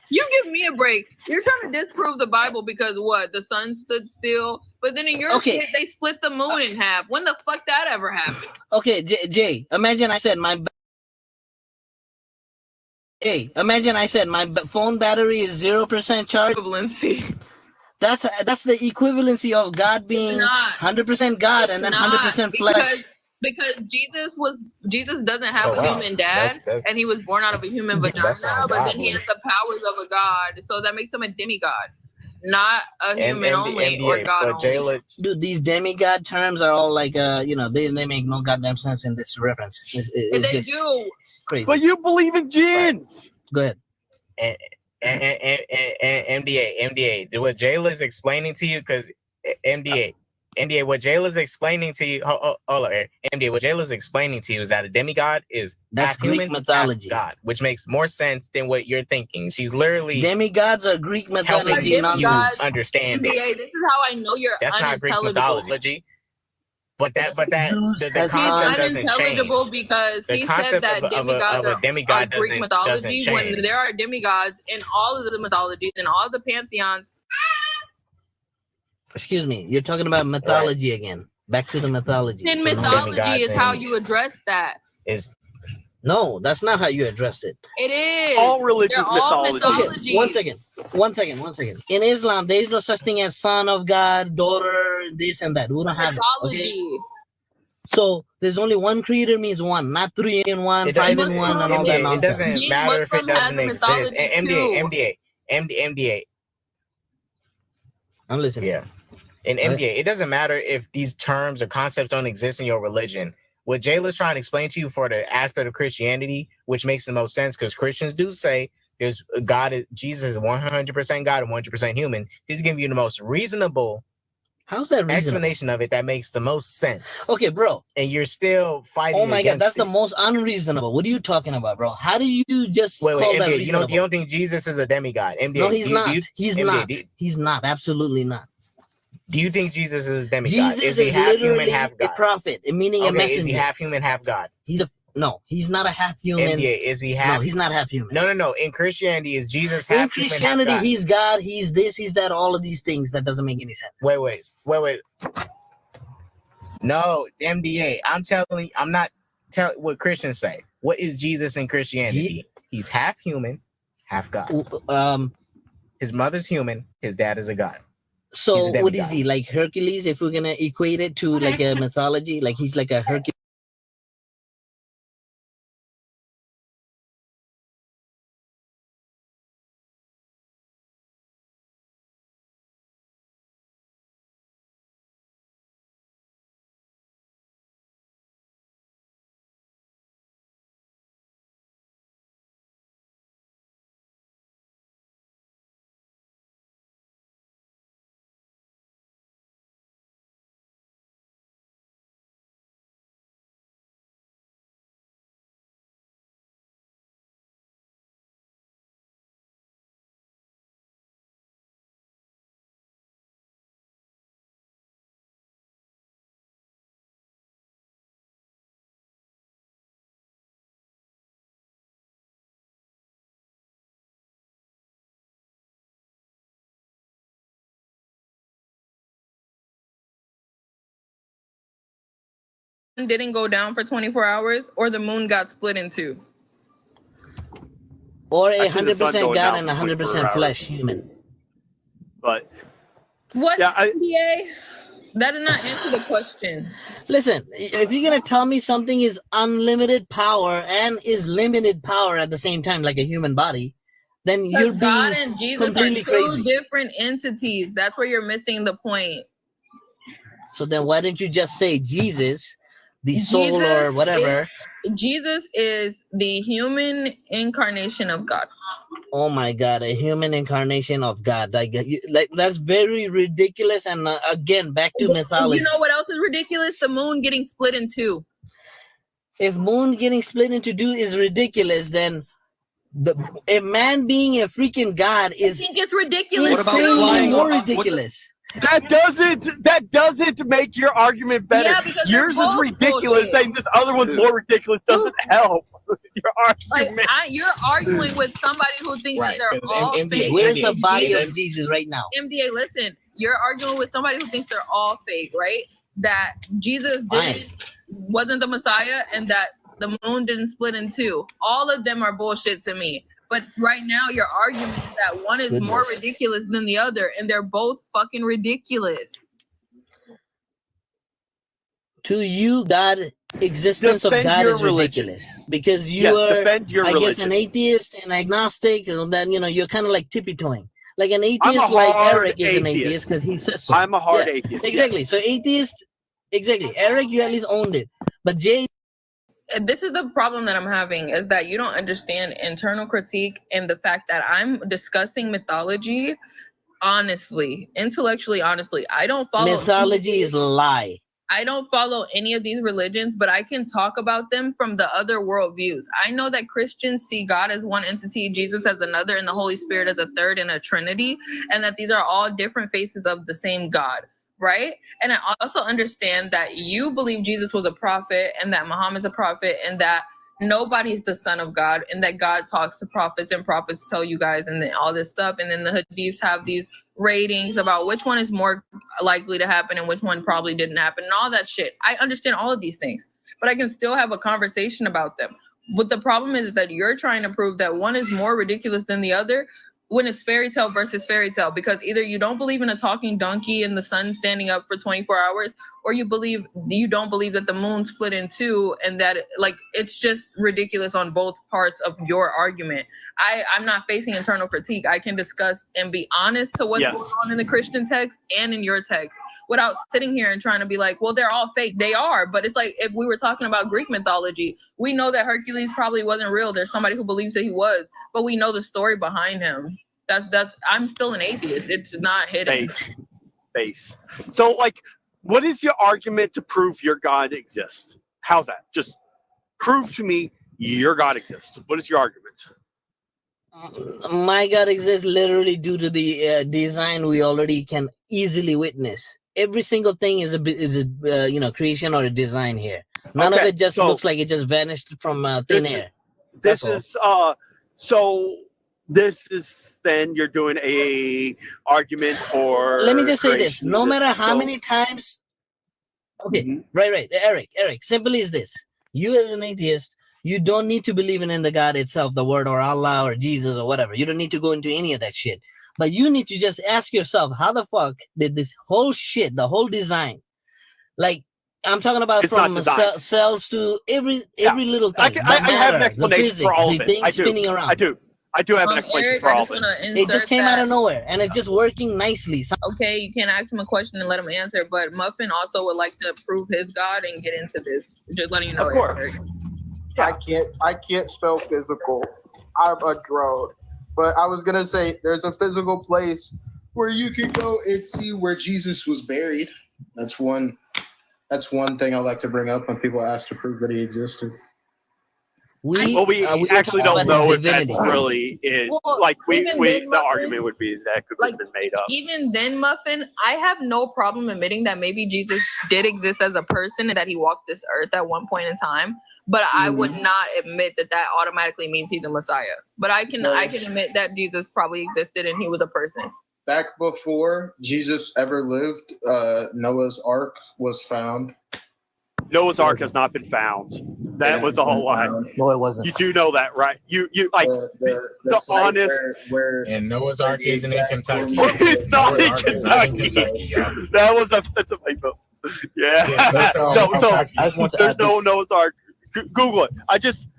You give me a break. You're trying to disprove the Bible because what? The sun stood still? But then in your Okay. shit, they split the moon in half. When the fuck that ever happened? Okay, Jay, imagine I said my phone battery is 0% charge. Equivalency. That's the equivalency of God being not. 100% God It's and then not, 100% flesh. Because Jesus doesn't have Oh, a wow. human dad, That's- and he was born out of a human That vagina, sounds but then he godly. has the powers of a god, so that makes him a demigod, not a human only or God but only. Jayla, Dude, these demigod terms are all like they make no goddamn sense in this reference. And It's they just do. crazy. But you believe in jinns. Go ahead. and MDA, do what Jayla is explaining to you, because MDA, what Jayla is explaining to you, hold on, MDA, what Jayla is explaining to you is that a demigod is That's half human, Greek mythology. half God, which makes more sense than what you're thinking. She's literally Demigods are Greek helping mythology you nonsense. understand MBA, it. this is how I know you're That's not Greek unintelligible. mythology. But Zeus the has He's concept doesn't change. unintelligible because The he said concept that of demigods a demigod are Greek doesn't mythology when change. there are demigods in all of the mythologies and all the pantheons. Excuse me, you're talking about mythology again. Back to the mythology. In For no reason. mythology demigods is how and- you address that. Is No, that's not how you address it. It is. All religions They're all mythology. Okay, one second. In Islam, there is no such thing as son of God, daughter, this and that. We don't have it. Okay? So there's only one creator means one, not 3 in 1, 5 in 1, and all that It nonsense. doesn't matter if it doesn't exist. MDA. I'm listening. Yeah. In MDA, it doesn't matter if these terms or concepts don't exist in your religion. What Jayla's trying to explain to you for the aspect of Christianity, which makes the most sense, because Christians do say there's Jesus is 100% God and 100% human. He's giving you the most reasonable How's that reasonable? explanation of it that makes the most sense. Okay, bro. And you're still fighting. Oh my God, that's it. the most unreasonable. What are you talking about, bro? How do you just call MDA, that reasonable? You don't think Jesus is a demigod? MDA, no, he's not. He's MDA, not. He's not. Absolutely not. Do you think Jesus is a demigod? Jesus is he half human, half God? A prophet, meaning a messenger. Is he half human, half God? No, he's not a half human. MDA, is he half? No, he's not half human. No. In Christianity, is Jesus half human, half God? In Christianity, he's God, he's this, he's that, all of these things. That doesn't make any sense. Wait. No, MDA. I'm not telling what Christians say. What is Jesus in Christianity? He's half human, half God. His mother's human, his dad is a god. So what is he, like Hercules? If we're gonna equate it to like a mythology, like he's like a Hercules. Didn't go down for 24 hours, or the moon got split in two. Or 100% God and 100% flesh human. But what? Yeah, that did not answer the question. Listen, if you're gonna tell me something is unlimited power and is limited power at the same time, like a human body, then you're being God and Jesus completely are two crazy. different entities. That's where you're missing the point. So then why didn't you just say Jesus, the soul or whatever? Jesus is the human incarnation of God. Oh my God, a human incarnation of God. Like that's very ridiculous. And again, back to mythology. You know what else is ridiculous? The moon getting split in two. If moon getting split into two is ridiculous, then a man being a freaking God is I think it's ridiculous. What about flying? More ridiculous. That doesn't make your argument better. Yeah, because yours is ridiculous. Saying this other one's more ridiculous doesn't help your argument. You're arguing with somebody who thinks that they're all fake. Where's the body of Jesus right now? MDA, listen. You're arguing with somebody who thinks they're all fake, right? That Jesus wasn't the Messiah, and that the moon didn't split in two. All of them are bullshit to me. But right now, your argument is that one is more ridiculous than the other, and they're both fucking ridiculous. To you, God, existence of God is ridiculous because you are, I guess, an atheist and agnostic, and then you're kind of like tippy-toeing. Like an atheist, like Eric is an atheist because he says so. I'm a hard atheist. Exactly. Yes. So atheist, exactly. Eric, you at least owned it, but Jay. This is the problem that I'm having, is that you don't understand internal critique and the fact that I'm discussing mythology honestly, intellectually honestly. I don't follow mythology is a lie. I don't follow any of these religions, but I can talk about them from the other worldviews. I know that Christians see God as one entity, Jesus as another, and the Holy Spirit as a third in a Trinity, and that these are all different faces of the same God. Right? And I also understand that you believe Jesus was a prophet, and that Muhammad's a prophet, and that nobody's the son of God, and that God talks to prophets, and prophets tell you guys, and then all this stuff. And then the hadiths have these ratings about which one is more likely to happen and which one probably didn't happen, and all that shit. I understand all of these things, but I can still have a conversation about them. But the problem is that you're trying to prove that one is more ridiculous than the other when it's fairy tale versus fairy tale, because either you don't believe in a talking donkey and the sun standing up for 24 hours, or you don't believe that the moon split in two, and that like it's just ridiculous on both parts of your argument. I'm not facing internal critique. I can discuss and be honest to what's going on in the Christian text and in your text without sitting here and trying to be like, well, they're all fake. They are, but it's like if we were talking about Greek mythology, we know that Hercules probably wasn't real. There's somebody who believes that he was, but we know the story behind him. That's I'm still an atheist. It's not hidden. Base. So like, what is your argument to prove your God exists? How's that? Just prove to me your God exists. What is your argument? My God exists literally due to the design we already can easily witness. Every single thing is a creation or a design here. None of it just looks like it just vanished from thin air. This is then you're doing a argument for. Let me just say this: no matter how many times. Okay, right, Eric. Simply is this: you as an atheist, you don't need to believe in the God itself, the Word or Allah or Jesus or whatever. You don't need to go into any of that shit. But you need to just ask yourself, how the fuck did this whole shit, the whole design, like I'm talking about from cells to every little thing. I have an explanation for all of it. Things spinning around. I do have an explanation Eric, for all of it. It just came out of nowhere, and it's just working nicely. Okay, you can ask him a question and let him answer, but Muffin also would like to prove his God and get into this. Just letting you know. Of course. Yeah. I can't spell physical. I'm a drone. But I was gonna say there's a physical place where you can go and see where Jesus was buried. That's one thing I like to bring up when people ask to prove that he existed. We actually don't know if that really is the argument would be that could have been made up. Even then, Muffin, I have no problem admitting that maybe Jesus did exist as a person and that he walked this earth at one point in time. But I would not admit that automatically means he's a Messiah. But I can admit that Jesus probably existed and he was a person. Back before Jesus ever lived, Noah's Ark was found. Noah's Ark has not been found. That was a whole lie. No, it wasn't. You do know that, right? You like the honest. And Noah's Ark isn't in Kentucky. It's not in Kentucky. That's a fake book. Yeah. There's no Noah's Ark. Google it. Just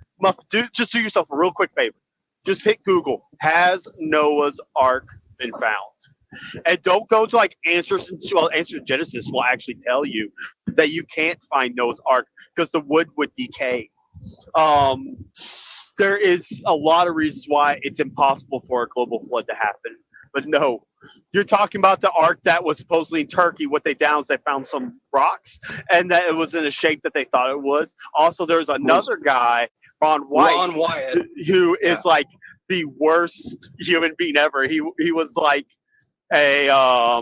do yourself a real quick favor. Just hit Google. Has Noah's Ark been found? And don't go to like Answers to Genesis will actually tell you that you can't find Noah's Ark because the wood would decay. There is a lot of reasons why it's impossible for a global flood to happen. But no, you're talking about the ark that was supposedly in Turkey. What they found is they found some rocks, and that it was in a shape that they thought it was. Also, there's another guy, Ron Wyatt, who is like the worst human being ever. He was like I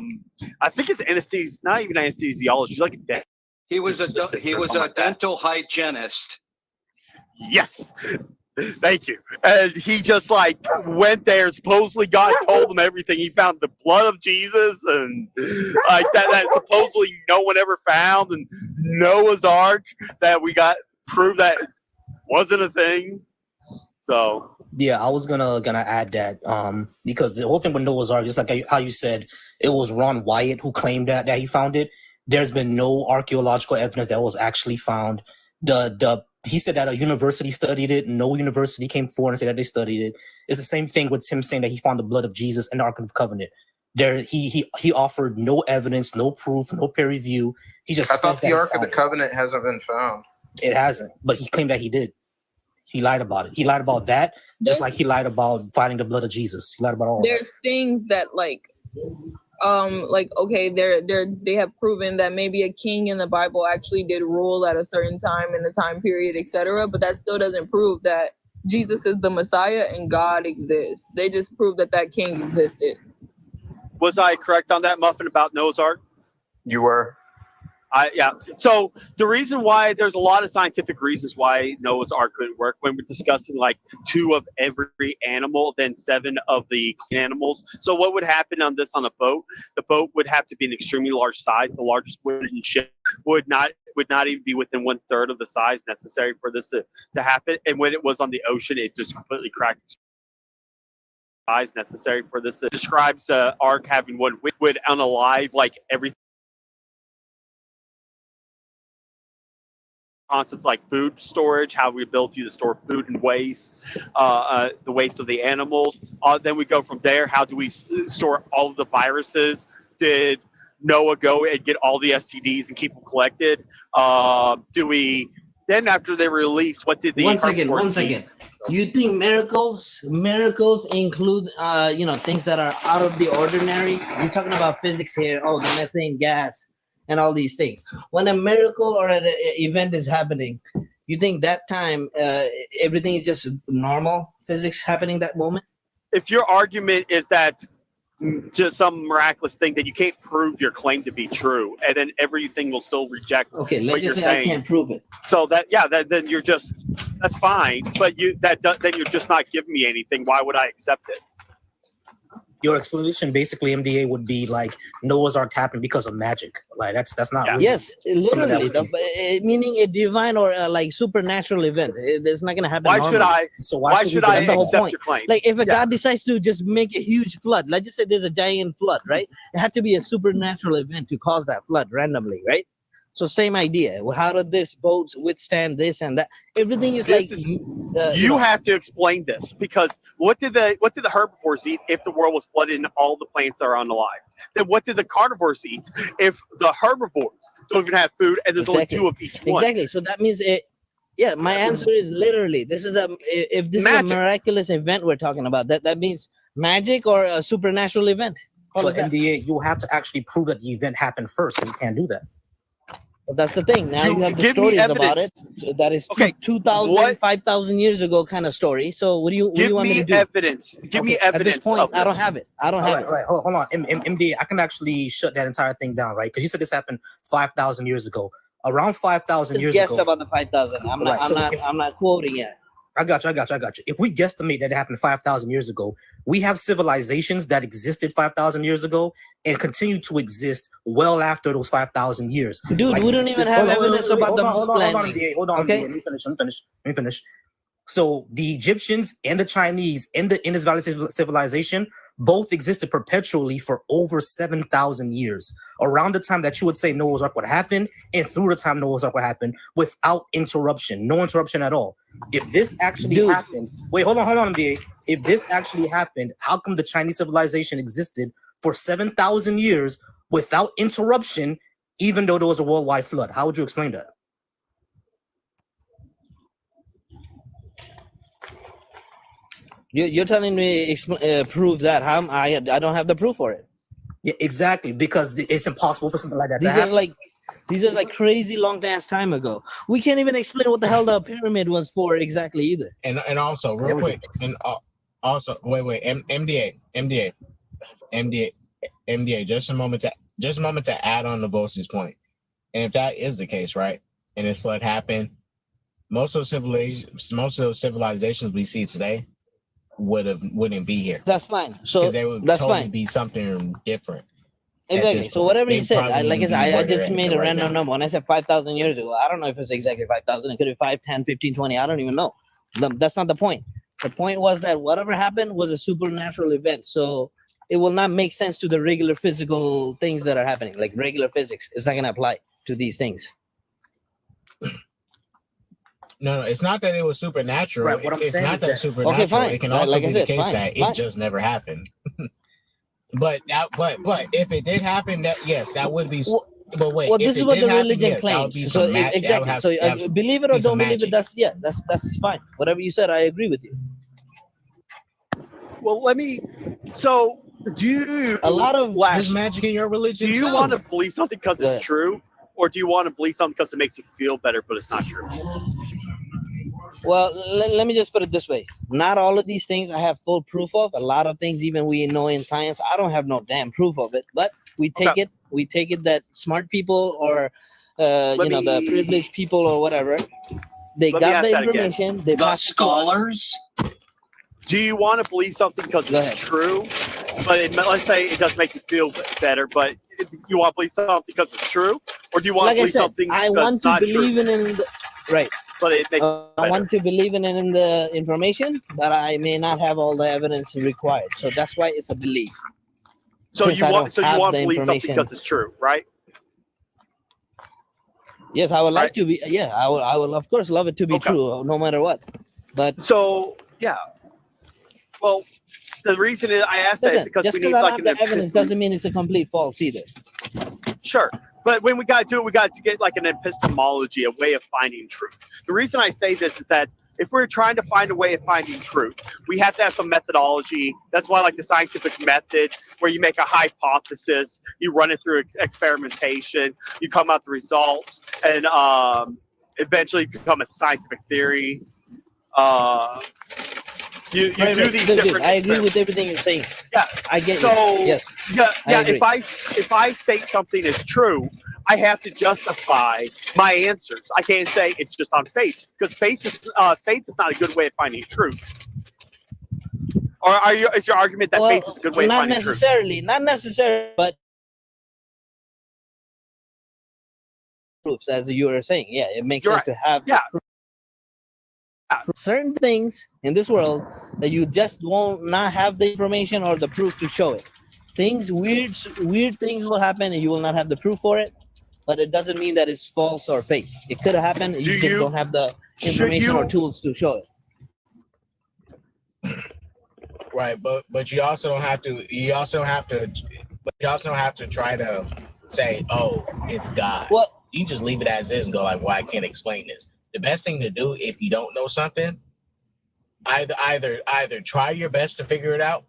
think it's not even anesthesiologist. He's like a dentist. He was a dental hygienist. Yes. Thank you. And he just like went there. Supposedly God told him everything. He found the blood of Jesus and like that supposedly no one ever found, and Noah's Ark that we got proved that wasn't a thing. So yeah, I was gonna add that because the whole thing with Noah's Ark, just like how you said, it was Ron Wyatt who claimed that he found it. There's been no archaeological evidence that was actually found. He said that a university studied it. No university came forward and said that they studied it. It's the same thing with him saying that he found the blood of Jesus in the Ark of the Covenant. He offered no evidence, no proof, no peer review. He just I thought the Ark of the Covenant hasn't been found. It hasn't, but he claimed that he did. He lied about it. He lied about that, just like he lied about finding the blood of Jesus. He lied about all there's that. Things that okay, they have proven that maybe a king in the Bible actually did rule at a certain time in the time period, etc. But that still doesn't prove that Jesus is the Messiah and God exists. They just prove that king existed. Was I correct on that, Muffin, about Noah's Ark? You were. Yeah. So the reason why there's a lot of scientific reasons why Noah's Ark couldn't work when we're discussing like 2 of every animal, then 7 of the animals. So what would happen on a boat? The boat would have to be an extremely large size. The largest wooden ship would not even be within 1/3 of the size necessary for this to happen. And when it was on the ocean, it just completely cracked. Size necessary for this. It describes Ark having one would unalive like everything. Concepts like food storage, how we ability to store food and waste, the waste of the animals. Then we go from there. How do we store all of the viruses? Did Noah go and get all the STDs and keep them collected? Do we then after they release? What did the One second. eat? You think miracles include things that are out of the ordinary? You're talking about physics here. Oh, the methane gas and all these things. When a miracle or an event is happening, you think that time everything is just normal physics happening that moment? If your argument is that just some miraculous thing, that you can't prove your claim to be true, and then everything will still reject Okay, what let's you're just say saying. I can't prove it. So then you're just, that's fine, but then you're just not giving me anything. Why would I accept it? Your explanation, basically, MDA would be like Noah's Ark happened because of magic. Like that's not really Yes, literally, that meaning a divine or like supernatural event. It's not gonna happen. Why should normally. I? So Why should I That's the whole accept point. your claim? Like if a God decides to just make a huge flood, let's just say there's a giant flood, right? It had to be a supernatural event to cause that flood randomly, right? So same idea. Well, how did this boats withstand this and that? Everything is you have to explain this, because what did the herbivores eat if the world was flooded and all the plants are unalive? Then what did the carnivores eat if the herbivores don't even have food and there's only 2 of each one? Exactly. So that means it. Yeah, my answer is literally this is if this is a miraculous event we're talking about, that means magic or a supernatural event. But MDA, you have to actually prove that the event happened first, and you can't do that. Well, that's the thing. Now you have the stories about it. So that is 2,000, 5,000 years ago kind of story. So what do you want me to do? Evidence. Give me evidence. At this point, of this. I don't have it. All right, hold on. MDA, I can actually shut that entire thing down, right? Because you said this happened 5,000 years ago. Around 5,000 years ago. Guessed about the 5,000. I'm not quoting it. I got you. If we guesstimate that it happened 5,000 years ago, we have civilizations that existed 5,000 years ago and continue to exist well after those 5,000 years. Dude, we don't even have evidence about the moon landing. Hold on, okay? Let me finish. So the Egyptians and the Chinese in the Indus Valley civilization both existed perpetually for over 7,000 years, around the time that you would say Noah's Ark would happen and through the time Noah's Ark would happen without interruption, no interruption at all. If this actually happened, wait, hold on, MBA. If this actually happened, how come the Chinese civilization existed for 7,000 years without interruption, even though there was a worldwide flood? How would you explain that? You're telling me prove that? How I don't have the proof for it. Yeah, exactly, because it's impossible for something like that to happen. These are like crazy long dance time ago. We can't even explain what the hell the pyramid was for exactly either. And also real quick, and also wait, MDA. Just a moment to add on to Bose's point. And if that is the case, right, and this flood happened, most of those civilizations we see today wouldn't be here. That's fine. So they would that's totally fine. be something different. Exactly. So whatever you said, I just made a random number. number. When I said 5,000 years ago, I don't know if it's exactly 5,000. It could be 5, 10, 15, 20. I don't even know. That's not the point. The point was that whatever happened was a supernatural event. So it will not make sense to the regular physical things that are happening, like regular physics. It's not going to apply to these things. No, it's not that it was supernatural. Right, what I'm it's saying not is that that supernatural. Okay, fine. It can also Like be I said, the case fine, that fine. it just never happened. But if it did happen, that would be. But wait, well, this is what the religion that would be claims. So some exactly. So believe it or don't believe it, that's fine. Whatever you said, I agree with you. Well, so do you a lot of there's magic in your religion? Do you want to believe something because it's true, or do you want to believe something because it makes you feel better, but it's not true? Well, let me just put it this way. Not all of these things I have full proof of. A lot of things, even we know in science, I don't have no damn proof of it. But we take it. We take it that smart people or the privileged people or whatever. They Let me got ask the that again. information. They The passed it to us. scholars. Do you want to believe something because Go it's ahead. true? But let's say it does make you feel better, but you want to believe something because it's true? Or do you want Like to I believe said, something I because want it's to not believe true, in it. Right. but it makes you I better? want to believe in it in the information, but I may not have all the evidence required. So that's why it's a belief. So Since you I want don't so you have want the to believe something information. because it's true, right? Yes, I would like Right. to be. Yeah, I will of course love it to be Okay. true, no matter what. But So yeah. Well, the reason I asked that is listen, because just we because need I don't like have an the evidence epistem- doesn't mean it's a complete false either. Sure. But when we got to do it, we got to get like an epistemology, a way of finding truth. The reason I say this is that if we're trying to find a way of finding truth, we have to have some methodology. That's why I like the scientific method, where you make a hypothesis, you run it through experimentation, you come out the results, and eventually become a scientific theory. You Right, do right. these Dude, different I agree with experiments. everything you're saying. Yeah. I get So you. Yes. yeah, I agree. if I state something is true, I have to justify my answers. I can't say it's just on faith, because faith is not a good way of finding truth. Or is your argument that faith is a good way of not finding truth? not necessarily, but proofs, as you were saying. Yeah, it makes You're sense to have certain things in this world that you just won't not have the information or the proof to show it. Weird things will happen and you will not have the proof for it, but it doesn't mean that it's false or fake. It could have happened, you just don't have the information or tools to show it. Right, but you also don't have to. You also have to. But you also don't have to try to say, "Oh, it's God." Well, you just leave it as is and go like, "Well, I can't explain this." The best thing to do if you don't know something, either try your best to figure it out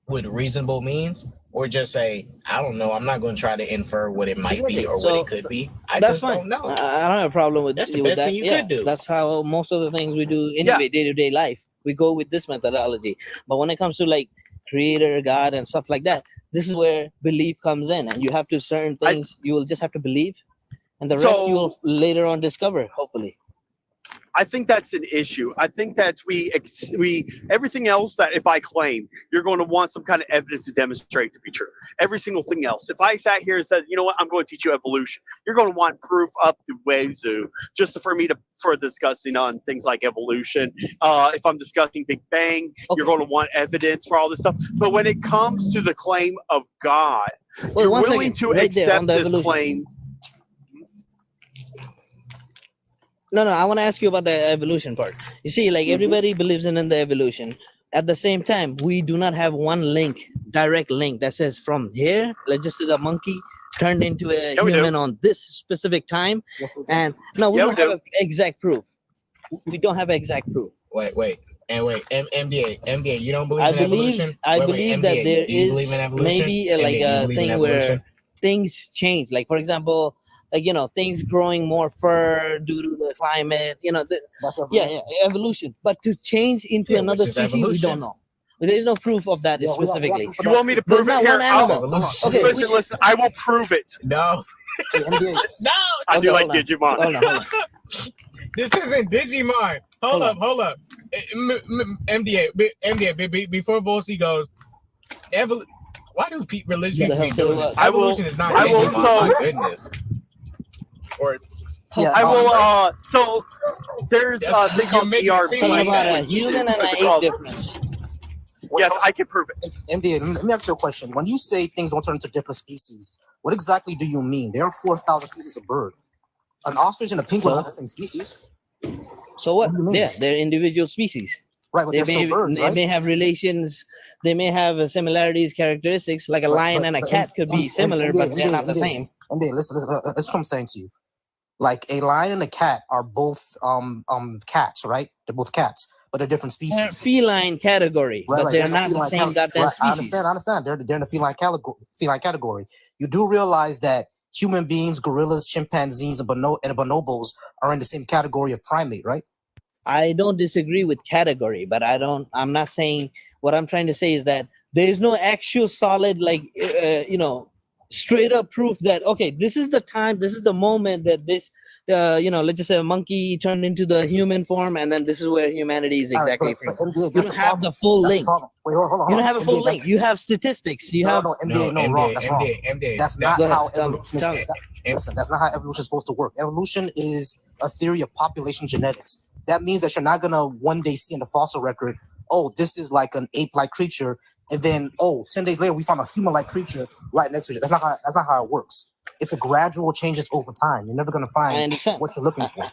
with reasonable means, or just say, "I don't know. I'm not going to try to infer what it might be or what it could be. I that's just fine. don't know." I don't have a problem with That's the with best that. thing you Yeah, could do. that's how most of the things we do anyway, day-to-day life. We go with this methodology. But when it comes to like creator, God, and stuff like that, this is where belief comes in, and you have to certain things you will just have to believe, and the rest you will later on discover, hopefully. I think that's an issue. I think that we everything else that if I claim, you're going to want some kind of evidence to demonstrate to be true. Every single thing else. If I sat here and said, you know what, I'm going to teach you evolution, you're going to want proof up the wazoo just for me to for discussing on things like evolution. If I'm discussing Big Bang, you're going to want evidence for all this stuff. But when it comes to the claim of God, you're willing to accept this claim. No, I want to ask you about the evolution part. You see, like everybody believes in the evolution. At the same time, we do not have one direct link that says from here, let's just say the monkey turned into a human on this specific time. And no, we don't have exact proof. We don't have exact proof. Wait. MDA, you don't believe in evolution? I believe that MDA, there do you is believe in evolution? maybe MDA, like do you a believe in thing where evolution? things change. Like for example, like things growing more fur due to the climate. Evolution. But to change into another species, we don't know. There's no proof of that specifically. You want me to prove it here? Okay, listen. I will prove it. No. No. I do like Digimon. Hold on. This isn't Digimon. Hold up. MDA, before Volsi goes, why do religions be doing this? Evolution is not Digimon, my goodness. Or I will. So there's a thing called ERP. About a human and an ape difference. Yes, I can prove it. MDA, let me ask you a question. When you say things don't turn into different species, what exactly do you mean? There are 4,000 species of bird. An ostrich and a penguin are the same species. So what? Yeah, they're individual species. Right, but they're still birds, they may have relations. They may have similarities, characteristics. Like a lion and a cat could be similar, but they're not the same. MDA, listen, that's what I'm saying to you. Like a lion and a cat are both cats, right? They're both cats, but they're different species. They're feline category, but they're not the same goddamn species. I understand. They're in the feline category. You do realize that human beings, gorillas, chimpanzees, and bonobos are in the same category of primate, right? I don't disagree with category, but I'm not saying, what I'm trying to say is that there is no actual solid, like, straight up proof that okay, this is the time, this is the moment that this let's just say a monkey turned into the human form, and then this is where humanity is exactly but from. NBA, You don't have the full that's the link. problem. Wait, hold on. You don't have a full NBA, link. You have statistics. You have no, NBA, wrong. That's wrong. That's not Go ahead, how tell me, evolution tell me. Listen, that's not how evolution is supposed to work. Evolution is a theory of population genetics. That means that you're not gonna one day see in the fossil record, oh, this is like an ape-like creature, and then 10 days later we found a human-like creature right next to it. That's not how it works. It's a gradual changes over time. You're never gonna find what you're looking for.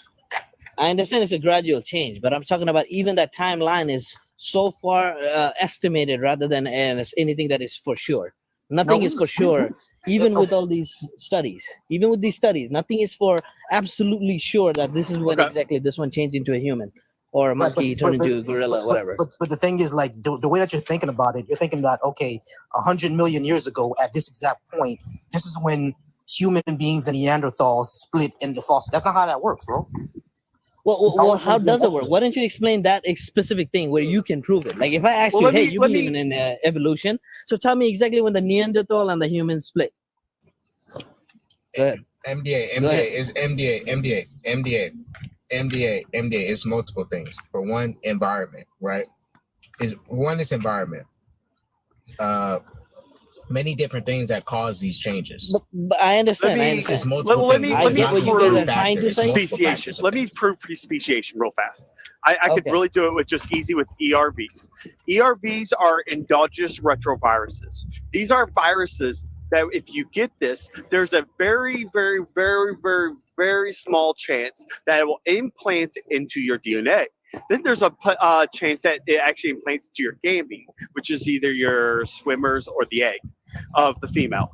I understand it's a gradual change, but I'm talking about even that timeline is so far estimated rather than anything that is for sure. Nothing is for sure. Even with all these studies, nothing is for absolutely sure that this is when exactly this one changed into a human or a monkey turned into a gorilla, whatever. But the thing is, like, the way that you're thinking about it, you're thinking that, okay, 100 million years ago at this exact point, this is when human beings and Neanderthals split into fossil. That's not how that works, bro. Well, how does it work? Why don't you explain that specific thing where you can prove it? Like if I ask you, hey, you believe in evolution, so tell me exactly when the Neanderthal and the human split. Go ahead. MDA is multiple things. For one, environment, right? It's environment. Many different things that cause these changes. But I understand. Let me prove speciation real fast. I could really do it with just easy with ERVs. ERVs are endogenous retroviruses. These are viruses that if you get this, there's a very, very, very, very, very small chance that it will implant into your DNA. Then there's a chance that it actually implants into your gamete, which is either your swimmers or the egg of the female.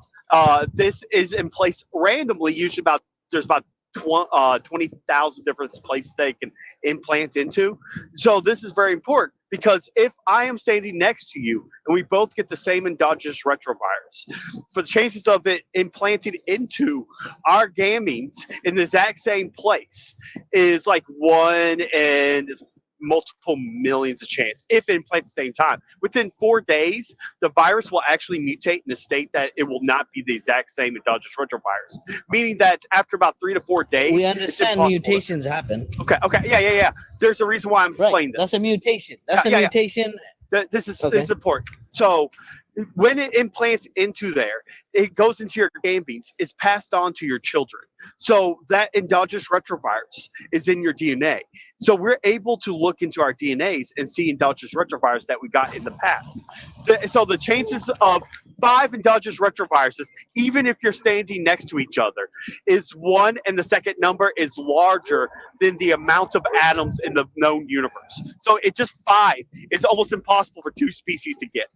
This is in place randomly. Usually, there's about 20,000 different places they can implant into. So this is very important because if I am standing next to you and we both get the same endogenous retrovirus, for the chances of it implanting into our gametes in the exact same place is like 1 in multiple millions of chance if it implants at the same time. Within 4 days, the virus will actually mutate in a state that it will not be the exact same endogenous retrovirus, meaning that after about 3 to 4 days, we understand mutations happen. Okay, yeah. There's a reason why I'm explaining this. That's a mutation. Mutation. This is important. So when it implants into there, it goes into your gametes, it's passed on to your children. So that endogenous retrovirus is in your DNA. So we're able to look into our DNAs and see endogenous retrovirus that we got in the past. So the chances of 5 endogenous retroviruses, even if you're standing next to each other, is 1, and the second number is larger than the amount of atoms in the known universe. So it just 5 is almost impossible for 2 species to get.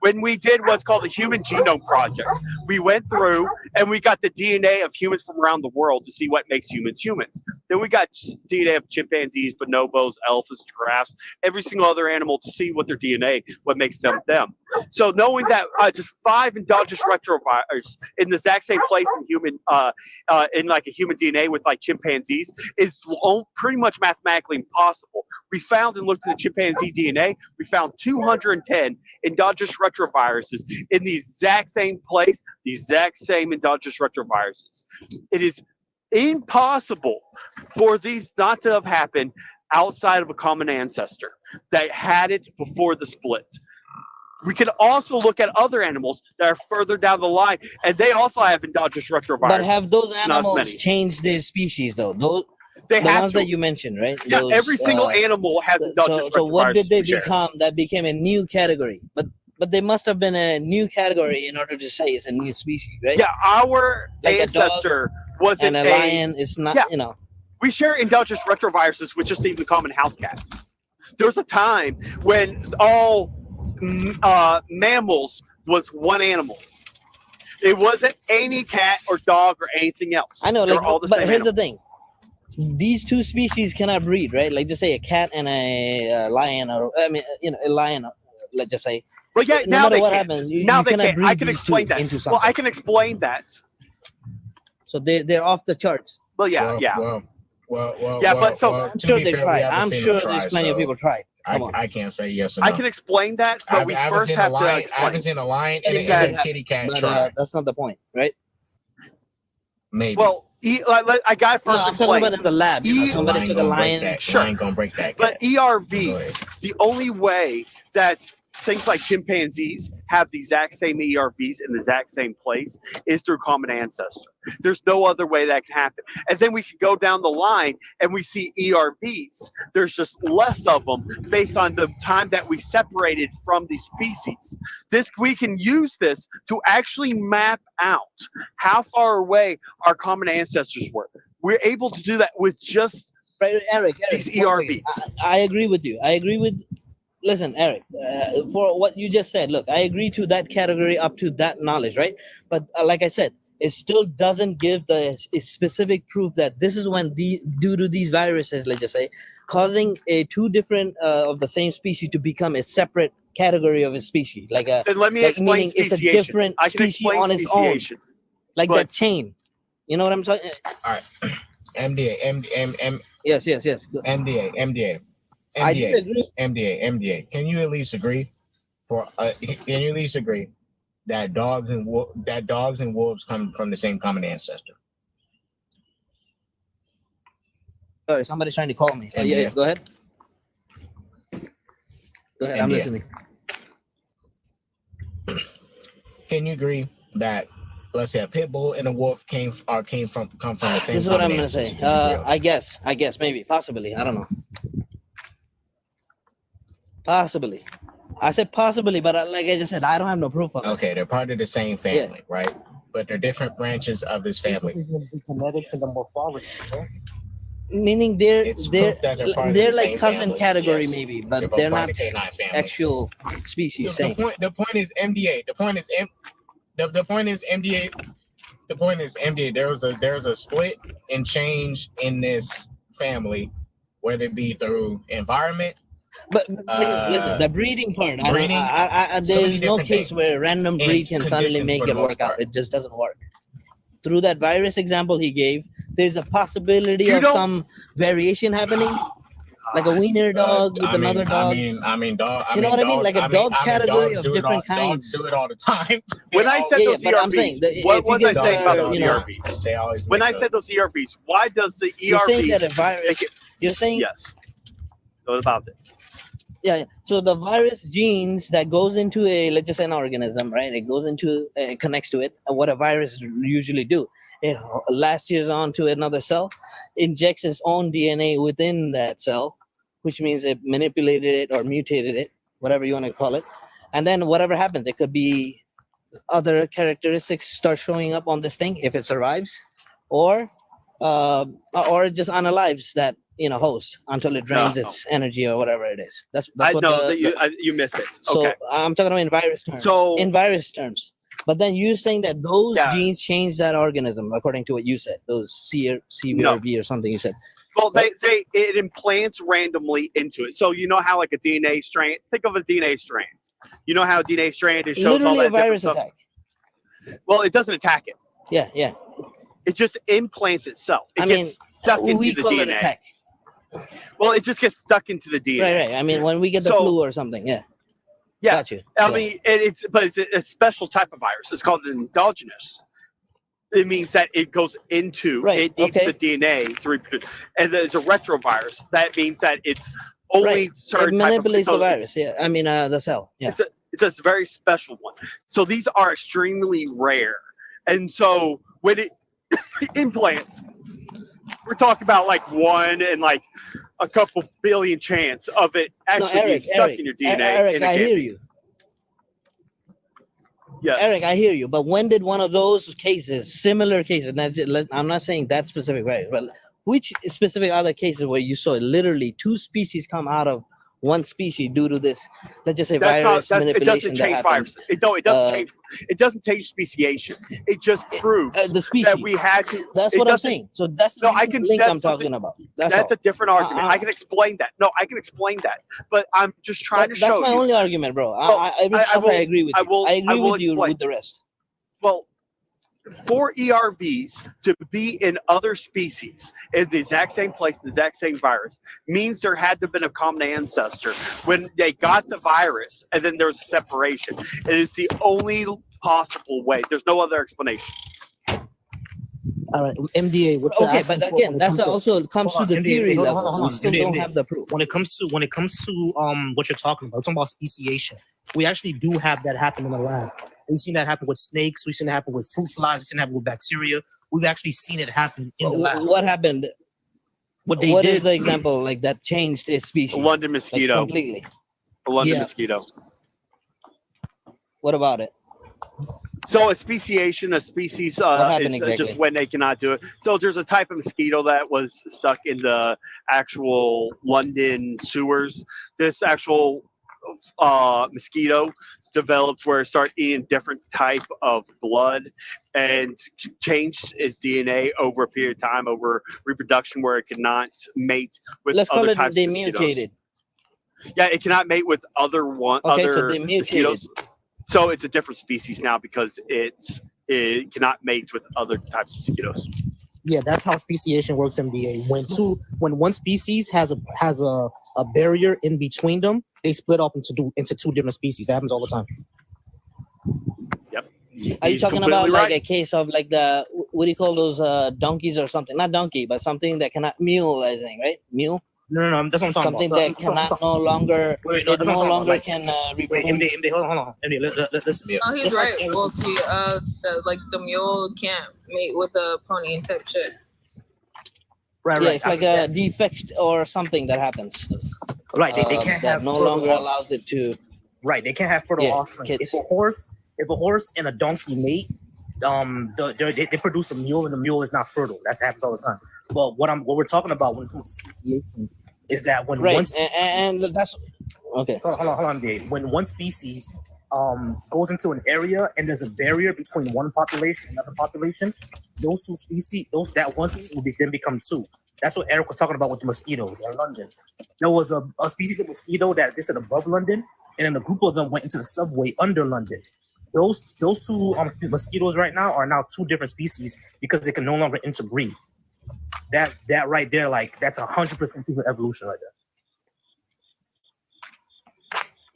When we did what's called the Human Genome Project, we went through and we got the DNA of humans from around the world to see what makes humans humans. Then we got DNA of chimpanzees, bonobos, elephants, giraffes, every single other animal to see what their DNA, what makes them them. So knowing that just 5 endogenous retroviruses in the exact same place in human, in like a human DNA with like chimpanzees is pretty much mathematically impossible. We found and looked at the chimpanzee DNA, we found 210 endogenous retroviruses in the exact same place, the exact same endogenous retroviruses. It is impossible for these not to have happened outside of a common ancestor that had it before the split. We can also look at other animals that are further down the line, and they also have endogenous retroviruses. But have those animals changed their species, though? The ones that you mentioned, right? Yeah, every single animal has endogenous retroviruses. So what did they become that became a new category? But they must have been a new category in order to say it's a new species, right? Yeah, our ancestor wasn't a lion. It's not, We share endogenous retroviruses with just even the common house cat. There was a time when all mammals was one animal. It wasn't any cat or dog or anything else. I know, They're all the but same here's animal. the thing. These 2 species cannot breed, right? Like just say a cat and a lion, or a lion, let's just say. Well, yeah, no now matter they what can't. happens, Now you they cannot can't. breed I can these explain 2 that. into something. Well, I can explain that. So they're off the charts. Well, yeah. I'm sure they tried. I'm sure there's plenty of people tried. I can't say yes or no. I can explain that, but we first have to I explain. haven't seen a lion and Anything a could kitty cat But try. that's not the point, right? Maybe. Well, I got to No, first I'm talking explain. about in the lab. You know, somebody Lion took a gonna break lion. that. Sure. Lion gonna break that But cat. Go ERVs, ahead. the only way that things like chimpanzees have the exact same ERVs in the exact same place is through common ancestor. There's no other way that can happen. And then we can go down the line and we see ERVs. There's just less of them based on the time that we separated from the species. We can use this to actually map out how far away our common ancestors were. We're able to do that with just Right, Eric, these one second. ERVs. I agree with you. I agree with. Listen, Eric, for what you just said, look, I agree to that category up to that knowledge, right? But like I said, it still doesn't give the specific proof that this is when due to these viruses, let's just say, causing two different of the same species to become a separate category of a species, like a. Then let me like explain meaning it's a speciation. different I can species explain on its own, speciation. like but- that chain. You know what I'm talking? All right. MDA. Yes. MDA. I do agree. MDA. Can you at least agree? Can you at least agree that dogs and wolves come from the same common ancestor? Sorry, somebody's trying to call me. Yeah, go ahead. Go ahead. I'm MDA. listening. Can you agree that, let's say, a pit bull and a wolf come from the same? This is what I'm common gonna say. ancestor? I guess, maybe, possibly. I don't know. Possibly. I said possibly, but like I just said, I don't have no proof of it. Okay, they're part of the same family, right? But they're different branches of this family. The genetics and the morphology. Right? Meaning they're It's proof that they're part of they're the like same cousin family. category Yes. maybe, but both they're part not of the canine family. actual species. Same. The point is MDA. The point is MDA. The point is MDA. There's a split and change in this family, whether it be through environment. But listen, the breeding part. breeding, There's no different case things. where a random And breed can suddenly conditions make for the it most work out. part. It just doesn't work. Through that virus example he gave, there's a possibility of some variation happening, like a wiener dog with another dog. Dog. You know what I mean? Like a dog category of different kinds. Dogs do it all the time. When I said those but I'm saying ERVs, that what if you was I guys saying about are, those you know, ERVs? They always When I mix up. said those ERVs, why does the You're saying that a ERVs virus. make it? You're saying Yes. What about it? Yeah. So the virus genes that goes into let's just say an organism, right? It goes into, it connects to it. And what a virus usually do, it latches on to another cell, injects its own DNA within that cell, which means it manipulated it or mutated it, whatever you want to call it. And then whatever happens, it could be other characteristics start showing up on this thing if it survives, or it just unalives that host until it drains its energy or whatever it is. That's I what know that you missed it. So Okay. I'm talking about in virus terms. So- in virus terms. But then you're saying that those Yeah. genes change that organism, according to what you said. Those CVRV or something you said. Well, it implants randomly into it. So you know how like a DNA strand. Think of a DNA strand. You know how a DNA strand it shows all Literally that a virus different attack. stuff. Well, it doesn't attack it. Yeah. It just implants itself. It I gets mean, stuck into we the call it DNA. attack. Well, it just gets stuck into the DNA. Right. I mean, when we get the So- flu or something, yeah. Yeah. Got you. I Yeah. mean, it's a special type of virus. It's called an endogenous. It means that it goes into it eats the DNA to reproduce. And then it's a retrovirus. That means that it's only Right. certain It type manipulates of the virus. Yeah. I mean, the cell. Yeah. It's a very special one. So these are extremely rare. And so when it implants, we're talking about like 1 in like a couple billion chance of it actually being stuck in your DNA. Eric, and it I can't hear be. you. Yes. Eric, I hear you. But when did one of those cases, similar cases, I'm not saying that specific virus, but which specific other cases where you saw literally two species come out of one species due to this, let's just say, virus it manipulation doesn't change that happened? virus. It doesn't change. It doesn't change speciation. It just proves the species that we had to. That's it what I'm doesn't- saying. So that's the I can. link That's I'm talking about. That's all. a different argument. I can explain that. No, I can explain that. But I'm just trying to show That's my you. only argument, bro. Well, Everything else I agree with you. I agree will with you explain. with the rest. Well, for ERVs to be in other species in the exact same place, the exact same virus, means there had to have been a common ancestor when they got the virus, and then there was a separation. It is the only possible way. There's no other explanation. All right, MDA. What you're Okay, asking but for again, when it that's comes to- also comes to hold the on, MDA, theory hold on, level. hold on, We still MDA, don't MDA. have the proof. When it comes to what you're talking about, we're talking about speciation. We actually do have that happen in the lab. We've seen that happen with snakes. We've seen it happen with fruit flies. We've seen it happen with bacteria. We've actually seen it happen in the lab. What happened? What they What did? is the example like that changed its species? A London Like, mosquito. completely. A London Yeah. mosquito. What about it? So a speciation, a species happened is exactly? just when they cannot do it. So there's a type of mosquito that was stuck in the actual London sewers. This actual mosquito developed where it started eating different type of blood and changed its DNA over a period of time, over reproduction, where it could not mate with Let's call other it types they of mosquitoes. mutated. Yeah, it cannot mate with Okay, so other they mutated. mosquitoes. So it's a different species now because it cannot mate with other types of mosquitoes. Yeah, that's how speciation works, MDA. When one species has a barrier in between them, they split off into two different species. That happens all the time. Yep. Are you He's talking completely about like right. a case of like what do you call those donkeys or something? Not donkey, but something that cannot mule, I think, right? Mule? No, that's what I'm talking Something about. that cannot no longer Wait, it that's what no I'm talking longer about. can Wait, reproduce. MD, hold on. MD, listen. No, he's Just right. like Well, like the mule can't mate with a pony and type shit. Right. Yeah, it's like a defect or something that happens. Right, they can't that have no fertile longer offspring. allows it to. Right, they can't have fertile Yeah, offspring. kids. If a horse and a donkey mate, they produce a mule, and the mule is not fertile. That happens all the time. But what we're talking about when it comes to speciation is that when Right, one and that's okay. hold on, Dave. When one species goes into an area and there's a barrier between one population and another population, those two species, that one species will then become two. That's what Eric was talking about with the mosquitoes in London. There was a species of mosquito that existed above London, and then a group of them went into the subway under London. Those two mosquitoes right now are now two different species because they can no longer interbreed. That right there, like that's 100% piece of evolution right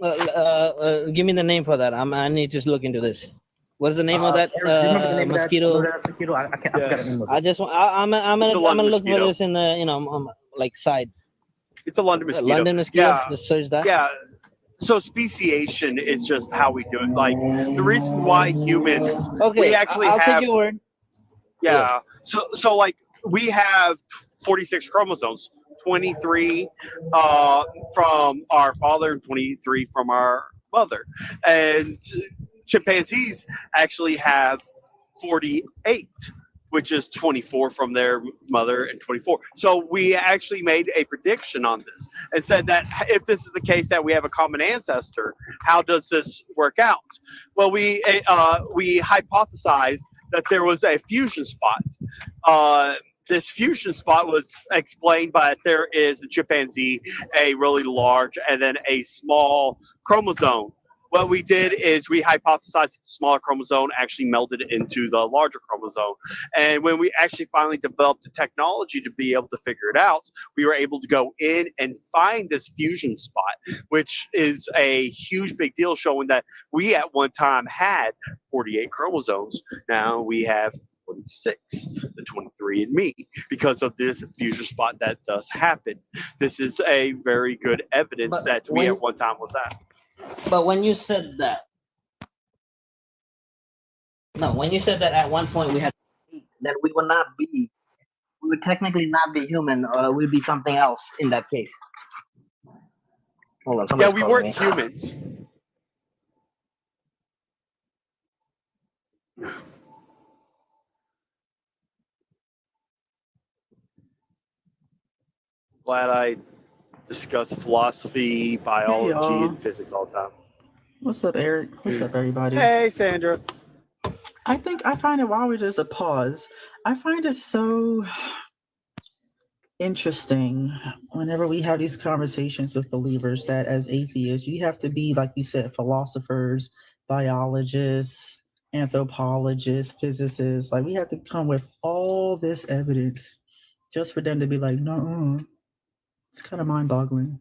there. Give me the name for that. I need to look into this. What's the name of that Eric, do you remember the name mosquito? Of that mosquito? I forgot the name of it. I just I'm gonna look for mosquito. this in the like side. It's a London mosquito. London mosquito. Yeah. Let's search that. Yeah. So speciation is just how we do it. Like the reason why humans Okay, we actually I'll have take your word. yeah. So like we have 46 chromosomes, 23 from our father and 23 from our mother. And chimpanzees actually have 48, which is 24 from their mother and 24. So we actually made a prediction on this and said that if this is the case that we have a common ancestor, how does this work out? Well, we hypothesized that there was a fusion spot. This fusion spot was explained by there is a chimpanzee, a really large, and then a small chromosome. What we did is we hypothesized that the smaller chromosome actually melded into the larger chromosome. And when we actually finally developed the technology to be able to figure it out, we were able to go in and find this fusion spot, which is a huge big deal, showing that we at one time had 48 chromosomes. Now we have 46, the 23 in me, because of this fusion spot that does happen. This is a very good evidence that we at one time was at. But when you said that, at one point we had that we would technically not be human, or we'd be something else in that case. Hold on. Yeah, we weren't humans. Glad I discuss philosophy, biology, and physics all the time. What's up, Eric? What's up, everybody? Hey, Sandra. I find it, while we're just a pause, I find it so interesting whenever we have these conversations with believers that as atheists, you have to be, like you said, philosophers, biologists, anthropologists, physicists. Like we have to come with all this evidence just for them to be like, no, it's kind of mind-boggling.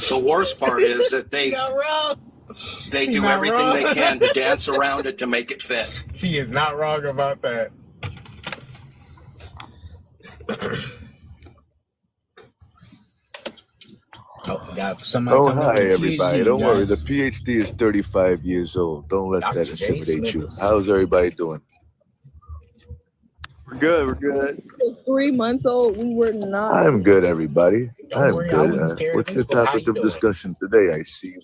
The worst part is that they do everything they can to dance around it to make it fit. She is not wrong about that. Oh, got somebody Oh, coming hi, with a everybody. PhD, Don't worry. The guys. PhD is 35 years old. Don't let Dr. that J. intimidate you. Smithers. How's everybody doing? We're good. We're good. 3 months old, we were not. I'm good, everybody. Don't I'm worry, I good. wasn't scared What's of the it, but how topic you of doing? discussion today? I see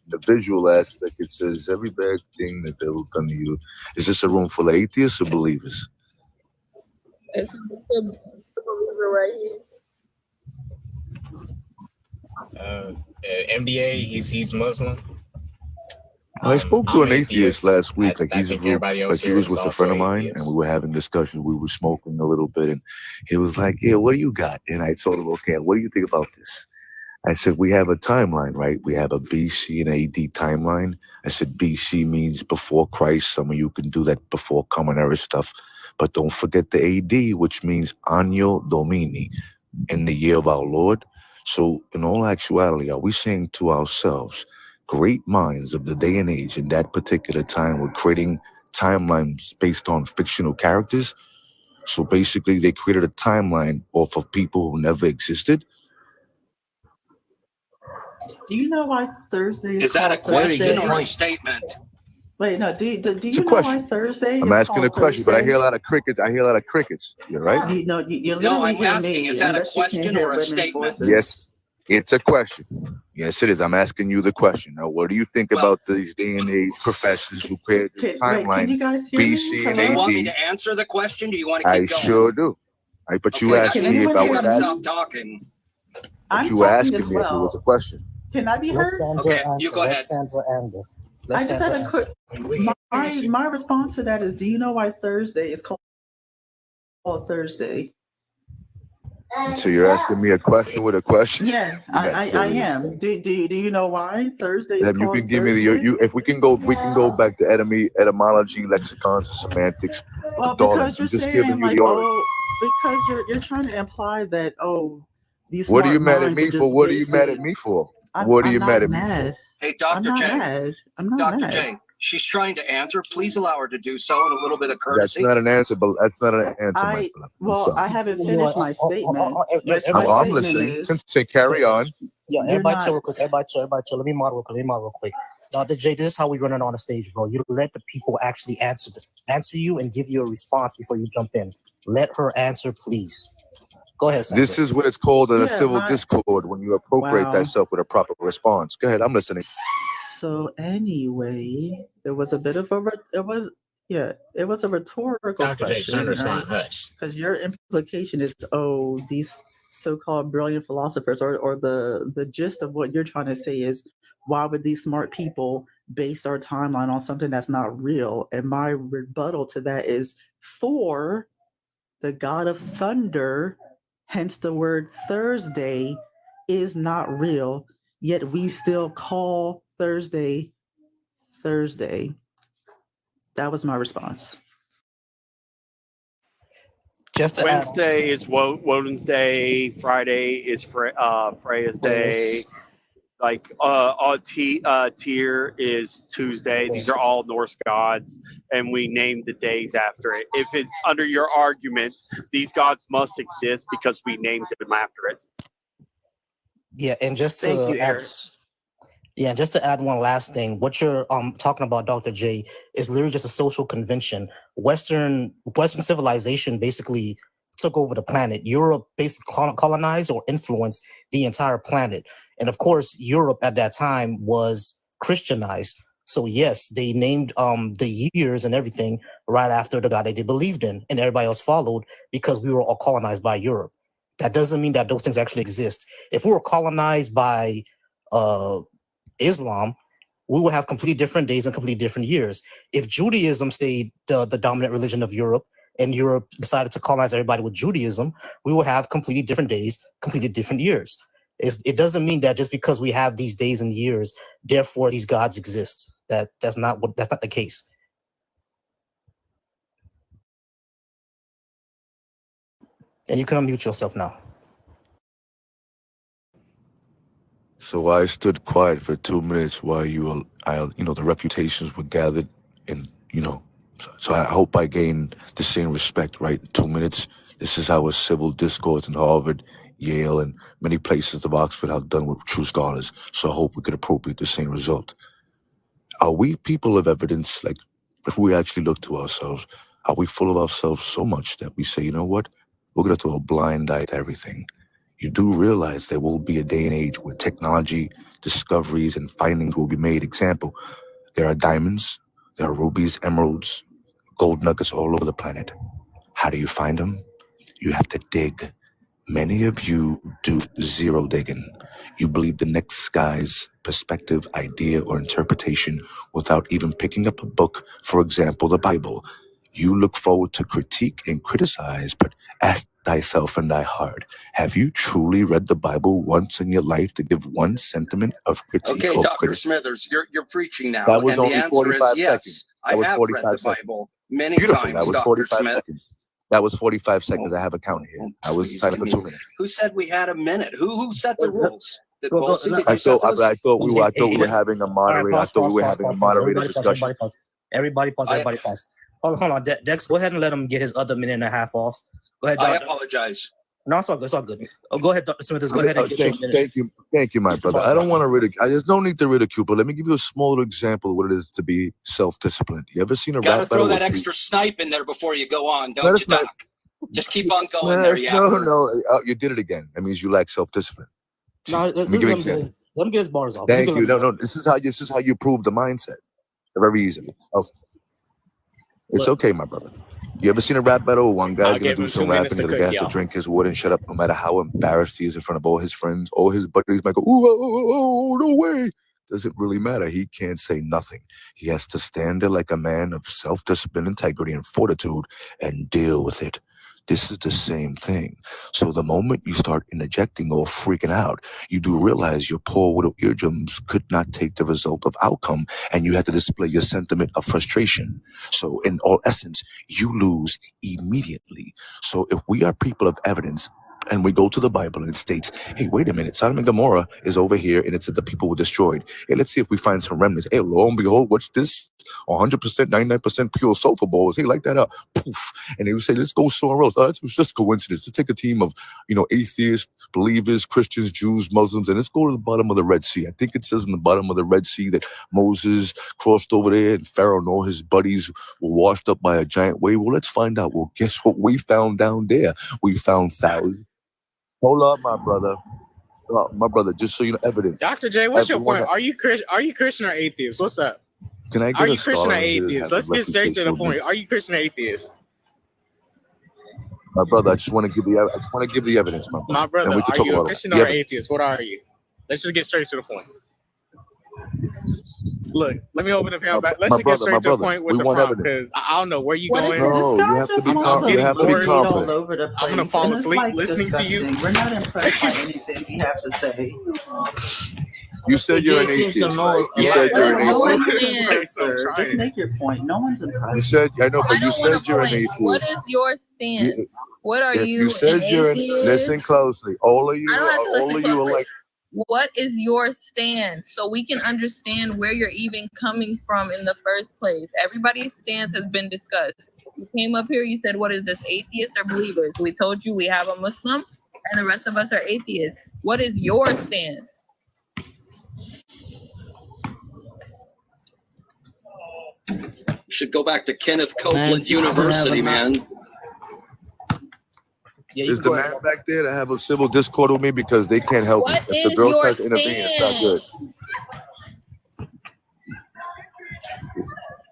the visual aspect. It says every bad thing that they will come to you. Is this a room full of atheists or believers? It's a believer right here. MDA, he's Muslim. I spoke to I'm an atheist last week. I think everybody else he here was is with a also friend of mine, atheist. and we were having discussions. We were smoking a little bit, and he was like, "Yeah, what do you got?" And I told him, "Okay, what do you think about this?" I said, "We have a timeline, right? We have a BC and AD timeline." I said, "BC means before Christ. Some of you can do that before Common Era stuff, but don't forget the AD, which means Anno Domini, in the year of our Lord." So, in all actuality, are we saying to ourselves, great minds of the day and age in that particular time were creating timelines based on fictional characters? So basically, they created a timeline off of people who never existed. Do you know why Thursday Is that a called question Thursday? or a statement? Wait, no. Do It's you a know why question. Thursday I'm is asking a called question, but I Thursday? hear a lot of crickets. You're right. You know, you No, literally I'm hear asking, me, is that a unless you can't question hear or a women's statement? voices. Yes, it's a question. Yes, it is. I'm asking you the question. Now, what do you think Well, about these day and age professors who created this Wait, can timeline, you guys hear me? BC and do you want me AD? to answer the question? Do you want to I keep going? sure do. But you Okay, asked Can me if anyone I hear was then me? stop asking. talking. But I'm you were talking as asking me if it was a well. question. Can I be Let heard? Sandra Okay, answer. you go Let ahead. Sandra answer. I just had a quick. My response to that is: do you know why Thursday is called Thursday? So you're asking me a question with a question? Yeah, You're not I serious. am. Do you know why Thursday is Then you called can give me Thursday? if we can go back to etymology, lexicons, and semantics. Well, Darling, because I'm you're just giving saying you like, the origin. because you're trying to imply that these What are you smart mad at minds are me for? just What are you mad at basing. me for? What are I'm you mad not at me for? mad. Hey, I'm Dr. not J. mad. I'm not Dr. mad. J, she's trying to answer. Please allow her to do so in a little bit of That's courtesy. not an answer, but that's not an answer, my I brother. I'm well, sorry. I haven't finished my statement. My I'm statement listening. is Say carry on. Yeah, you're everybody chill not. real quick. Everybody chill. Let me mod real quick. Dr. J, this is how we run it on the stage, bro. You let the people actually answer you and give you a response before you jump in. Let her answer, please. Go ahead, Sandra. This is what it's called in a Yeah, civil discord when you appropriate Wow. thyself with a proper response. Go ahead, I'm listening. So anyway, there was a bit of a it was a rhetorical Dr. J, question, trying to respond. right? Hush. Because your implication is, these so-called brilliant philosophers, or the gist of what you're trying to say is, why would these smart people base our timeline on something that's not real? And my rebuttal to that is, Thor, the god of thunder, hence the word Thursday, is not real, yet we still call Thursday. That was my response. Just to add, Wednesday is Woden's Day. Friday is Freya's Day. Like Tyr is Tuesday. These are all Norse gods, and we named the days after it. If it's under your argument, these gods must exist because we named them after it. yeah, and just Thank to you, add, Eris. yeah, just to add one last thing, what you're talking about, Dr. J, is literally just a social convention. Western civilization basically took over the planet. Europe basically colonized or influenced the entire planet. And of course, Europe at that time was Christianized. So yes, they named the years and everything right after the God that they believed in, and everybody else followed because we were all colonized by Europe. That doesn't mean that those things actually exist. If we were colonized by Islam, we will have completely different days and completely different years. If Judaism stayed the dominant religion of Europe and Europe decided to colonize everybody with Judaism, we will have completely different days, completely different years. It doesn't mean that just because we have these days and years, therefore these gods exist. That's not the case. And you can unmute yourself now. So I stood quiet for 2 minutes while the refutations were gathered, and so I hope I gain the same respect, right? 2 minutes. This is how a civil discourse in Harvard, Yale, and many places of Oxford have done with true scholars. So I hope we could appropriate the same result. Are we people of evidence? Like, if we actually look to ourselves, are we full of ourselves so much that we say, you know what? We're going to throw a blind eye to everything. You do realize there will be a day and age where technology, discoveries, and findings will be made. Example, there are diamonds, there are rubies, emeralds, gold nuggets all over the planet. How do you find them? You have to dig. Many of you do zero digging. You believe the next guy's perspective, idea, or interpretation without even picking up a book, for example, the Bible. You look forward to critique and criticize, but ask thyself in thy heart, have you truly read the Bible once in your life to give one sentiment of critique Okay, or Dr. criticism? Smithers, you're preaching now, That was and the only answer 45 is yes. seconds. I That was have 45 read the seconds. Bible many Beautiful. That times, was Dr. 45 Smith. seconds. That was 45 seconds. I have a count here. I was Please, silent give for me. 2 minutes. Who said we had a minute? Who set the rules? Did Go, Wilson? Did I you set thought those? we were having a All right, moderator. I pause, thought we pause, were pause, having a pause, pause. moderator Everybody pause, discussion. everybody pause. Everybody pause, everybody pause. Hold on, Dex, go ahead and let him get his other minute and a half off. Go ahead, I Dr. apologize. No, it's all good. It's all good. Oh, go ahead, Dr. Smithers. Go ahead and get your minute. Thank you, my brother. I don't want to ridicule. There's no need to ridicule, but let me give you a small little example of what it is to be self-disciplined. You ever seen a Got to rap throw battle? that extra snipe in there before you go on, Not don't a you, snipe. Doc? Just keep on going there, yeah. No. You did it again. That means you lack self-discipline. No, Let me give you an example. let him get his bars off. Thank you. No. This is how you prove the mindset very easily. Okay. It's okay, my brother. You ever seen a rap battle? One guy's gonna do some rapping, the other guy has to drink his water and shut up, no matter how embarrassed he is in front of all his friends. All his buddies might go, "Oh, no way." Doesn't really matter. He can't say nothing. He has to stand there like a man of self-discipline, integrity, and fortitude and deal with it. This is the same thing. So the moment you start interjecting or freaking out, you do realize your poor little eardrums could not take the result of outcome, and you had to display your sentiment of frustration. So in all essence, you lose immediately. So if we are people of evidence, and we go to the Bible and it states, hey, wait a minute, Sodom and Gomorrah is over here and it said the people were destroyed. Hey, let's see if we find some remnants. Hey, lo and behold, what's this? 100%, 99% pure sulfur balls. Hey, light that up. Poof. And they would say, let's go somewhere else. Oh, that's just coincidence. Let's take a team of, atheists, believers, Christians, Jews, Muslims, and let's go to the bottom of the Red Sea. I think it says in the bottom of the Red Sea that Moses crossed over there and Pharaoh and all his buddies were washed up by a giant wave. Well, let's find out. Well, guess what we found down there? We found thousands. Hold up, my brother. Just so you know, evidence. Dr. J, what's your point? Are you Christian or atheist? What's up? Can I get Are a you Christian or scholar here to atheist? have a Let's get straight to the refutation with me? point. Are you Christian or atheist? My brother, I just want to give the evidence, my brother. My brother, And we can are talk you a about Christian the or evidence. atheist? What are you? Let's just get straight to the point. Look, let me open the panel back. Let's just get straight to the point with the prompt, because I don't know where you going. No, you have to be confident. All over the place. I'm gonna fall and it's, asleep like, listening to you. disgusting. We're not impressed by anything you have to say. You said you're an atheist, right? You said you're an No atheist. one's impressed, sir. Just make your point. No one's impressed. You said, I know, but I you don't want said to you're an point. What atheist. is your stance? What are If you, you said an you're an, atheist? listen closely. All of you, I don't have to all listen of you are closely. like, What is your stance so we can understand where you're even coming from in the first place? Everybody's stance has been discussed. You came up here, you said, what is this, atheists or believers? We told you we have a Muslim and the rest of us are atheists. What is your stance? You should go back to Kenneth Copeland University, man. is the man back there to have a civil discord with me because they can't help What it. If the is girl your tries to intervene, it's not good.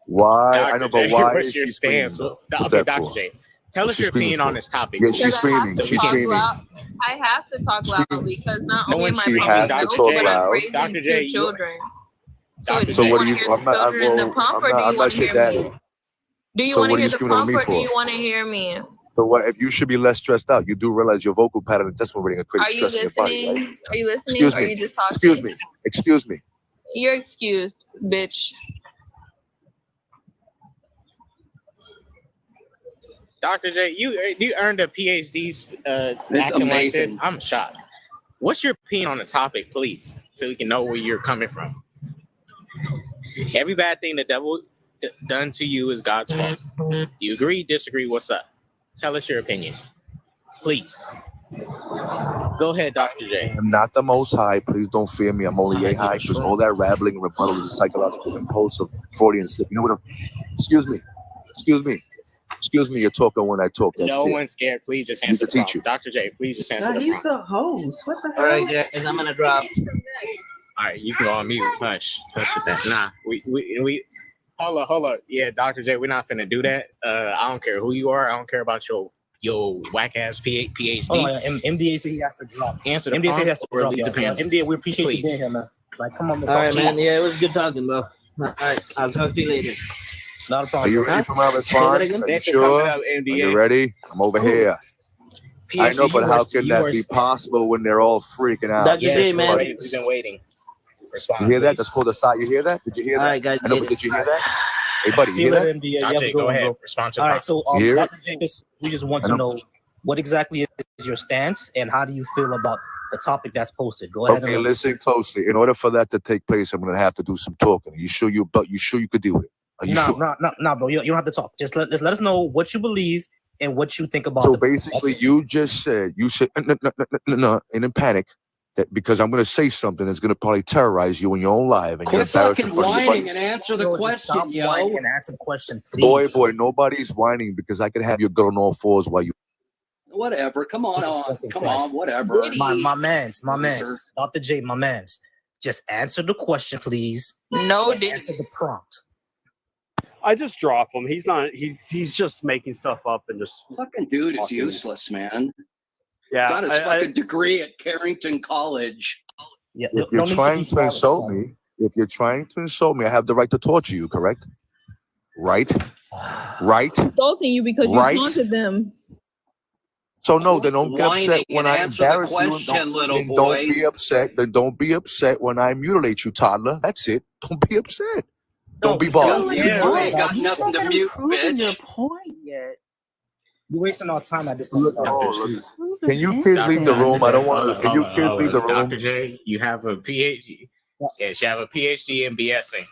Why? I know, but why What's is your she screaming? stance? What's Okay, that Dr. for? J, tell What's us she your screaming opinion on for? this topic. Yeah, she's screaming. I She's screaming. I have to talk loudly because not No only one am I she pumping has to milk, talk but I'm loud. raising Dr. J, two children. So do you what want do to you? hear the children in the pump, or do you I'm want not to your hear daddy. me? Do you So want what to are hear you the screaming at prompt me or do for? you want to hear me? So what if you should be less stressed out? You do realize your vocal pattern and decimal reading are creating Are you stress in your body, right? listening? Are you listening Excuse or are me. you just talking? Excuse me. Excuse me. You're excused, bitch. Dr. J, you earned a PhD It's acting like this. amazing. I'm shocked. What's your opinion on the topic, please, so we can know where you're coming from? Every bad thing the devil done to you is God's fault. Do you agree, disagree? What's up? Tell us your opinion, please. Go ahead, Dr. J. I'm not the most high. Please don't fear me. I'm only a high because all that rattling and rebuttal is a psychological impulse of Freudian slip. You know what? Excuse me. Excuse me. Excuse me. You're talking when I talk. That's No fair. one's scared. Please just I need answer to the teach you. prompt. Dr. J, please just answer God, the he's prompt. the host. What the hell? All right, guys, I'm gonna drop. All right, you can go on mute. Hush with that. Nah, we. Hold up. Yeah, Dr. J, we're not finna do that. I don't care who you are. I don't care about your whack ass PhD. Oh, yeah, MDA said he has to drop. Answer the MDA said he prompt has to or drop. leave the Yeah, panel. MDA, we appreciate Please. you being here, man. Like, come on, All right, man. Yeah, it was good talking, bro. All right, I'll talk to you later. Not a Are problem. you ready for my Say that response? again? Are you Thanks for sure? coming up, Are MDA. you ready? I'm over here. I know, but how can that be possible? possible when they're all freaking out? Dr. Yes, J, we're man. waiting. We've been waiting. Respond, You hear that? please. That's called a side. You hear that? Did you hear All that? right, guys, I know, get but it. did you hear that? Hey, buddy, See you you hear later, that? MDA. You Dr. have a J, good go one, ahead. bro. Respond to the All right, prompt. so You hear it? Dr. J, we just want I to know. know what exactly is your stance and how do you feel about the topic that's posted. Go ahead and Okay, let us. listen closely. In order for that to take place, I'm gonna have to do some talking. Are you sure you could do it? Are you No, sure? no, bro. You don't have to talk. Just let us know what you believe and what you think about. So the basically, you said no, and in panic that because I'm gonna say something that's gonna probably terrorize you in your own life and you're Quit embarrassed in fucking front of your whining buddies. and answer the Yo, just question, stop whining yo. and answer the question, please. Boy, nobody's whining because I can have your girl on all fours while you. Whatever. Come on, Jesus fucking come Christ. on, whatever. My man's, Loser. Dr. J, my man's. Just answer the question, please. No, And diddy. answer the prompt. I just drop him. He's not. He's just making stuff up and just. Fucking dude is Fucking- useless, man. Yeah. Got his fucking degree at Carrington College. Yeah, If you're trying to insult me, I have the right to torture you. Correct? Right? Right? Insulting you because you Right? taunted them. So no, then don't get upset Whining when and I answer the embarrass you. And question, little then boy. don't be upset. Then don't be upset when I mutilate you, toddler. That's it. Don't be upset. Don't be bothered. You ain't got You nothing to haven't mute, proven your bitch. point yet. You're wasting our time at this point. Can you kids leave the room? I don't want to. Can you kids leave the room? Dr. J, you have a PhD. Yes, you have a PhD in BSing.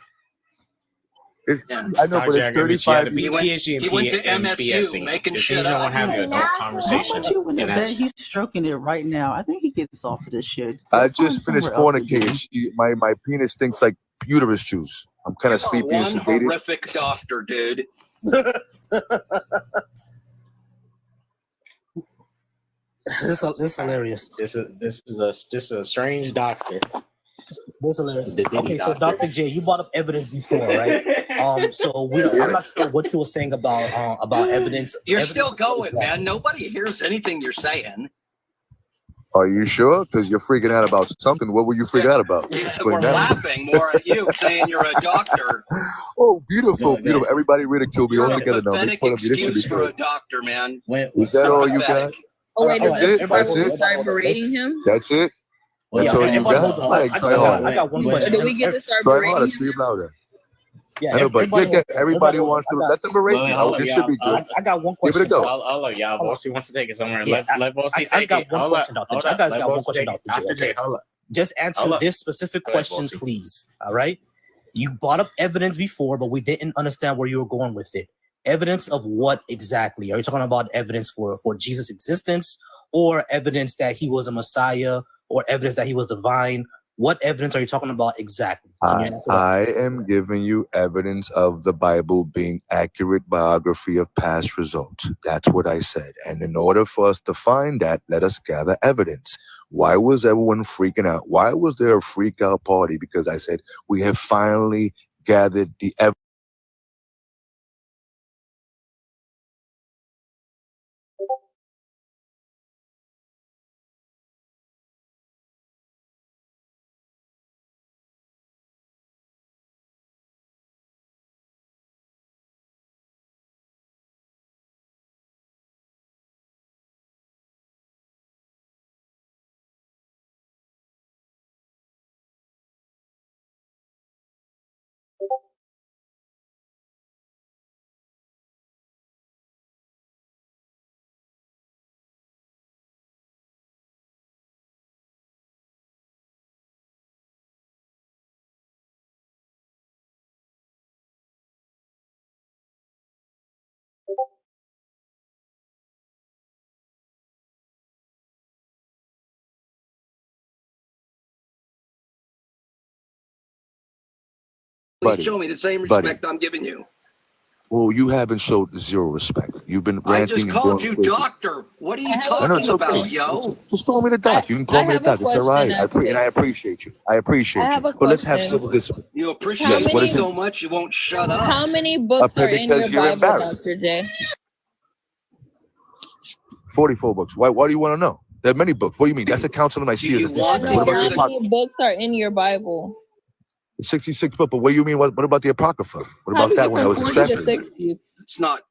I know, but it's 35 He went to MSU making shit You don't up. have your adult How conversation. about you win And the that's bet? He's stroking it right now. I think he gets off to this shit. I Go find just finished somewhere else to do. fornicating. My penis stinks like uterus juice. I'm kind of sleepy and One sedated. horrific doctor, dude. This is hilarious. This is a strange doctor. That's hilarious. The Diddy Okay, so doctor. Dr. J, you brought up evidence before, right? I'm not sure what you were saying about evidence. You're evidence still going, exactly. man. Nobody hears anything you're saying. Are you sure? Because you're freaking out about something. What were you freaking out about? We're Explain that. laughing more at you saying you're a doctor. Oh, beautiful, beautiful. Everybody ridicule me You're all a together now. Make pathetic fun of me. This should be excuse for a good. doctor, man. Is that all you got? Oh wait, That's is it? the That's Bible it? start berating him? That's it? That's all you got? Try harder. I got one Or question. do we get to start Try harder. berating him? Scream louder. Yeah, I know, but everybody wants to. Let them berate me. Hold up, This should be y'all. good. I got one Give question. it a go. Hold up, y'all. Bossy wants to take it somewhere. Yeah, Let Bossy I take got it. one Hold question, up. Dr. Hold J. I up. guys Let got one Bossy question, take it. Dr. J. Dr. J, Okay? hold up. Just answer Hold up. this specific Go ahead, question, Bossy. please. All right. You brought up evidence before, but we didn't understand where you were going with it. Evidence of what exactly? Are you talking about evidence for Jesus' existence, or evidence that he was a Messiah, or evidence that he was divine? What evidence are you talking about exactly? Can you answer that? I am giving you evidence of the Bible being accurate biography of past results. That's what I said. And in order for us to find that, let us gather evidence. Why was everyone freaking out? Why was there a freak out party? Because I said, we have finally gathered the evidence. Please show me the same respect I'm giving you. Well, you haven't showed zero respect. You've been ranting I just and called going you crazy. doctor. What are you I know, talking it's okay. about, yo? Just call me the doc. You can call me the doc. It's all right. question, And I appreciate you. I appreciate you. But let's have civil discipline. You How appreciate What me is it? so much you won't shut up. How many books are in Because your you're Bible, embarrassed. Dr. J? 44 books. Why do you want to know? There are many books. What do you mean? That's a council of Nicaea. you want No, to What about how the many Apocrypha? books are in your Bible? 66 books. But what do you mean? What about the Apocrypha? What How about do you that get one? That from was 40 to extracted. 60? It's not.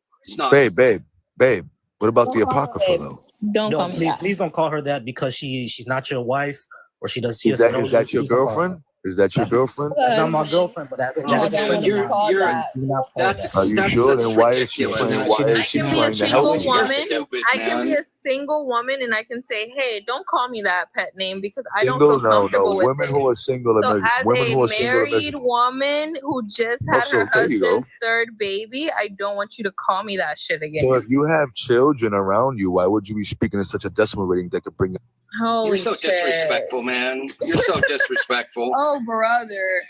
Babe. What about Don't the call her Apocrypha, babe. though? Don't No, call me that. please don't call her that because she's not your wife or she doesn't Is know that you. your Please don't call her girlfriend? Is that your that. girlfriend? That's not my Husband, girlfriend, but that's and I don't want to be You're called that. do not call her that. Are you sure? Then why is she ridiculous. trying? Why I is she can be a trying to help single you? woman. Stupid, I can be man. a single woman, and I can say, "Hey, don't call me that pet name because I don't Single? feel No. comfortable with Women it." who are single So, are as women a who are single are married woman who just had Also, her there you go. husband's third baby, I don't want you to call me that shit again. So if you have children around you, why would you be speaking in such a decimal rating that could bring? Holy You're so shit. disrespectful, man. You're so disrespectful. Oh, brother.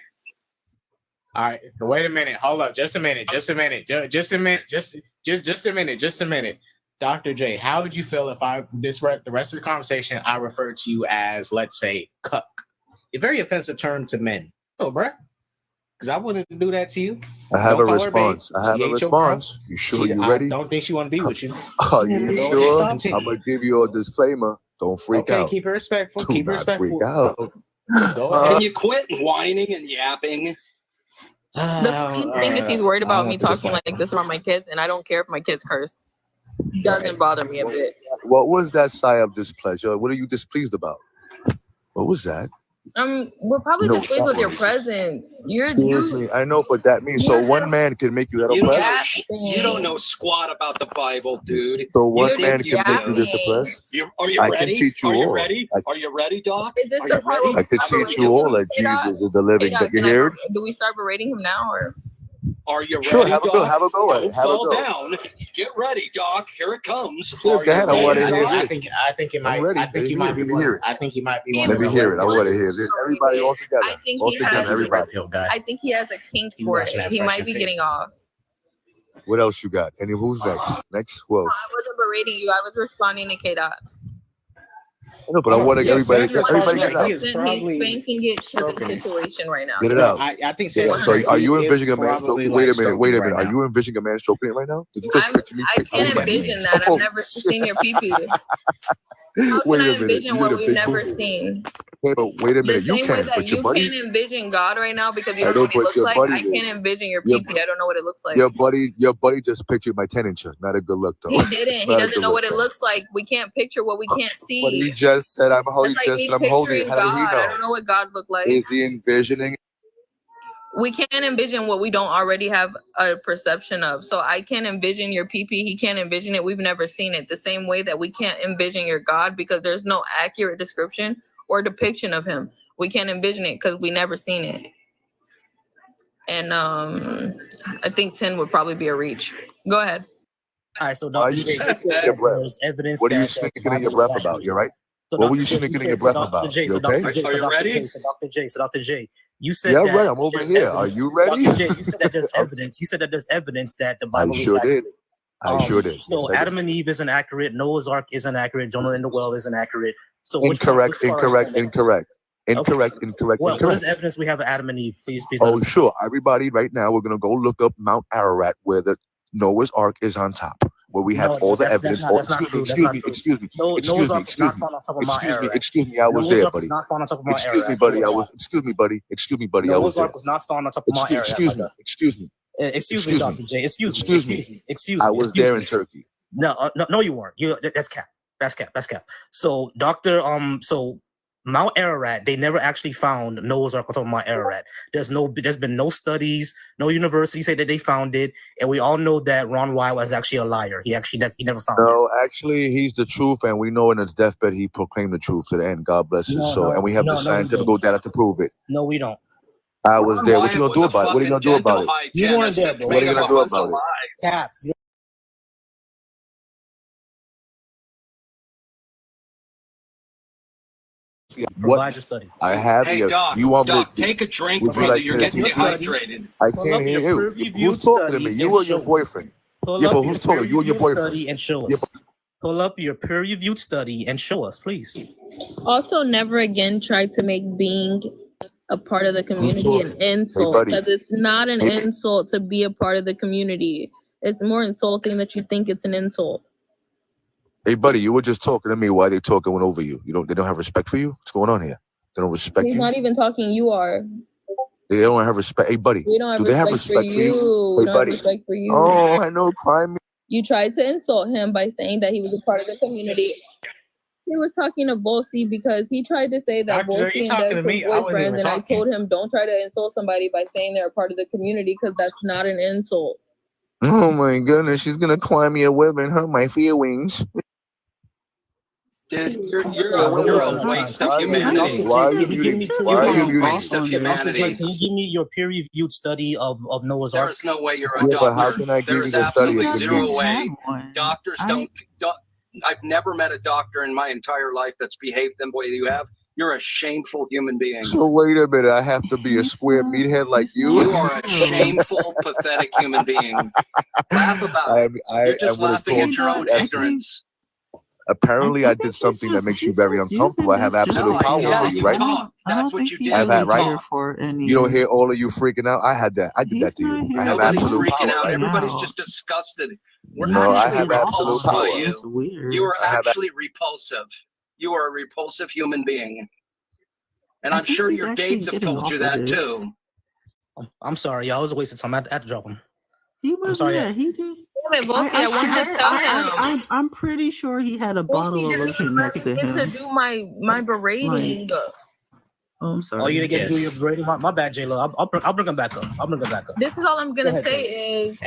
All right, wait a minute. Hold up, just a minute. Just a minute. Dr. J, how would you feel if the rest of the conversation I referred to you as, let's say, cuck? A very offensive term to men. Oh, bruh. Because I wouldn't do that to you. I have Don't a call her babe. response. I have She a ain't your girl. response. You sure you I ready? don't think she want to be with you. Are you Go ahead, sure? continue. I'm gonna give you a disclaimer. Don't freak Okay, out. keep it respectful. Do Keep it not respectful. freak out. Go ahead. Can you quit whining and yapping? The funny thing is, he's worried about me talking like this around my kids, and I don't care if my kids curse. Doesn't bother me a bit. What was that sigh of displeasure? What are you displeased about? What was that? We're probably No, displeased with your what? presence. Excuse me. I know, but that means so one man can make you that oppressed. You don't know squat about the Bible, dude. So You one think man you can make you do. this oppressed. Are you I ready? can teach you Are you all. ready? Are you ready, Doc? Is this Are the you part ready? where I could teach you all that Jesus is the living. Hey, Doc, You can I hear? do we start berating him now, or? Are you ready, Sure, have a go. Doc? Have a go at Don't it. Have a fall go. down. Get ready, Doc. Here it comes. Sure, Are go you ahead. I ready, want to hear Doc? this. I think it might. I'm ready. I think you might be Let me one. hear it. I think you might be one. Let me of hear it. I the want to hear this. Everybody all together. I think All he together. has. Everybody. I think he has a kink You for watching it. that He Fresh might and be Fit? getting off. What else you got? Who's next? Next, who else? I wasn't berating you. I was responding to K. Dot. No, but I want to everybody. Everybody get it out. He is probably He's spanking it to stroking the it. situation right now. Get it No, out. I think Get it out. Sandra So, are you is envisioning a man probably, stroking? like, Wait a minute. stroking Wait a right minute. Are now. you envisioning a man stroking it right now? Did you just picture me? I can't envision that. I've never seen your pee-pee. How Wait can I a minute. envision You what need a we've big never booty. seen? Hey, but wait a The minute. You same way can, that but your you buddy. can't envision God right now because you I don't know know, what he but looks your like. buddy I did. can't envision your Your, pee-pee. I don't know what it looks like. your buddy just pictured my 10-incher. Not a good look though. He It's didn't. He not a doesn't good know look. what it looks like. We can't picture what we can't But see. he just said I'm holding. That's like Just me I'm holding it. picturing How did he God. I know? don't know what God looked like. Is he envisioning? We can't envision what we don't already have a perception of. So I can't envision your PP. He can't envision it. We've never seen it. The same way that we can't envision your God because there's no accurate description or depiction of him. We can't envision it because we never seen it. And I think 10 would probably be a reach. Go ahead. All right, so Why are Dr. you J, you sneaking said in your that breath? there's evidence What are you that the sneaking in your Bible is breath about? accurate. You're right. So What were Dr. you J, sneaking in said, your so breath Dr. about? J, You so okay? Dr. J, Are so you Dr. ready? J, so Dr. J, so Dr. J, you said Yeah, that right. I'm over there's here. Are evidence. you ready? Dr. J, you said that there's evidence. You said that there's evidence that the I Bible is sure did. accurate. I sure did. So Yes, I did. Adam and Eve isn't accurate. Noah's Ark isn't accurate. Jonah in the well isn't accurate. So which Incorrect. part are you saying? Incorrect. Incorrect. Okay. Incorrect. What is Incorrect. the evidence we have of Adam and Eve? Please let Oh, us know. sure. Everybody, right now, we're gonna go look up Mount Ararat, where the Noah's Ark is on top, where we have No, all the that's evidence. not Excuse me. true. That's Excuse not me. true. Excuse me. Noah's Excuse me. Ark was Excuse not me. found on top of Mount Excuse me. Ararat. Excuse me. I was Noah's there, Ark was buddy. not found on top of Mount Excuse me, Ararat. buddy. I was. Excuse me, buddy. Excuse me, buddy. I was Noah's there. Ark was not found on top of Mount Ararat. Excuse me. Excuse me. Excuse me, Dr. J. Excuse me. Excuse me. Excuse me. Excuse me. I was Excuse there me. in Turkey. No, you weren't. That's cap. That's cap. That's cap. So, so Mount Ararat, they never actually found Noah's Ark on top of Mount Ararat. There's been no studies, no university say that they found it, and we all know that Ron Wyatt was actually a liar. He never found it. No, actually, he's the truth, and we know in his deathbed he proclaimed the truth to the end. God bless his soul, and we have the scientific data to prove it. No, we don't. I was there. What you gonna do about it? What are you gonna do about it? You weren't there, bro. What are you gonna do about it? Caps. Provide your study. I have Hey, you. Doc, You want Doc, me? take a drink, Would you brother. like You're me to getting Your continue? studies. dehydrated. I Pull can't up hear your you. peer-reviewed Who's talking to me? study You and or your show us. boyfriend? Pull Yeah, up but your who's talking? You or your peer-reviewed boyfriend? study and show Yeah, us. Pull up your peer-reviewed study and show us, please. Also, never again try to make being a part of the community talking? an Hey, insult, buddy. because it's not an Hey. insult to be a part of the community. It's more insulting that you think it's an insult. Hey, buddy, you were just talking to me. Why they talking over you? They don't have respect for you? What's going on here? They don't respect He's you? not even talking. You are. They don't have respect. Hey, buddy, We don't have do they have respect for respect for you? you. We Hey, don't have buddy. respect for you. Oh, I know. Climb me. You tried to insult him by saying that he was a part of the community. He was talking to Volsi because he tried to say that Doctor, are you Volsi and talking Dev's to his me? I wasn't even boyfriend, and I talking. told him don't try to insult somebody by saying they're a part of the community, because that's not an insult. Oh, my goodness. She's going to climb me a web and hurt my wings. Dude, you're We're wasting a our waste time. of Why are you humanity. muting? Why are you Can you give muting? me? Why are you You're a muting me? waste of Uncle Jay, humanity. can you give me your peer-reviewed study of Noah's There Ark? is no way you're a Yeah, but how doctor. can I give There you is the study absolutely if you're zero muting? way. Doctors don't. I've never met a doctor in my entire life that's behaved the way you have. You're a shameful human being. So wait a minute. I have to be a square meathead like you? You are a shameful, pathetic human being. Laugh about it. You're just laughing at your own ignorance. Apparently, I did something that makes you very uncomfortable. I have absolute power Yeah, over you, you right? talked. That's what you did. I've had, You right? talked. You don't hear all of you freaking out. I had that. I did that to you. I have Nobody's absolute freaking power, out. right? Everybody's just disgusted. We're No, I actually have absolute repulsed by power. you. You are actually repulsive. You are a repulsive human being. And I'm sure your dates have told you that too. I'm sorry, y'all. It was a waste of time. I had to drop him. He was, I'm sorry. yeah, he just. Damn it, Volsi, I wanted to tell him. I'm pretty sure he had a bottle of lotion next to Get to him. do my berating. Oh, I'm sorry. Oh, you didn't get to do your rating? My bad, J-Lo. I'll bring him back up. This is all I'm gonna Go ahead, say is,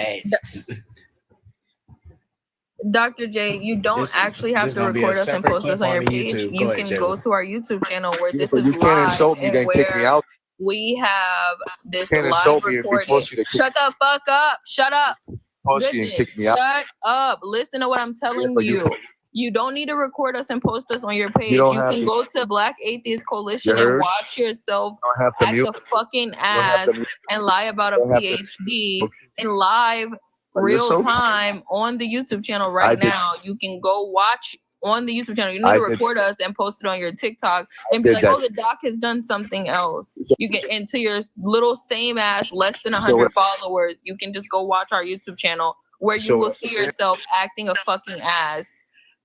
Dr. J, you don't actually have to record us and post us on your page. You can go to our YouTube channel where this But is you can't live insult me, and then kick me where out. we have this You can't live insult me and be recorded. pussy to kick Shut the fuck up. Shut up. pussy and kick me out. Shut up. Listen to what I'm telling but you you. You don't need to record us and post us on your page. You You, don't have can to. go to Black Atheist Coalition You and heard? watch yourself You don't have to act mute. a fucking don't have ass to mute. and lie about a You don't have to- PhD in live You're real so- time on the YouTube channel I right did- now. You can go watch on the YouTube channel. You need I to did- record us and post it on your TikTok and be did like, that. oh, the doc has done something else. You get into your little same ass, less than So 100 followers. You can just go watch our YouTube channel where you So- will see yourself acting a fucking ass.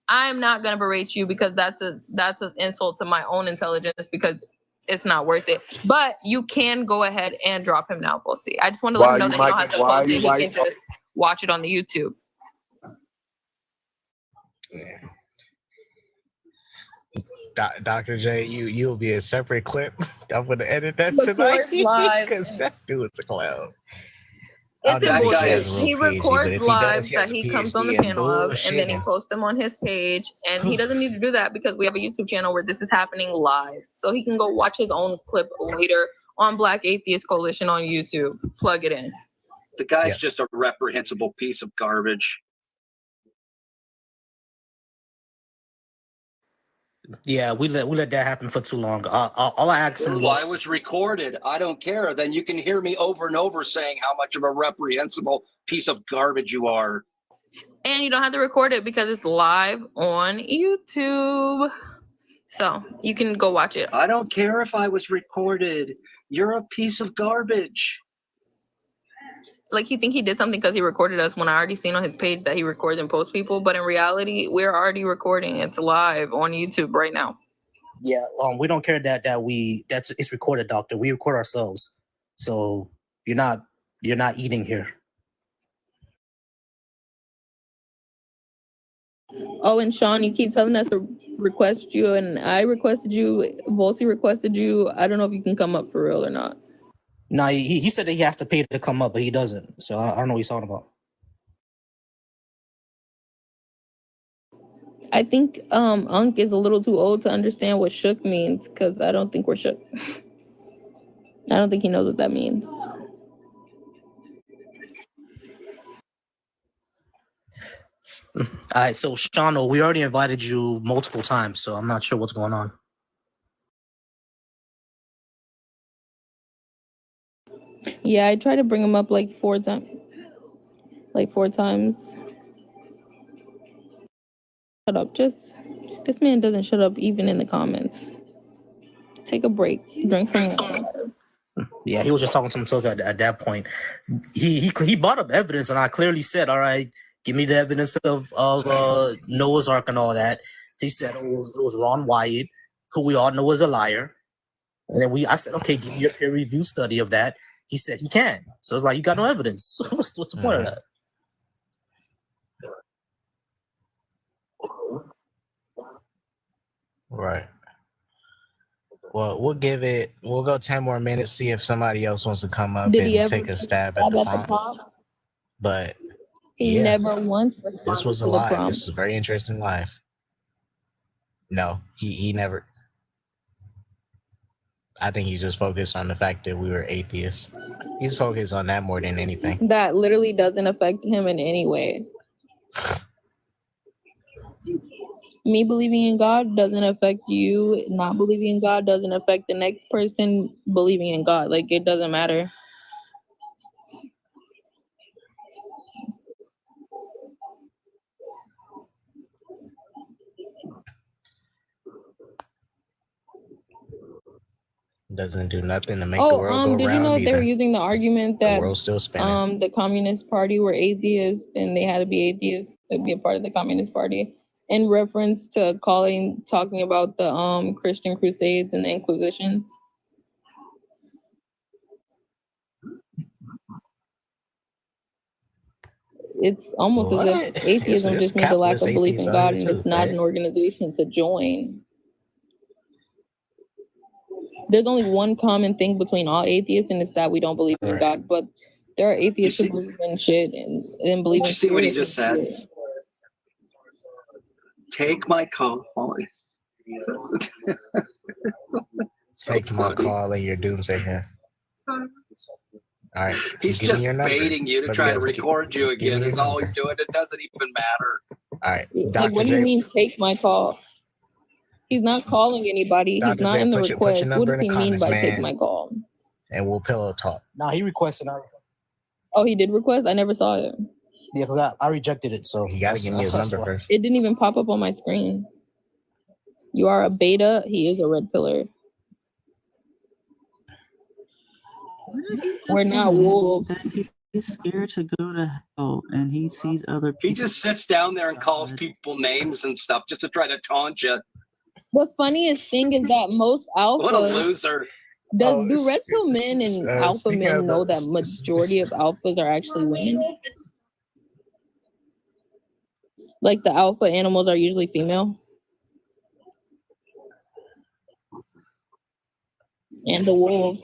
I'm not gonna berate you because that's an insult to my own intelligence because it's not worth it. But you can go ahead and drop him now. We'll see. I just want to let Why him know you that he don't mic- have to why post it. you He like- can just watch it on the YouTube. Dr. J, you'll be a separate clip. I'm gonna edit that Record tonight live. because that dude's a clown. It's I a don't think bullshit. has a real He PhD, records but if he live does, he that has a he comes on the PhD and panel of, and then he bullshitting. posts them on his page. And he doesn't need to do that because we have a YouTube channel where this is happening live. So he can go watch his own clip later on Black Atheist Coalition on YouTube. Plug it in. The guy's just a reprehensible piece of garbage. Yeah, we let that happen for too long. All I asked him Well, I was, was recorded. I don't care. Then you can hear me over and over saying how much of a reprehensible piece of garbage you are. And you don't have to record it because it's live on YouTube. So you can go watch it. I don't care if I was recorded. You're a piece of garbage. Like, he think he did something because he recorded us when I already seen on his page that he records and posts people. But in reality, we're already recording. It's live on YouTube right now. yeah, we don't care that it's recorded, doctor. We record ourselves, so you're not eating here. Oh, and Sean, you keep telling us to request you, and I requested you. Volsi requested you. I don't know if you can come up for real or not. No, he said that he has to pay to come up, but he doesn't. So I don't know what he's talking about. I think Unc is a little too old to understand what shook means because I don't think we're shook. I don't think he knows what that means. All right, so Shano, we already invited you multiple times, so I'm not sure what's going on. Yeah, I tried to bring him up like 4 times. Shut up. Just this man doesn't shut up even in the comments. Take a break. Drink some water. Yeah, he was just talking to himself at that point. He brought up evidence, and I clearly said, "All right, give me the evidence of Noah's Ark and all that." He said it was Ron Wyatt, who we all know is a liar. And then I said, "Okay, give me a peer review study of that." He said he can. So it's like you got no evidence. what's the point of that? Right. Well, we'll go 10 more minutes, see if somebody else wants to come up Did he and ever take a stab at the prompt. But He yeah, never once this responded was to the alive. prompt. This is a very interesting live. No, he never. I think he just focused on the fact that we were atheists. He's focused on that more than anything. That literally doesn't affect him in any way. Me believing in God doesn't affect you. Not believing in God doesn't affect the next person believing in God. Like, it doesn't matter. Doesn't do nothing to make the world go Did you round know they were either. using the argument The that world's still spinning. the Communist Party were atheists and they had to be atheists to be a part of the Communist Party in reference to talking about the Christian Crusades and the Inquisitions? It's almost as if atheism It's just means a lack capitalist of belief atheists in out God, here and too, it's not eh? an organization to join. There's only one common thing between all atheists, and it's that we don't believe in God. But there are atheists who believe in shit and believe Did in you see what he spirits just and said? shit. Take my call. Take my call and your doomsday here. All right. He's give me just your number. baiting you to Let try me to guys record you give me again. your Is all he's number. doing. It doesn't even matter. All right. Like, Dr. what do you J, mean take my call? He's not calling anybody. He's Dr. not J, in the put your request. What number does in he the mean comments, by take man, my call? and we'll pillow talk. Nah, he requested. Oh, he did request? I never saw it. Yeah, because I rejected it. So He got to give me his number first. It didn't even pop up on my screen. You are a beta. He is a red pillar. We're not wolves. He's scared to go to hell, and he sees other people. He just sits down there and calls people names and stuff just to try to taunt you. The funniest thing is that most alphas. What a loser. Do red pill men and alpha men know that majority of alphas are actually women? Like, the alpha animals are usually female? And the wolf.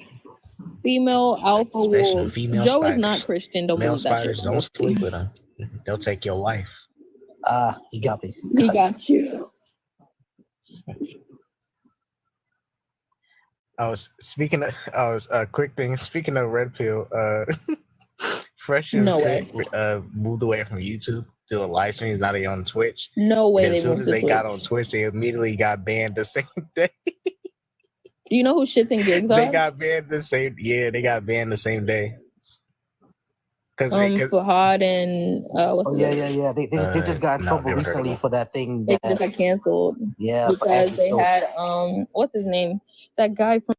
Female alpha Especially wolf. female Joe spiders. is not Christian. Don't Male believe that shit. spiders, don't sleep with them. They'll take your life. He got me. He got you. A quick thing. Speaking of red pill, Fresh and No Fit moved away from YouTube doing live streams. Now they on Twitch. No way And as they soon moved as to they got Twitch. on Twitch, they immediately got banned the same day. Do you know who Shits and Gigs are? They got banned the same. Yeah, they got banned the same day. Fahad and what's his name? Yeah. They just got in trouble recently for that thing. They just got canceled. Yeah, for because they episodes. had what's his name? That guy from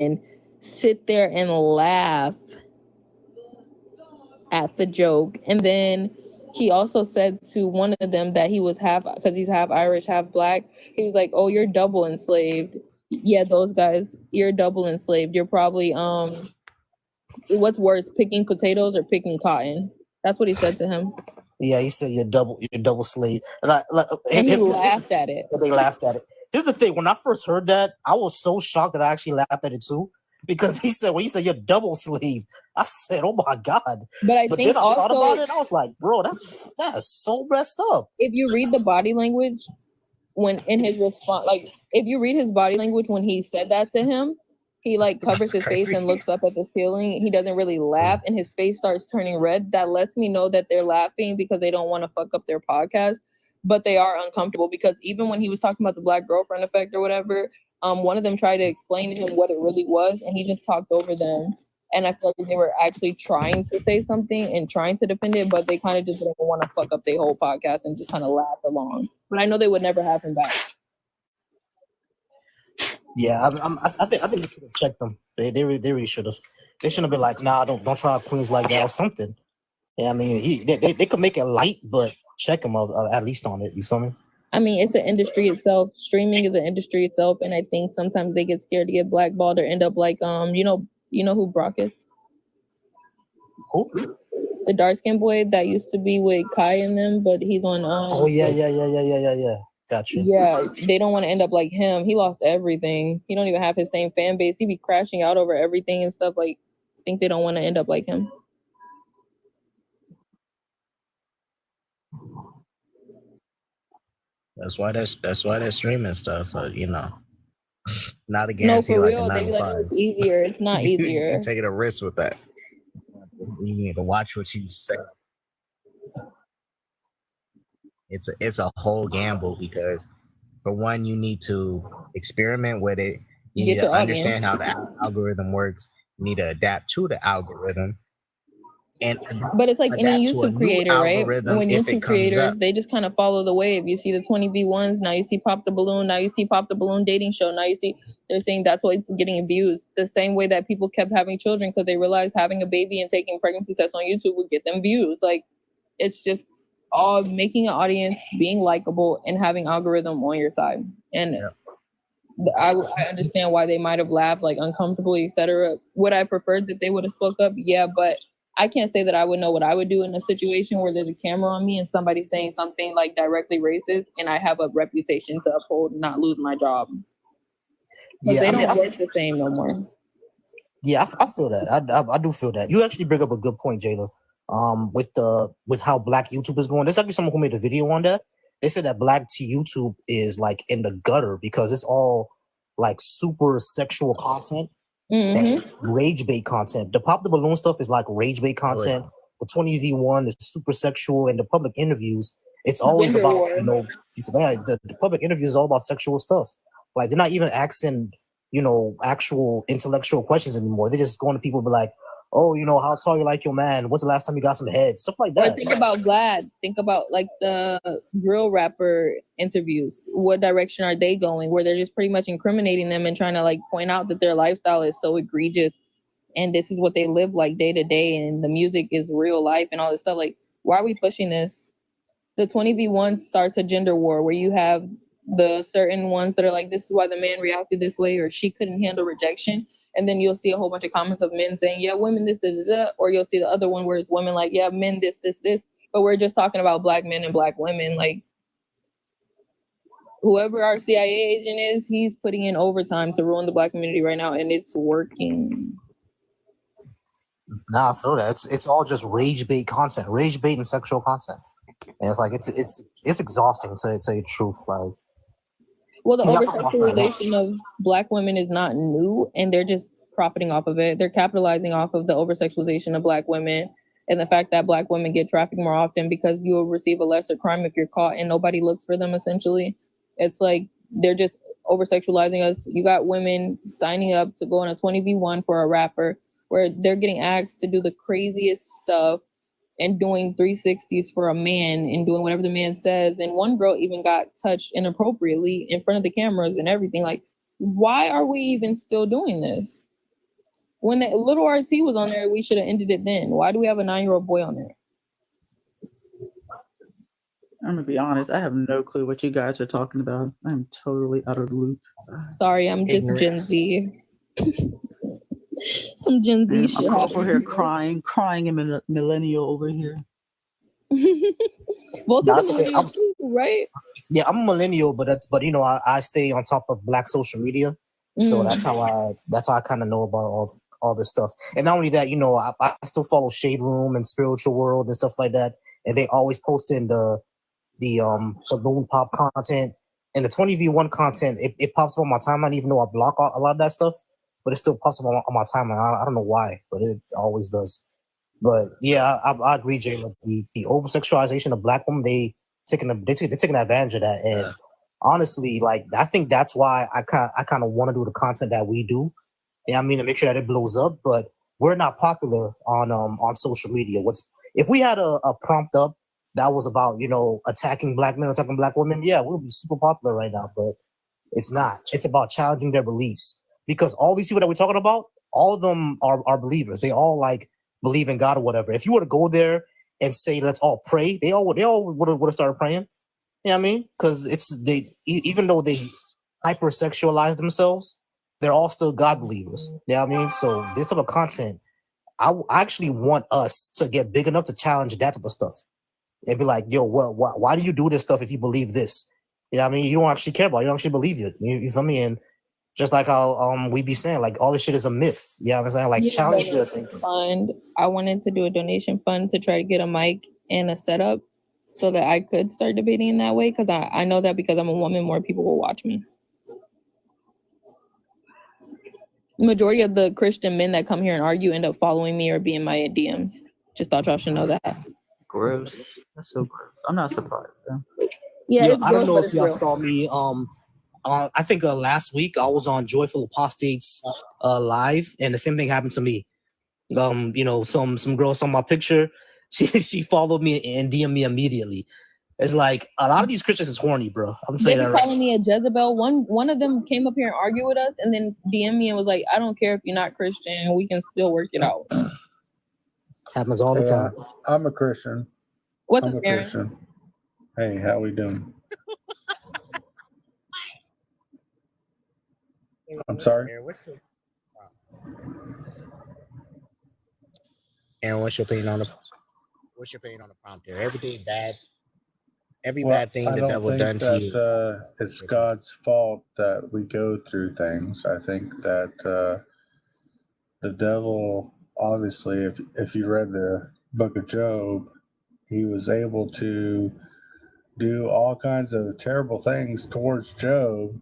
and sit there and laugh at the joke. And then he also said to one of them that he was because he's half Irish, half black. He was like, "Oh, you're double enslaved." Yeah, those guys, you're double enslaved. You're probably what's worse, picking potatoes or picking cotton? That's what he said to him. Yeah, he said you're double slave. And he laughed at it. They laughed at it. Here's the thing: when I first heard that, I was so shocked that I actually laughed at it too. because he said when he said you're double sleeve, I said, oh my god. But I But think then I thought also, about it, and I was like, bro, that's so messed up. if you read the body language when in his response, like if you read his body language when he said that to him, he like covers his face Crazy. and looks up at the ceiling. He doesn't really laugh, and his face starts turning red. That lets me know that they're laughing because they don't want to fuck up their podcast, but they are uncomfortable because even when he was talking about the black girlfriend effect or whatever, one of them tried to explain to him what it really was, and he just talked over them. And I feel like they were actually trying to say something and trying to defend it, but they kind of just didn't want to fuck up their whole podcast and just kind of laugh along. But I know they would never have him back. Yeah, I think they should have checked them. They really should have. They shouldn't have been like, nah, don't try Queens like that or something. Yeah, I mean, they could make it light, but check them at least on it. You feel me? I mean, it's an industry itself. Streaming is an industry itself, and I think sometimes they get scared to get blackballed or end up like you know who Brock is? Who? The dark skinned boy that used to be with Kai and them, but he's on Oh yeah. Gotcha. Yeah, they don't want to end up like him. He lost everything. He don't even have his same fan base. He be crashing out over everything and stuff. Like, I think they don't want to end up like him. That's why they're streaming stuff. You know, not a No, guarantee for like real. a They 9 be to like, 5. it's easier. It's not You're easier. taking a risk with that. You need to watch what you say. It's a whole gamble because, for one, you need to experiment with it. You Get need to your understand audience. how the algorithm works. You need to adapt to the algorithm and But it's like any adapt to a YouTube new creator, right? algorithm When if it YouTube comes creators, up. they just kind of follow the wave. You see the 20v1s, now you see Pop the Balloon, now you see Pop the Balloon dating show, now you see they're saying that's why it's getting views. The same way that people kept having children because they realized having a baby and taking pregnancy tests on YouTube would get them views. Like, it's just all making an audience, being likable, and having algorithm on your side. And I understand why they might have laughed, like uncomfortably, etc. Would I prefer that they would have spoke up? Yeah, but I can't say that I would know what I would do in a situation where there's a camera on me and somebody's saying something like directly racist, and I have a reputation to uphold and not lose my job. Because Yeah, they I mean, don't work the same no more. Yeah, I feel that. I do feel that. You actually bring up a good point, Jayla. With how black YouTube is going. There's actually someone who made a video on that. They said that black to YouTube is like in the gutter because it's all like super sexual content and rage bait content. The Pop the Balloon stuff is like rage bait content. The 20v1 is super sexual, and the public interviews, it's always Gender about war. the public interviews is all about sexual stuff. Like they're not even asking actual intellectual questions anymore. They're just going to people and be like, oh, how tall you like your man? When's the last time you got some head? Stuff like Or that. think about Vlad. Think about like the drill rapper interviews. What direction are they going? Where they're just pretty much incriminating them and trying to like point out that their lifestyle is so egregious and this is what they live like day to day and the music is real life and all this stuff. Like, why are we pushing this? The 20v1 starts a gender war where you have the certain ones that are like, this is why the man reacted this way, or she couldn't handle rejection. And then you'll see a whole bunch of comments of men saying, yeah, women this, or you'll see the other one where it's women like, yeah, men this. But we're just talking about black men and black women. Like, whoever our CIA agent is, he's putting in overtime to ruin the black community right now, and it's working. Nah, I feel that. It's all just rage bait content, rage bait and sexual content. And it's like it's exhausting to tell you the truth. Like, well, the yeah, I fuck my friend. over-sexualization of black women is not new, and they're just profiting off of it. They're capitalizing off of the over-sexualization of black women and the fact that black women get trafficked more often because you will receive a lesser crime if you're caught and nobody looks for them, essentially. It's like they're just over-sexualizing us. You got women signing up to go on a 20v1 for a rapper where they're getting asked to do the craziest stuff and doing 360s for a man and doing whatever the man says. And one girl even got touched inappropriately in front of the cameras and everything. Like, why are we even still doing this? When the little RT was on there, we should have ended it then. Why do we have a 9-year-old boy on there? I'm gonna be honest, I have no clue what you guys are talking about. I'm totally out of the loop. Sorry, I'm just Gen Z. Some Gen Z shit. I'm over here crying in millennial over here. Both of them millennials too, right? Yeah, I'm a millennial, but I stay on top of black social media, So that's how I kind of know about all this stuff. And not only that, I still follow Shade Room and Spiritual World and stuff like that, and they always post in the balloon pop content and the 20v1 content. It pops up on my timeline, even though I block a lot of that stuff, but it still pops up on my timeline. I don't know why, but it always does. But yeah, I agree, Jay. Like the over sexualization of Black women, they're taking advantage of that. And honestly, like I think that's why I kind of want to do the content that we do. Yeah, I mean, to make sure that it blows up. But we're not popular on social media. If we had a prompt up that was about attacking Black men, attacking Black women, yeah, we'll be super popular right now. But it's not. It's about challenging their beliefs, because all these people that we're talking about, all of them are believers. They all like believe in God or whatever. If you were to go there and say let's all pray, they all would have started praying. You know what I mean? Because even though they hypersexualize themselves, they're all still God believers. You know what I mean? So this type of content, I actually want us to get big enough to challenge that type of stuff. And be like, yo, why do you do this stuff if you believe this? You know what I mean? You don't actually care about it. You don't actually believe it. You feel me? And just like how we be saying, like, all this shit is a myth. You know what I'm saying? Like, challenge the thing. Fund. I wanted to do a donation fund to try to get a mic and a setup so that I could start debating in that way, because I know that because I'm a woman, more people will watch me. Majority of the Christian men that come here and argue end up following me or being my DMs. Just thought y'all should know that. Gross. That's so gross. I'm not surprised. Though. Yeah, it's I don't gross, know but if it's y'all real. saw me. I think last week I was on Joyful Apostates live, and the same thing happened to me. Some girl saw my picture. She followed me and DM'd me immediately. It's like a lot of these Christians is horny, bro. I'm They saying be that right. calling me a Jezebel. One of them came up here and argued with us, and then DM me and was like, "I don't care if you're not Christian. We can still work it out." Happens all the time. I'm a Christian. What's I'm up, a Aaron? Christian. Hey, how we doing? I'm sorry. Aaron, what's your opinion on the prompt here? Everything bad, every Well, bad thing I the don't devil think done to that you. it's God's fault that we go through things. I think that the devil, obviously, if you read the book of Job, he was able to do all kinds of terrible things towards Job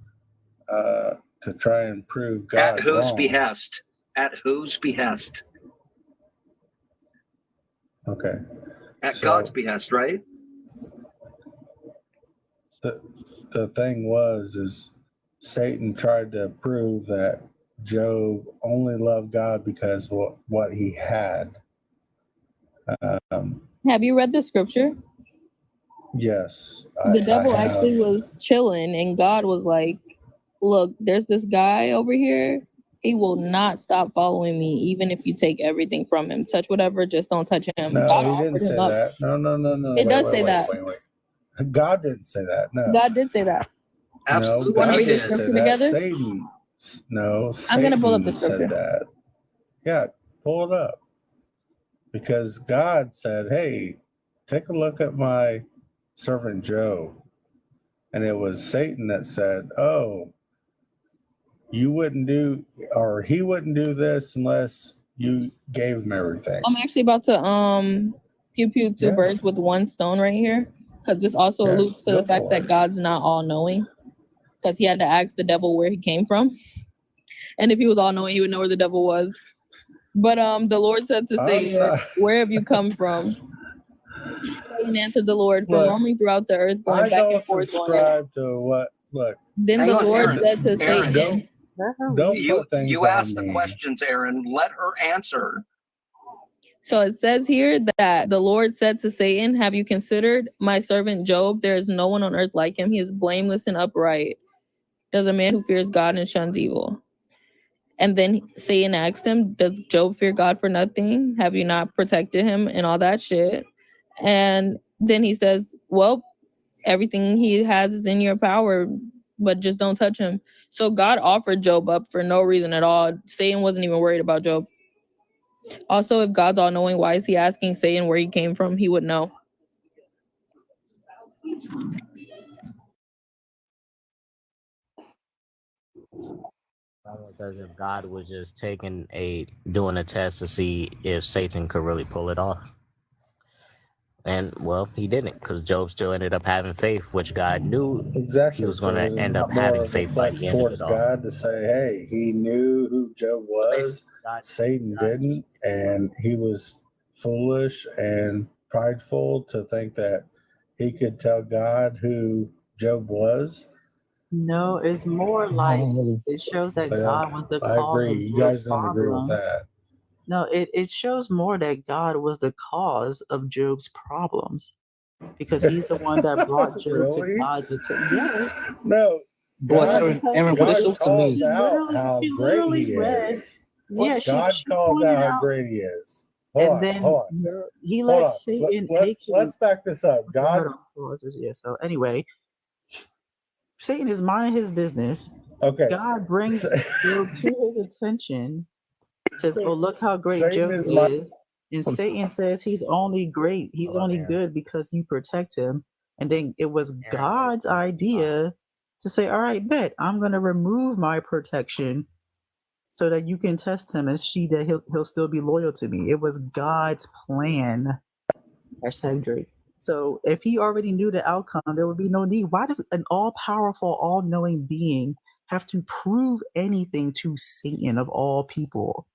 to try and prove God At whose wrong. behest? At whose behest? Okay. At God's behest, right? The thing is Satan tried to prove that Job only loved God because what he had. Have you read the scripture? Yes. The devil I have. actually was chilling, and God was like, "Look, there's this guy over here. He will not stop following me, even if you take everything from him. Touch whatever, just don't touch him." No, God he offered didn't him say up. that. No. It does say that. Wait. God didn't say that. No. God did say that. Absolutely. You want to read the didn't say scripture that. together? Satan. No. I'm gonna pull up the Satan scripture. said that. Yeah, pull it up. Because God said, "Hey, take a look at my servant Job," and it was Satan that said, "Oh, you wouldn't do, or he wouldn't do this unless you gave him everything." I'm actually about to pew two birds with one stone right here, because this also Yeah, alludes to go the fact for that it. God's not all knowing, because he had to ask the devil where he came from, and if he was all knowing, he would know where the devil was. But the Lord said to Satan, "Where have you come from?" Satan answered the Lord, "From Look, roaming throughout the earth, going I back and don't forth on it." subscribe to what. Look. Then Hang the on, Lord Aaron. said to Aaron, Satan, Don't you put things you asked on the me. questions, Aaron. Let her answer. so it says here that the Lord said to Satan, "Have you considered my servant Job? There is no one on earth like him. He is blameless and upright. Does a man who fears God and shuns evil." And then Satan asked him, "Does Job fear God for nothing? Have you not protected him and all that shit?" And then he says, "Well, everything he has is in your power, but just don't touch him." So God offered Job up for no reason at all. Satan wasn't even worried about Job. Also, if God's all knowing, why is he asking Satan where he came from? He would know. Almost as if God was just doing a test to see if Satan could really pull it off. And well, he didn't, because Job still ended up having faith, which God knew Exactly. he was So going is to it end not up more having of a faith by flex the end of towards it all. God to say, hey, he knew who Job was, God- Satan didn't, and he was foolish and prideful to think that he could tell God who Job was? No, it's more like it shows that Yeah, God was the I cause agree. of You Job's guys don't agree with problems. that. No, it shows more that God was the cause of Job's problems because he's the one that brought Job Really? to God's attention. Yes. No, Well, God, Aaron, what it God shows to calls me. out how She great literally he read. is. Yeah, God she calls pointed out how out, great he is. and then he Hold let on. Satan. Let's back this up. Okay, God, hold on. Yeah. So anyway, Satan is minding his business. okay. God brings Job to his attention. Says, "Oh, look how great Satan Job is is." And Satan says he's only great. He's only good because you protect him. And then it was God's idea to say, "All right, bet I'm going to remove my protection so that you can test him and see that he'll still be loyal to me." It was God's plan. Hashtag Drake. So if he already knew the outcome, there would be no need. Why does an all-powerful, all-knowing being have to prove anything to Satan of all people,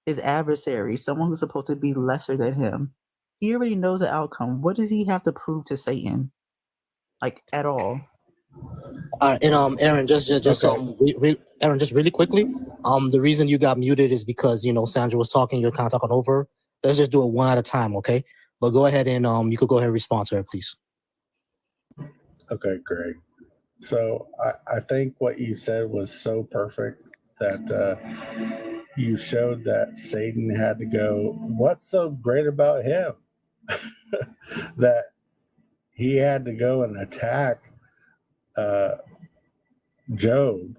his adversary, someone who's supposed to be lesser than him? He already knows the outcome. What does he have to prove to Satan? Like at all? And Aaron, just Aaron, just really quickly. The reason you got muted is because Sandra was talking. You're kind of talking over. Let's just do it one at a time, okay? But go ahead and you could go ahead and respond to her, please. Okay, great. So I think what you said was so perfect that you showed that Satan had to go, what's so great about him? That he had to go and attack Job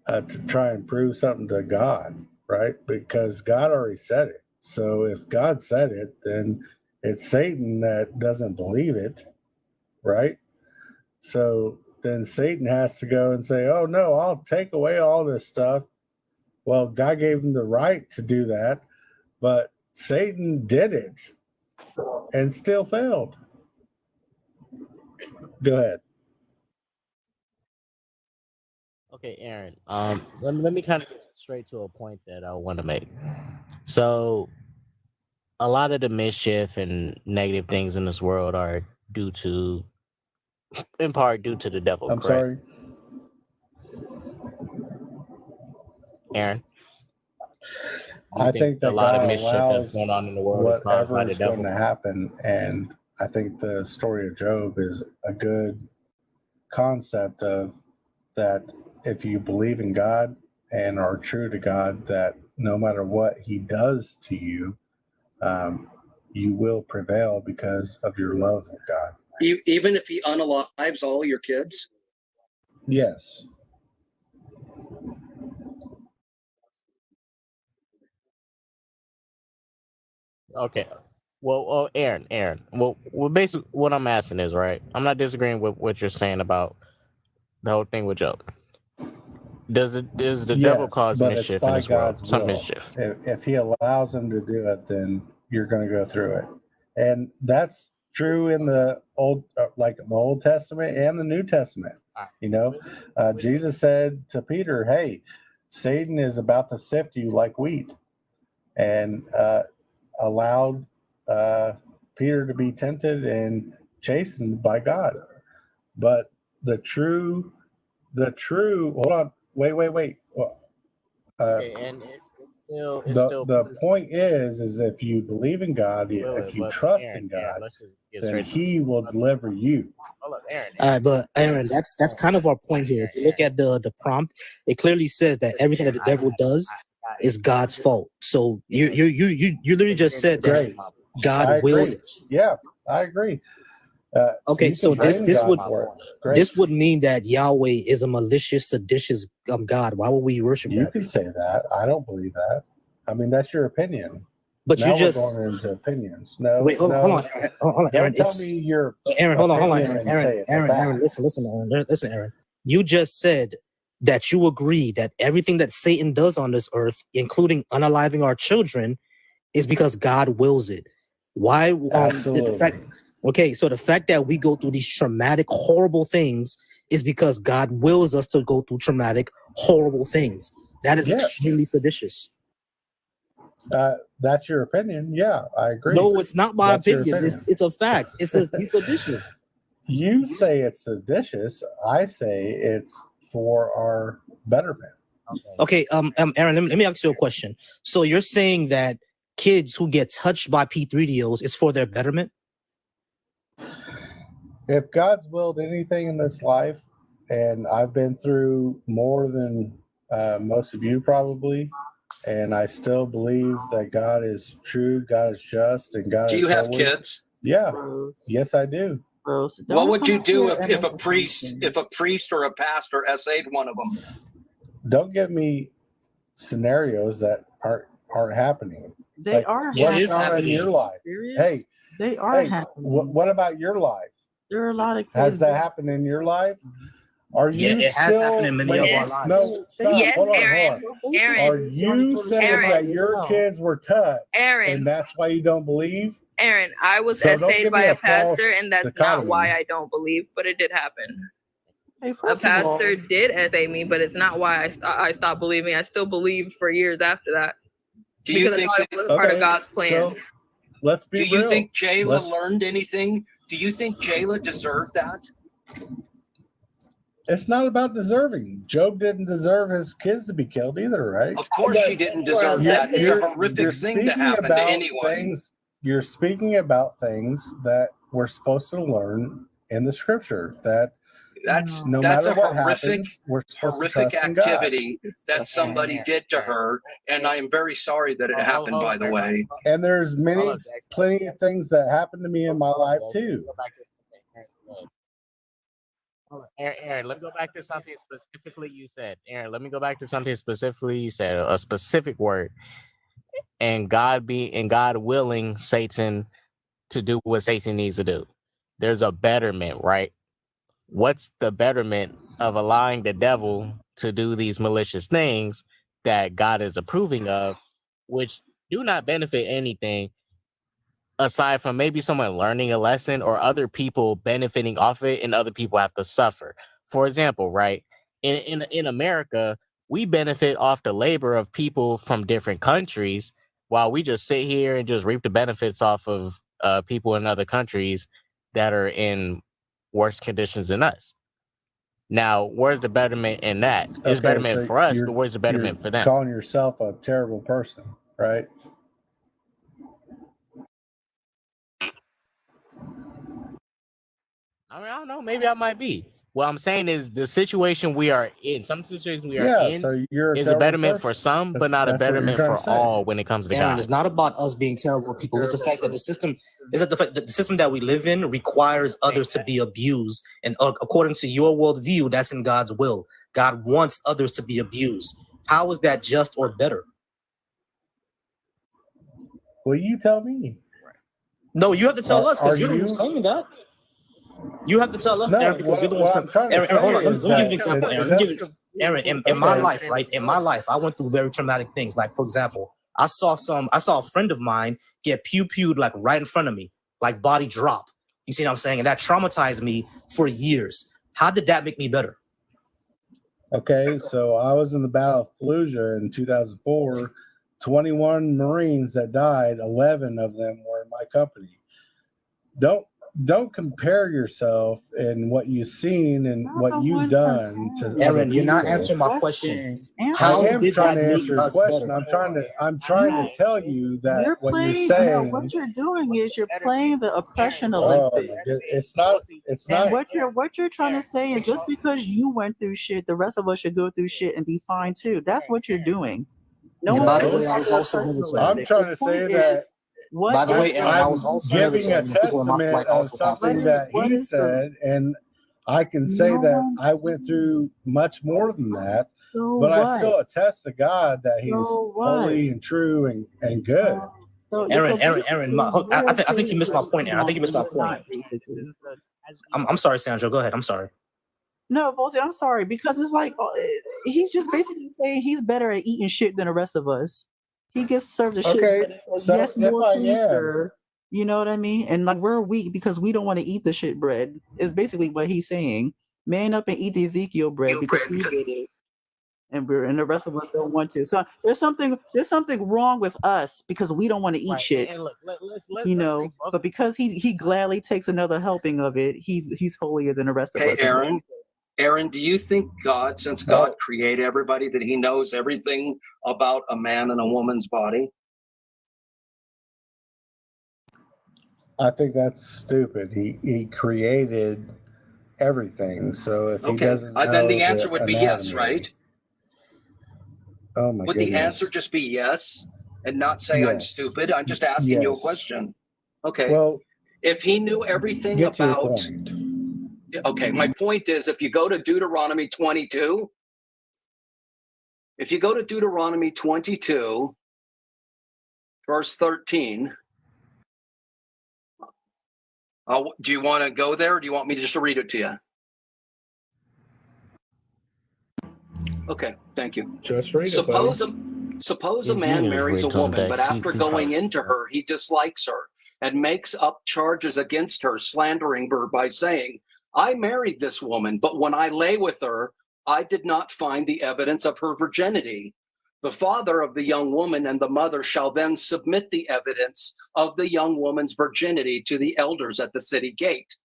to try and prove something to God, right? Because God already said it. So if God said it, then it's Satan that doesn't believe it, right? So then Satan has to go and say, oh, no, I'll take away all this stuff. Well, God gave him the right to do that, but Satan did it and still failed. Go ahead. Okay, Aaron. Let me kind of get straight to a point that I want to make. So, a lot of the mischief and negative things in this world are in part due to the devil. I'm correct? sorry. Aaron. I think that a lot God of mischief that's allows going on in the world is caused by whatever the is going devil. to happen. And I think the story of Job is a good concept of that if you believe in God and are true to God, that no matter what he does to you, you will prevail because of your love of God. Even if he unalives all your kids? Yes. Okay. Well, Aaron. Well, basically, what I'm asking is, right? I'm not disagreeing with what you're saying about the whole thing with Job. Does the devil cause but mischief it's by in this world? God's Some will. mischief. If he allows him to do it, then you're going to go through it. And that's true in the Old Testament and the New Testament. Jesus said to Peter, hey, Satan is about to sift you like wheat, and allowed Peter to be tempted and chastened by God. But the true, hold on, wait. Okay, and it's still The point is if you believe in God, if you trust in God, then he will deliver you. But Aaron, that's kind of our point here. If you look at the prompt, it clearly says that everything that the devil does is God's fault. So you literally just said that God willed. Yeah, I agree. Okay, so this would mean that Yahweh is a malicious, seditious God. Why would we worship that? You can say that. I don't believe that. I mean, that's your opinion. But now we're going into opinions. No, wait, hold on, Aaron. Don't tell me your Aaron. Hold on, Aaron. Aaron, listen, Aaron. Listen, Aaron. You just said that you agree that everything that Satan does on this earth, including unaliving our children, is because God wills it. Why? Absolutely. Okay, so the fact that we go through these traumatic, horrible things is because God wills us to go through traumatic, horrible things. That is extremely seditious. That's your opinion. Yeah, I agree. No, it's not my That's your opinion. It's a fact. He's seditious. You say it's seditious. I say it's for our betterment. Okay, Aaron, let me ask you a question. So you're saying that kids who get touched by P3DOs is for their betterment? If God's willed anything in this life, and I've been through more than most of you probably, and I still believe that God is true, God is just, and God Do is you have holy. kids? Yeah. Yes, I do. What would you do if a priest or a pastor essayed one of them? Don't give me scenarios that aren't happening. They are what's happening. in your life. Hey, they are happening. What about your life? There are a lot of kids. Has that happened in your life? Are you it has happened in many of our lives. No, stop. Yes, Hold on, Aaron. hold on. Aaron. Are you saying that your kids were touched, Aaron. and that's why you don't believe? Aaron, I was So don't essayed give by me a a false pastor, and that's dichotomy. not why I don't believe, but it did happen. Hey, A first of all, pastor did essay me, but it's not why I stopped believing. I still believed for years after that. Do you because think I thought it was part of God's plan. So let's be Do you real. think Jayla learned anything? Do you think Jayla deserved that? It's not about deserving. Job didn't deserve his kids to be killed either, right? Of course she didn't deserve that. It's a horrific thing to happen to anyone. You're speaking about things that we're supposed to learn in the scripture. That's no a matter what horrific, happens, we're supposed to horrific trust in God. activity that somebody did to her, and I am very sorry that it happened. By the way, And there's plenty of things that happened to me in my life too. Aaron, let me go back to something specifically you said. Aaron, let me go back to something specifically you said, a specific word. And God willing Satan to do what Satan needs to do. There's a betterment, right? What's the betterment of allowing the devil to do these malicious things that God is approving of, which do not benefit anything aside from maybe someone learning a lesson or other people benefiting off it and other people have to suffer? For example, right, in America, we benefit off the labor of people from different countries while we just sit here and just reap the benefits off of people in other countries that are in worse conditions than us. Now, where's the betterment in that? It's betterment so for us, you're- but where's the betterment you're for them? Calling yourself a terrible person, right? I mean, I don't know. Maybe I might be. What I'm saying is the situation we are in, some situations we are in, so you're is a betterment for some, but not a that's what you're betterment trying for to say. all when it comes to Aaron, God. it's not about us being terrible people. It's the fact that the system that we live in requires others to be abused. And according to your worldview, that's in God's will. God wants others to be abused. How is that just or better? Well, you tell me. No, you have to tell us because are you're the one's you- claiming that. You have to tell us, No, Aaron, because you're the one's what I'm trying claiming. to Aaron, hold say on. is Let me give you an that- example, is Aaron. that- Aaron, in my Okay. life, right? In my life, I went through very traumatic things. Like, for example, I saw a friend of mine get pew-pewed like right in front of me, like body drop. You see what I'm saying? And that traumatized me for years. How did that make me better? Okay, so I was in the Battle of Fallujah in 2004. 21 Marines that died, 11 of them were in my company. Don't compare yourself and what you've seen and what you've done to Aaron, other you're not people. answering my question. I How am did trying that to make answer your us question. better? I'm trying to tell you that You're what playing. you're saying. What you're doing is you're playing the oppression Oh, Olympics. it's not. It's And not. what you're trying to say is just because you went through shit, the rest of us should go through shit and be fine too. That's what you're doing. No And one's by the saying way, I was also oppression military. I'm Olympics. trying The to say point that. is, what By the is way, Aaron, I I'm was also giving military. a and people in my testament flight of also passed something away. that What he is the- said, and I can say No that one- I went through much more than that. So But what? I still attest to God that He's So what? holy and true and good. So Aaron, basically, I think you missed my point, Aaron. I think you missed my you're point. not, basically. I'm sorry, Sandra. Go ahead. I'm sorry. No, Bossy, I'm sorry because it's like he's just basically saying he's better at eating shit than the rest of us. He gets served the shit, Okay, but it says, so yes, if more I please, am, sir. You know what I mean? And like we're weak because we don't want to eat the shit bread. Is basically what he's saying. Man up and eat the Ezekiel bread because he did it, and the rest of us don't want to. So there's something wrong with us because we don't want to eat Right. shit. And look, let's You let's know, think both. but because he gladly takes another helping of it, he's holier than the rest of Hey, us. is what- Aaron, do you think God, since God created everybody, that he knows everything about a man and a woman's body? I think that's stupid. He created everything, so if he doesn't know Then the answer would be yes, anatomy- right? Oh my Would goodness. the answer just be yes and not say I'm Yes. stupid? I'm just asking you a Yes. question. Okay. Well, if he knew everything get to your about, point. okay, my point is if you go to Deuteronomy 22, verse 13, do you want to go there or do you want me just to read it to you? Okay, thank you. Just read Suppose it, suppose a You man can just marries read a to him, woman, but Dex. after He going probably- into her, he dislikes her and makes up charges against her, slandering her by saying, I married this woman, but when I lay with her, I did not find the evidence of her virginity. The father of the young woman and the mother shall then submit the evidence of the young woman's virginity to the elders at the city gate.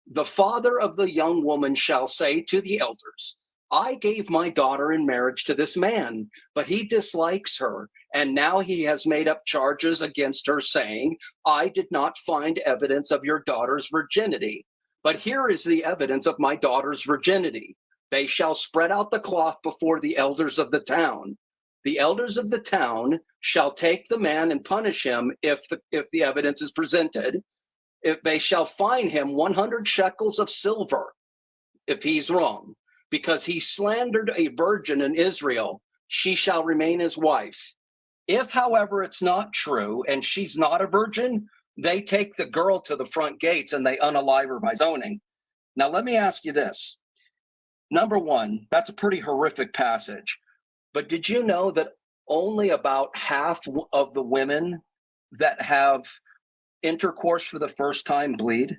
The father of the young woman shall say to the elders, I gave my daughter in marriage to this man, but he dislikes her, and now he has made up charges against her, saying, I did not find evidence of your daughter's virginity. But here is the evidence of my daughter's virginity. They shall spread out the cloth before the elders of the town. The elders of the town shall take the man and punish him if the evidence is presented. If they shall fine him 100 shekels of silver if he's wrong, because he slandered a virgin in Israel, she shall remain his wife. If, however, it's not true and she's not a virgin, they take the girl to the front gates and they unalive her by stoning. Now, let me ask you this. Number one, that's a pretty horrific passage. But did you know that only about half of the women that have intercourse for the first time bleed?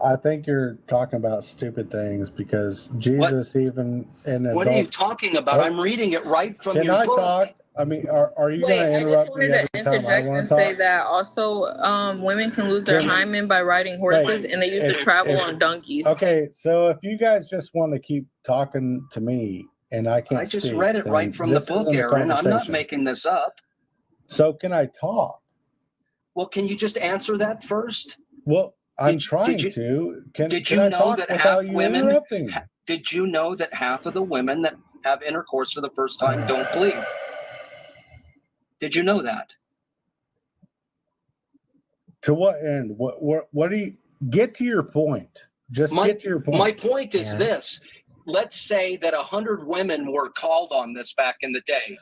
I think you're talking about stupid things because Jesus even in adult. What are you talking about? I'm reading it right from Can your I book. talk? I mean, are you Wait, going to I just interrupt me wanted every to time I interject want and to say talk? that also women can lose their Can- hymen by riding horses, Wait, and they used to travel on donkeys. Okay, so if you guys just want to keep talking to me and I can't I just speak, read it right then from the this book, isn't a Aaron. I'm not conversation. making this up. So can I talk? Well, can you just answer that first? Well, I'm Did trying you- to. Can Did can you I know talk that without half you women? interrupting? Did you know that half of the women that have intercourse for the first time don't bleed? Did you know that? To what end? What do you get to your point? Just get to your point. My point is this. Let's say that 100 women were called on this back in the day.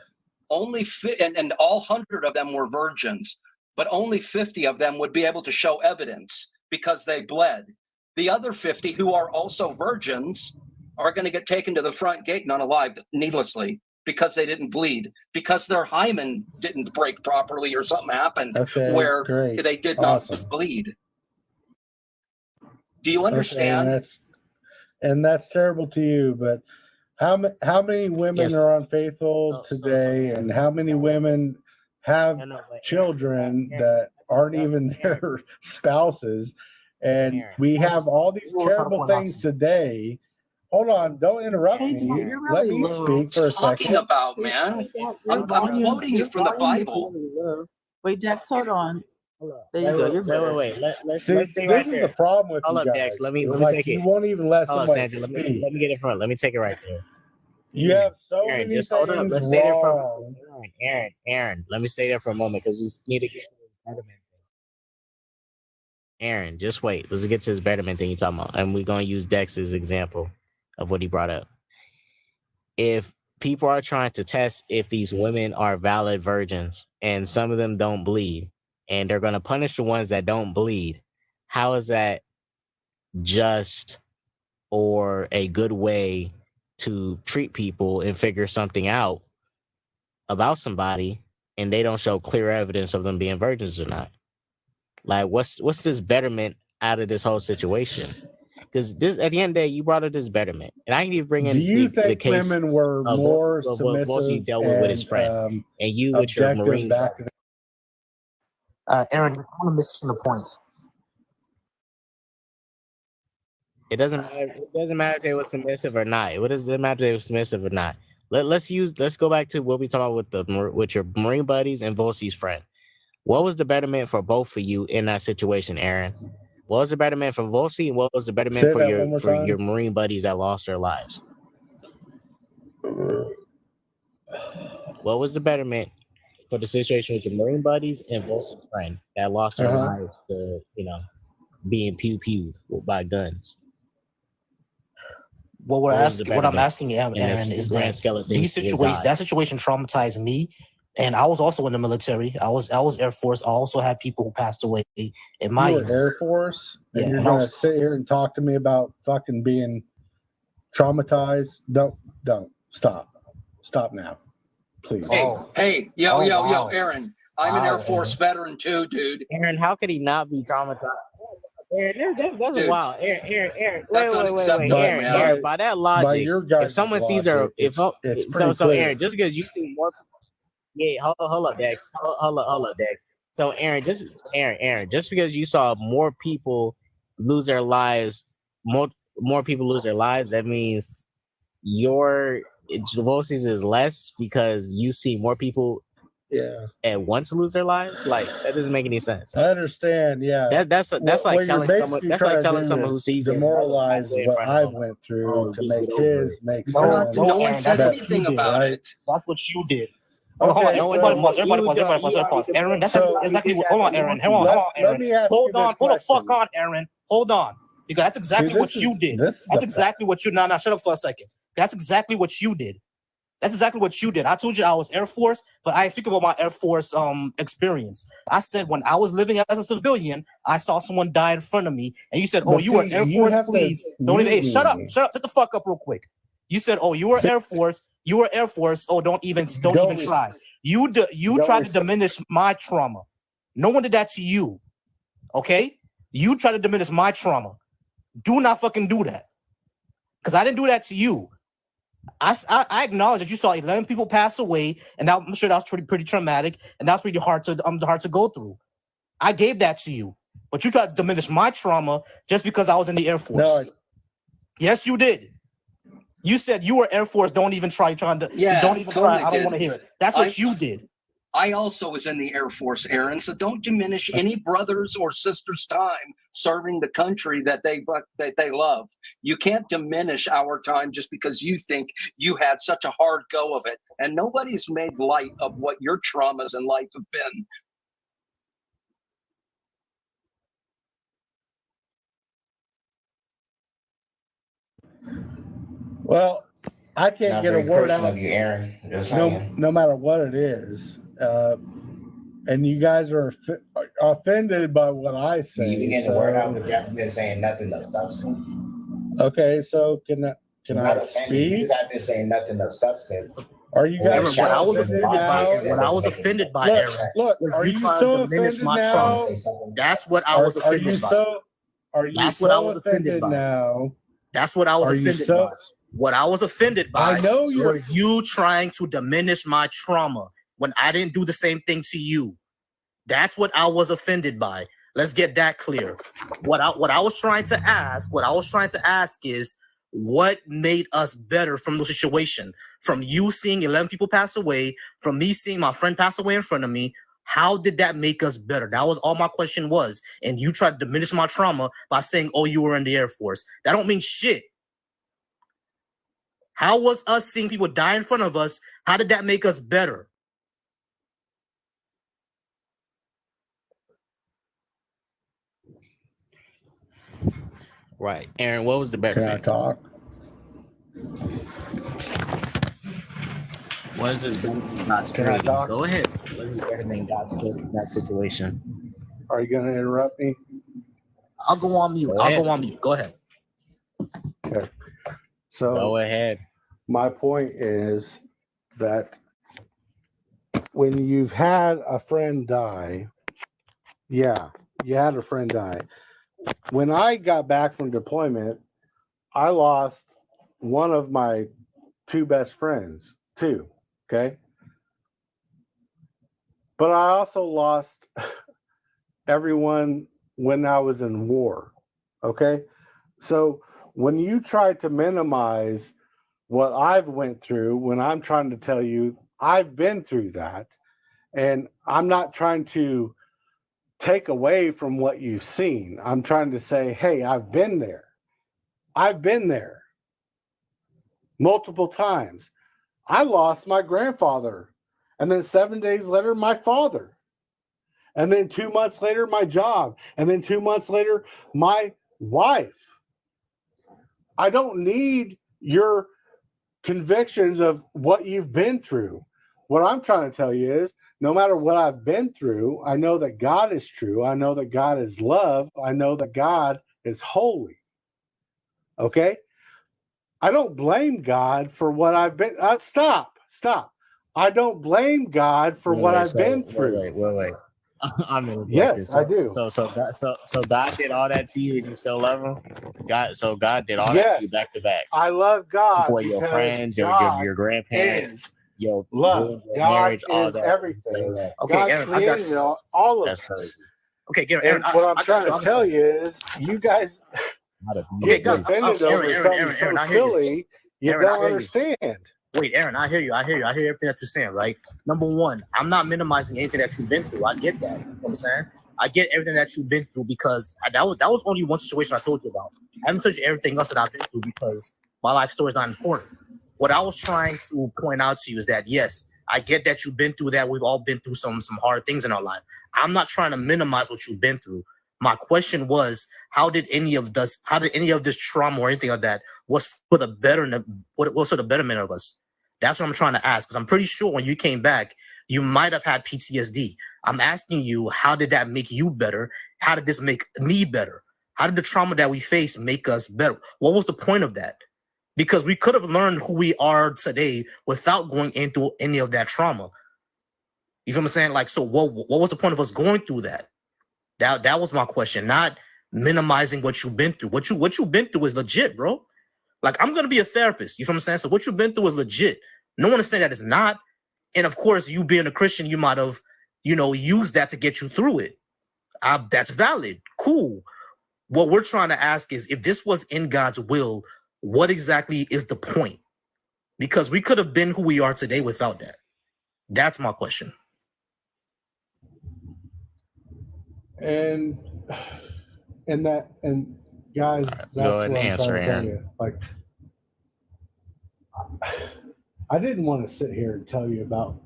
Only and all 100 of them were virgins, but only 50 of them would be able to show evidence because they bled. The other 50 who are also virgins are going to get taken to the front gate and unalived needlessly because they didn't bleed, because their hymen didn't break properly or something happened where great. they did Awesome. not bleed. Do you Okay, understand? and that's terrible to you, but how many women Yes. are unfaithful today, and how many women have children that aren't even their spouses, and we have all these terrible things today. Hold on, don't interrupt me. Let me speak for a Talking second. about, man. I'm quoting you from the Bible. Wait, Dex, hold on. There you go. You're better. Wait. Let's See, stay this right is there. the problem with Hold you up, guys. Dex. Let me It's take like it. you won't even let Hold up, somebody Sandra. speak. Let me get in front. Let me take it right there. You have so Aaron, many just hold up. things Let's stay there for wrong. Aaron. Let me stay there for a moment because we need to get to this betterment thing. Aaron, just wait. Let's get to this betterment thing you're talking about, and we're gonna use Dex's example of what he brought up. If people are trying to test if these women are valid virgins and some of them don't bleed, and they're gonna punish the ones that don't bleed, how is that just or a good way to treat people and figure something out about somebody, and they don't show clear evidence of them being virgins or not? Like, what's this betterment out of this whole situation? Because this, at the end of the day, you brought up this betterment, and I can even bring in Do you the think case women were of more what submissive you dealt with his friend, and you with your objective Marine. back then? Aaron, you're kind of missing the point. It doesn't matter. It doesn't matter if they were submissive or not. What does it matter if they were submissive or not? Let's go back to what we talked about with your Marine buddies and Volsi's friend. What was the betterment for both of you in that situation, Aaron? What was the betterment for Volsi, and what was the betterment Say for that one more time. your Marine buddies that lost their lives? What was the betterment for the situation with your Marine buddies and Volsi's friend that lost their lives to, being pew-pewed by guns? What I'm asking Aaron is that that situation traumatized me, and I was also in the military. I was Air Force. I also had people who passed away in my You were Air Force, and you're gonna sit here and talk to me about fucking being traumatized? Don't stop now, please. Hey, yo, Aaron. I'm an Air Force veteran too, dude. Aaron, how could he not be traumatized? Aaron, that's Dude, wild. Aaron, that's wait, unacceptable, Aaron, man. Aaron, by that logic, by your guys' if someone sees logic, her, so Aaron, just because you see more, hold up, Dex, hold up, Dex. So Aaron, just because you saw more people lose their lives, more people lose their lives, that means your Volsi's is less because you see more people at once lose their lives. Like, that doesn't make any sense. I understand. Yeah, That's like telling someone. That's like telling someone who sees demoralize what I went through to make his make sense. No one said anything about it. That's what you did. Everybody pause. Aaron, that's exactly what. Hold on, Aaron. Hold on, Aaron. Hold the fuck on, Aaron. Hold on. Because that's exactly what you did. That's exactly what you. Now, shut up for a second. That's exactly what you did. That's exactly what you did. I told you I was Air Force, but I speak about my Air Force experience. I said when I was living as a civilian, I saw someone die in front of me, and you said, "Oh, you were Air Force, please." Don't even. Hey, shut up. Shut the fuck up real quick. You said, "Oh, you were Air Force. You were Air Force. Oh, don't even try." You tried to diminish my trauma. No one did that to you. Okay? You tried to diminish my trauma. Do not fucking do that. Because I didn't do that to you. I acknowledge that you saw 11 people pass away, and I'm sure that was pretty traumatic, and that's pretty hard to go through. I gave that to you, but you tried to diminish my trauma just because I was in the Air Force. No, yes, you did. You said you were Air Force. Don't even try. Don't even try. I don't want to hear it. That's what you did. I also was in the Air Force, Aaron, so don't diminish any brothers or sisters' time serving the country that they love. You can't diminish our time just because you think you had such a hard go of it. And nobody's made light of what your traumas in life have been. Well, I can't get a word out of you, Aaron. No matter what it is. And you guys are offended by what I say. You get the word out, but you haven't been saying nothing of substance. Okay, so can I speak? You have been saying nothing of substance. Are you guys? Aaron, what I was offended by, Aaron, look, are you trying to diminish my trauma? That's what I was offended by. That's what I was offended by. Now? That's what I was offended by. What I was offended by were you trying to diminish my trauma when I didn't do the same thing to you. That's what I was offended by. Let's get that clear. What I was trying to ask is what made us better from the situation? From you seeing 11 people pass away, from me seeing my friend pass away in front of me, how did that make us better? That was all my question was. And you tried to diminish my trauma by saying, "Oh, you were in the Air Force." That don't mean shit. How was us seeing people die in front of us? How did that make us better? Right. Aaron, what was the betterment? Can I talk? What is this betterment God's creating? Go ahead. What is this betterment God's creating in that situation? Are you going to interrupt me? I'll go on mute. Go ahead. Okay. So Go ahead. my point is that when you've had a friend die, yeah, you had a friend die. When I got back from deployment, I lost one of my two best friends, too. Okay. But I also lost everyone when I was in war. Okay. So when you try to minimize what I've went through, when I'm trying to tell you I've been through that, and I'm not trying to take away from what you've seen. I'm trying to say, hey, I've been there. I've been there multiple times. I lost my grandfather, and then 7 days later, my father. And then 2 months later, my job. And then 2 months later, my wife. I don't need your convictions of what you've been through. What I'm trying to tell you is no matter what I've been through, I know that God is true. I know that God is love. I know that God is holy. Okay? I don't blame God for what I've been. Stop. I don't blame God for what I've been through. Wait. I'm interrupting. Yes, I do. So God did all that to you, and you still love him. God did all that Yes, to you back to back. I love God For your because friends, God your grandparents, is your love. God marriage, all is that. everything. Okay, God Aaron, I got created you. all of That's it. crazy. Okay, Aaron, And what I'm I got trying you. to tell you is, you guys Okay, get God, offended over something Aaron, so I hear you. silly you Aaron, I don't hear you. understand. Wait, Aaron, I hear you. I hear everything that you're saying, right? Number one, I'm not minimizing anything that you've been through. I get that. You know what I'm saying? I get everything that you've been through because that was only one situation I told you about. I haven't told you everything else that I've been through because my life story is not important. What I was trying to point out to you is that, yes, I get that you've been through that. We've all been through some hard things in our life. I'm not trying to minimize what you've been through. My question was, how did any of this trauma or anything like that was for the betterment? What was for the betterment of us? That's what I'm trying to ask, because I'm pretty sure when you came back, you might have had PTSD. I'm asking you, how did that make you better? How did this make me better? How did the trauma that we face make us better? What was the point of that? Because we could have learned who we are today without going into any of that trauma. You feel what I'm saying? Like, so what was the point of us going through that? That was my question, not minimizing what you've been through. What you've been through is legit, bro. Like, I'm gonna be a therapist. You feel what I'm saying? So what you've been through is legit. No one is saying that it's not. And of course, you being a Christian, you might have, used that to get you through it. That's valid. Cool. What we're trying to ask is, if this was in God's will, what exactly is the point? Because we could have been who we are today without that. That's my question. And guys, that's Go ahead and what I'm answer, trying to tell Aaron. you. Like, I didn't want to sit here and tell you about,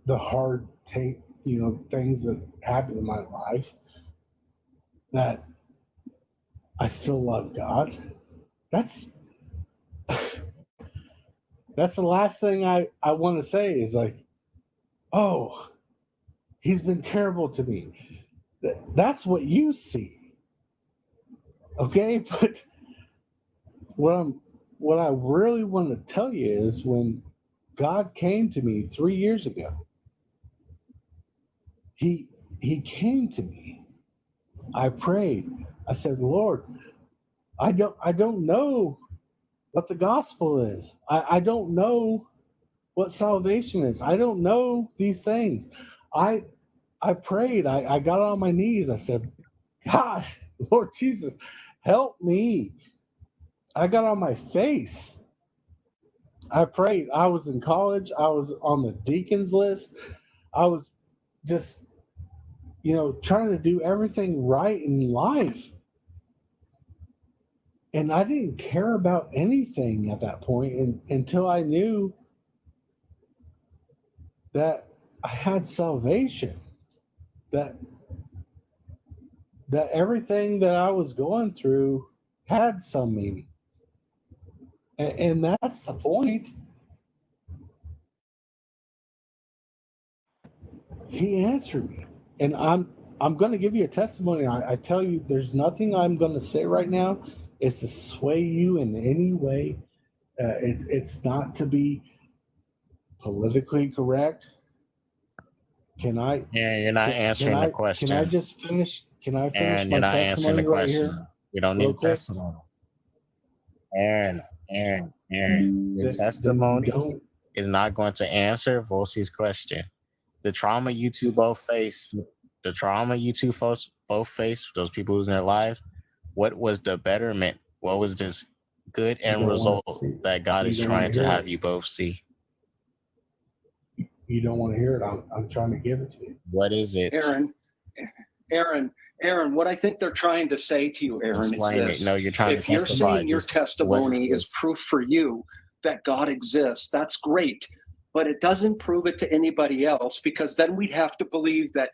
the hard things that happened in my life, that I still love God. That's the last thing I want to say is like, oh, he's been terrible to me. That's what you see. Okay, but what I really want to tell you is, when God came to me 3 years ago, he came to me. I prayed. I said, Lord, I don't know what the gospel is. I don't know what salvation is. I don't know these things. I prayed. I got on my knees. I said, God, Lord Jesus, help me. I got on my face. I prayed. I was in college. I was on the deacons list. I was just, trying to do everything right in life. And I didn't care about anything at that point until I knew that I had salvation, that everything that I was going through had some meaning. And that's the point. He answered me. And I'm I'm going to give you a testimony. I tell you, there's nothing I'm going to say right now is to sway you in any way. It's not to be politically correct. Can I? Yeah, you're not answering the question. Can I just finish? Can I finish Aaron, my you're not answering the testimony right question. here? We don't real need quick? testimony. Aaron, your Then testimony don't. is not going to answer Volsey's question. The trauma you two both faced, those people losing their lives, what was the betterment? What was this good You end don't want result to see. that God You is don't want trying to to hear have it. you both see? You don't want to hear it. I'm trying to give it to you. What is it? Aaron, what I think they're trying to say to you, Aaron, Explain is it. this. No, you're trying If to you're testify. saying your Just what testimony is this? proof for you that God exists, that's great. But it doesn't prove it to anybody else, because then we'd have to believe that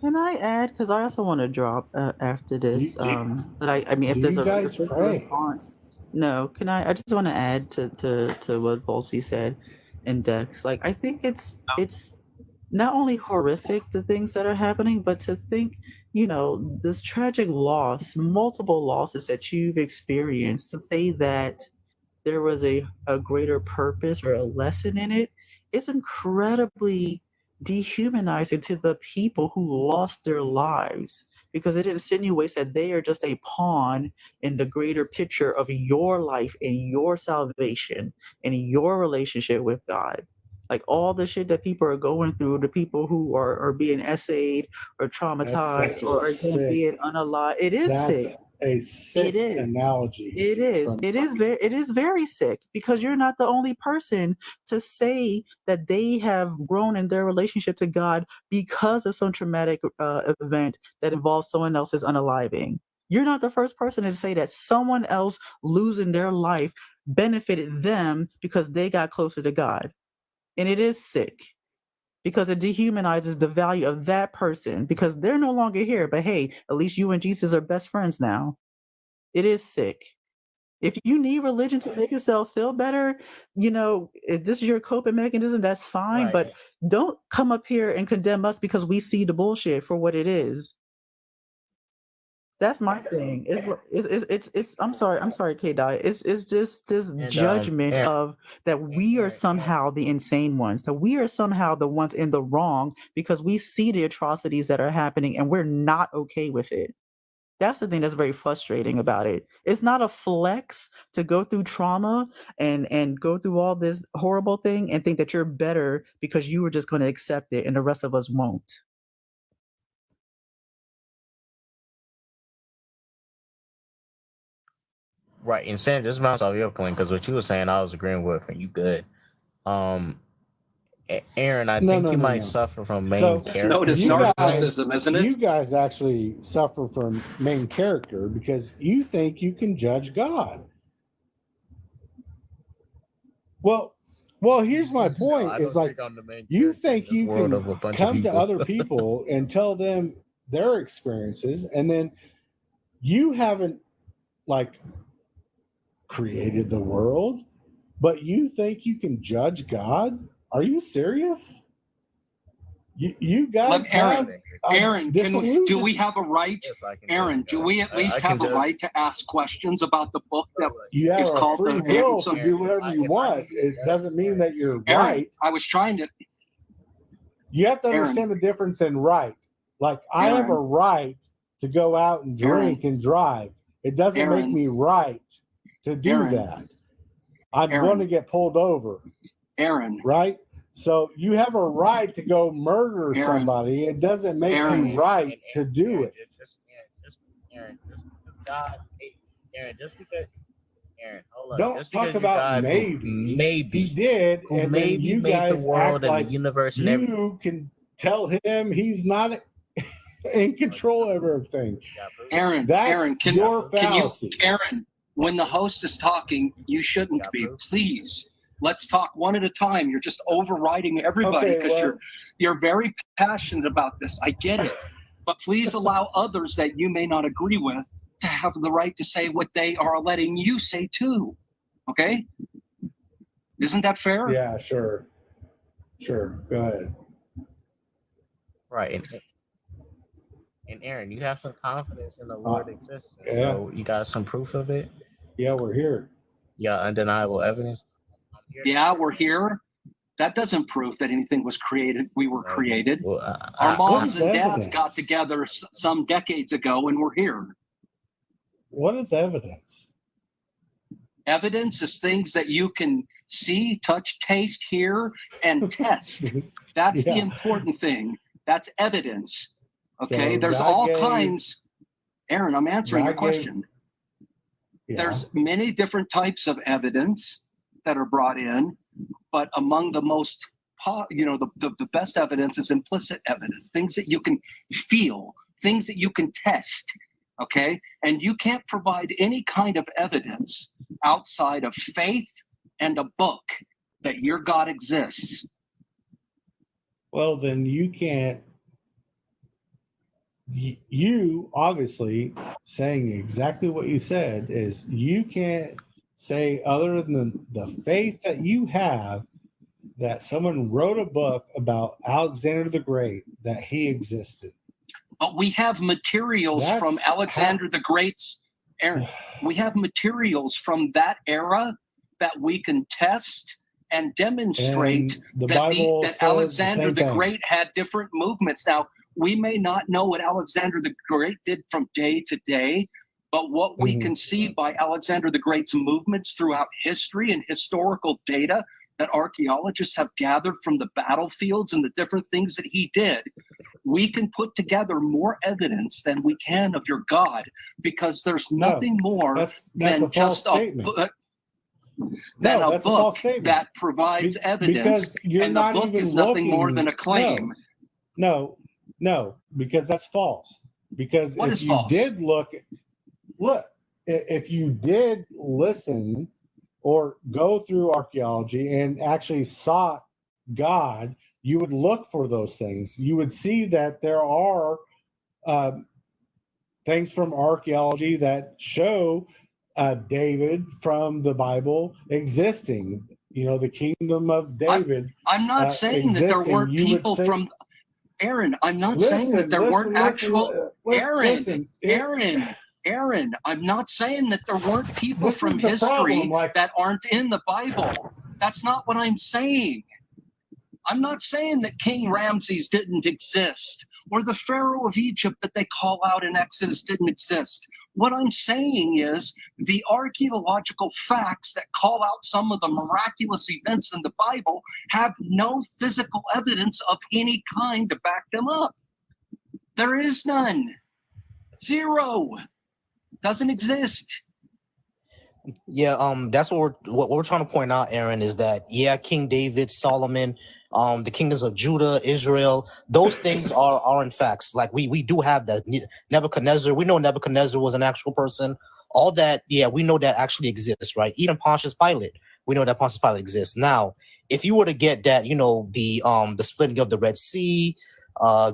Can I add? Because I also want to drop after this. But I mean, if Do there's you a guys pray? response, no. Can I? I just want to add to what Volsey said and Dex. Like, I think it's not only horrific the things that are happening, but to think, this tragic loss, multiple losses that you've experienced, to say that there was a greater purpose or a lesson in it, it's incredibly dehumanizing to the people who lost their lives, because it insinuates that they are just a pawn in the greater picture of your life and your salvation and your relationship with God. Like, all the shit that people are going through, the people who are being essayed or That's traumatized such a or again sick. being unalive, it is That's sick. a It sick is. analogy. It is. From It is very sick, because you're not the only person to say that they have grown in their relationship to God because of some traumatic event that involves someone else's unaliving. You're not the first person to say that someone else losing their life benefited them because they got closer to God. And it is sick, because it dehumanizes the value of that person, because they're no longer here. But hey, at least you and Jesus are best friends now. It is sick. If you need religion to make yourself feel better, if this is your coping mechanism, that's fine. Right. But don't come up here and condemn us because we see the bullshit for what it is. That's my thing. It's I'm sorry, K Dot. It's just this judgment of that we are somehow the insane ones, that we are somehow the ones in the wrong because we see the atrocities that are happening and we're not okay with it. That's the thing that's very frustrating about it. It's not a flex to go through trauma and go through all this horrible thing and think that you're better because you were just going to accept it and the rest of us won't. Right. And Sam, just bounce off your point, because what you were saying, I was agreeing with, and you good. Aaron, I think you might suffer from main So It's known as character. narcissism, isn't you it? guys actually suffer from main character because you think you can judge God. Well, here's my point. I Is don't like think I'm the main you character in think this you world can of a bunch of come to people. other people and tell them their experiences, and then you haven't like created the world, but you think you can judge God? Are you serious? You guys Look, Aaron, have Aaron, do we have a right? Yes, I can Aaron, judge do God. we at least I can have a judge. right to ask questions about the book that you have is a called free the will So- to do whatever you want. It doesn't mean that you're Aaron, right. I was trying to. You have to Aaron. understand the difference in right. Like I have a Aaron. right to go out and drink and drive. It doesn't make Aaron. me right to do Aaron. that. I'm Aaron. going to get pulled over. Aaron. Right? So you have a right to go murder Aaron. somebody. It doesn't make Aaron. you right to do it. Aaron, just because God, Aaron, just because, Aaron, hold on. Don't Just talk because about God maybe. He did, who and maybe then you made guys the world act and like the universe and everything. you can tell him he's not in control of everything. Aaron, That's Aaron, your fallacy. Aaron, when the host is talking, you shouldn't be. Please, let's talk one at a time. You're just overriding everybody Okay, because well- you're very passionate about this. I get it, but please allow others that you may not agree with to have the right to say what they are letting you say too. Okay? Isn't that fair? Yeah, sure. Sure. Go ahead. Right. And Aaron, you have some confidence in the Lord existence. Yeah. So you got some proof of it? Yeah, we're here. You got undeniable evidence? Yeah, we're here. That doesn't prove that anything was created. We were created. Well, Our what moms is and dads evidence? got together some decades ago and we're here. What is evidence? Evidence is things that you can see, touch, taste, hear, and test. That's the Yeah. important thing. That's evidence. Okay, So there's God all gave- kinds. Aaron, I'm answering your God gave- question. Yeah. There's many different types of evidence that are brought in, but among the most, the best evidence is implicit evidence, things that you can feel, things that you can test. Okay, and you can't provide any kind of evidence outside of faith and a book that your God exists. Well, then you can't. You obviously saying exactly what you said is you can't say other than the faith that you have that someone wrote a book about Alexander the Great, that he existed. But we have materials That's from Alexander the Great's, Aaron, we have materials from that era that we can test and demonstrate And the that, Bible that says the Alexander same the thing. Great had different movements. Now, we may not know what Alexander the Great did from day to day, but what we can see by Alexander the Great's movements throughout history and historical data that archaeologists have gathered from the battlefields and the different things that he did, we can put together more evidence than we can of your God, because there's nothing more that's than a false just a statement. book. No, Than a that's a false book statement. that provides evidence, Because you're and the not book even is nothing more looking- than a claim. No, because that's false. Because What if is you false? did if you did listen or go through archaeology and actually sought God, you would look for those things. You would see that there are things from archaeology that show David from the Bible existing. You know, the kingdom of David. I'm not saying that there existing. weren't You would people say- from Aaron. I'm not saying that there weren't actual Aaron. I'm not saying that there weren't people This from is the history problem, that aren't in the Bible. That's not what I'm saying. I'm not saying that King Ramses didn't exist or the Pharaoh of Egypt that they call out in Exodus didn't exist. What I'm saying is the archaeological facts that call out some of the miraculous events in the Bible have no physical evidence of any kind to back them up. There is none. Zero. Doesn't exist. Yeah, that's what we're trying to point out, Aaron, is that King David, Solomon, the kingdoms of Judah, Israel. Those things are in facts. Like we do have that. Nebuchadnezzar, we know Nebuchadnezzar was an actual person. All that, yeah, we know that actually exists, right? Even Pontius Pilate, we know that Pontius Pilate exists. Now, if you were to get that, the splitting of the Red Sea,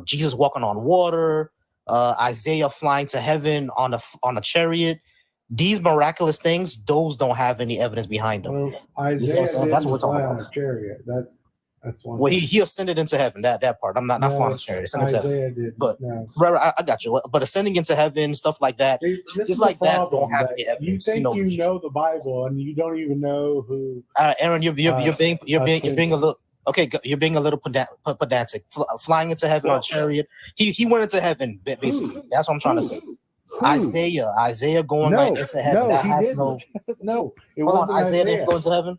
Jesus walking on water, Isaiah flying to heaven on a chariot, these miraculous things, those don't have any evidence behind them. Well, You see what I'm Isaiah saying? That's what we're didn't talking fly about. on a chariot. That's one Well, thing. he ascended into heaven. That part. I'm not flying on a chariot. Ascended into heaven. Isaiah did. But No. right, I got you. But ascending into heaven, stuff like that, This just is like the that, don't problem, have that any you evidence. think you know the Bible and you don't even know who. Aaron, you're being a little. Okay, you're being a little pedantic. Flying into heaven on a chariot. He went into heaven, basically. That's what I'm trying to say. Isaiah going like into heaven. No, That he has didn't. no. No, it Hold on, wasn't Isaiah didn't Isaiah. go into heaven.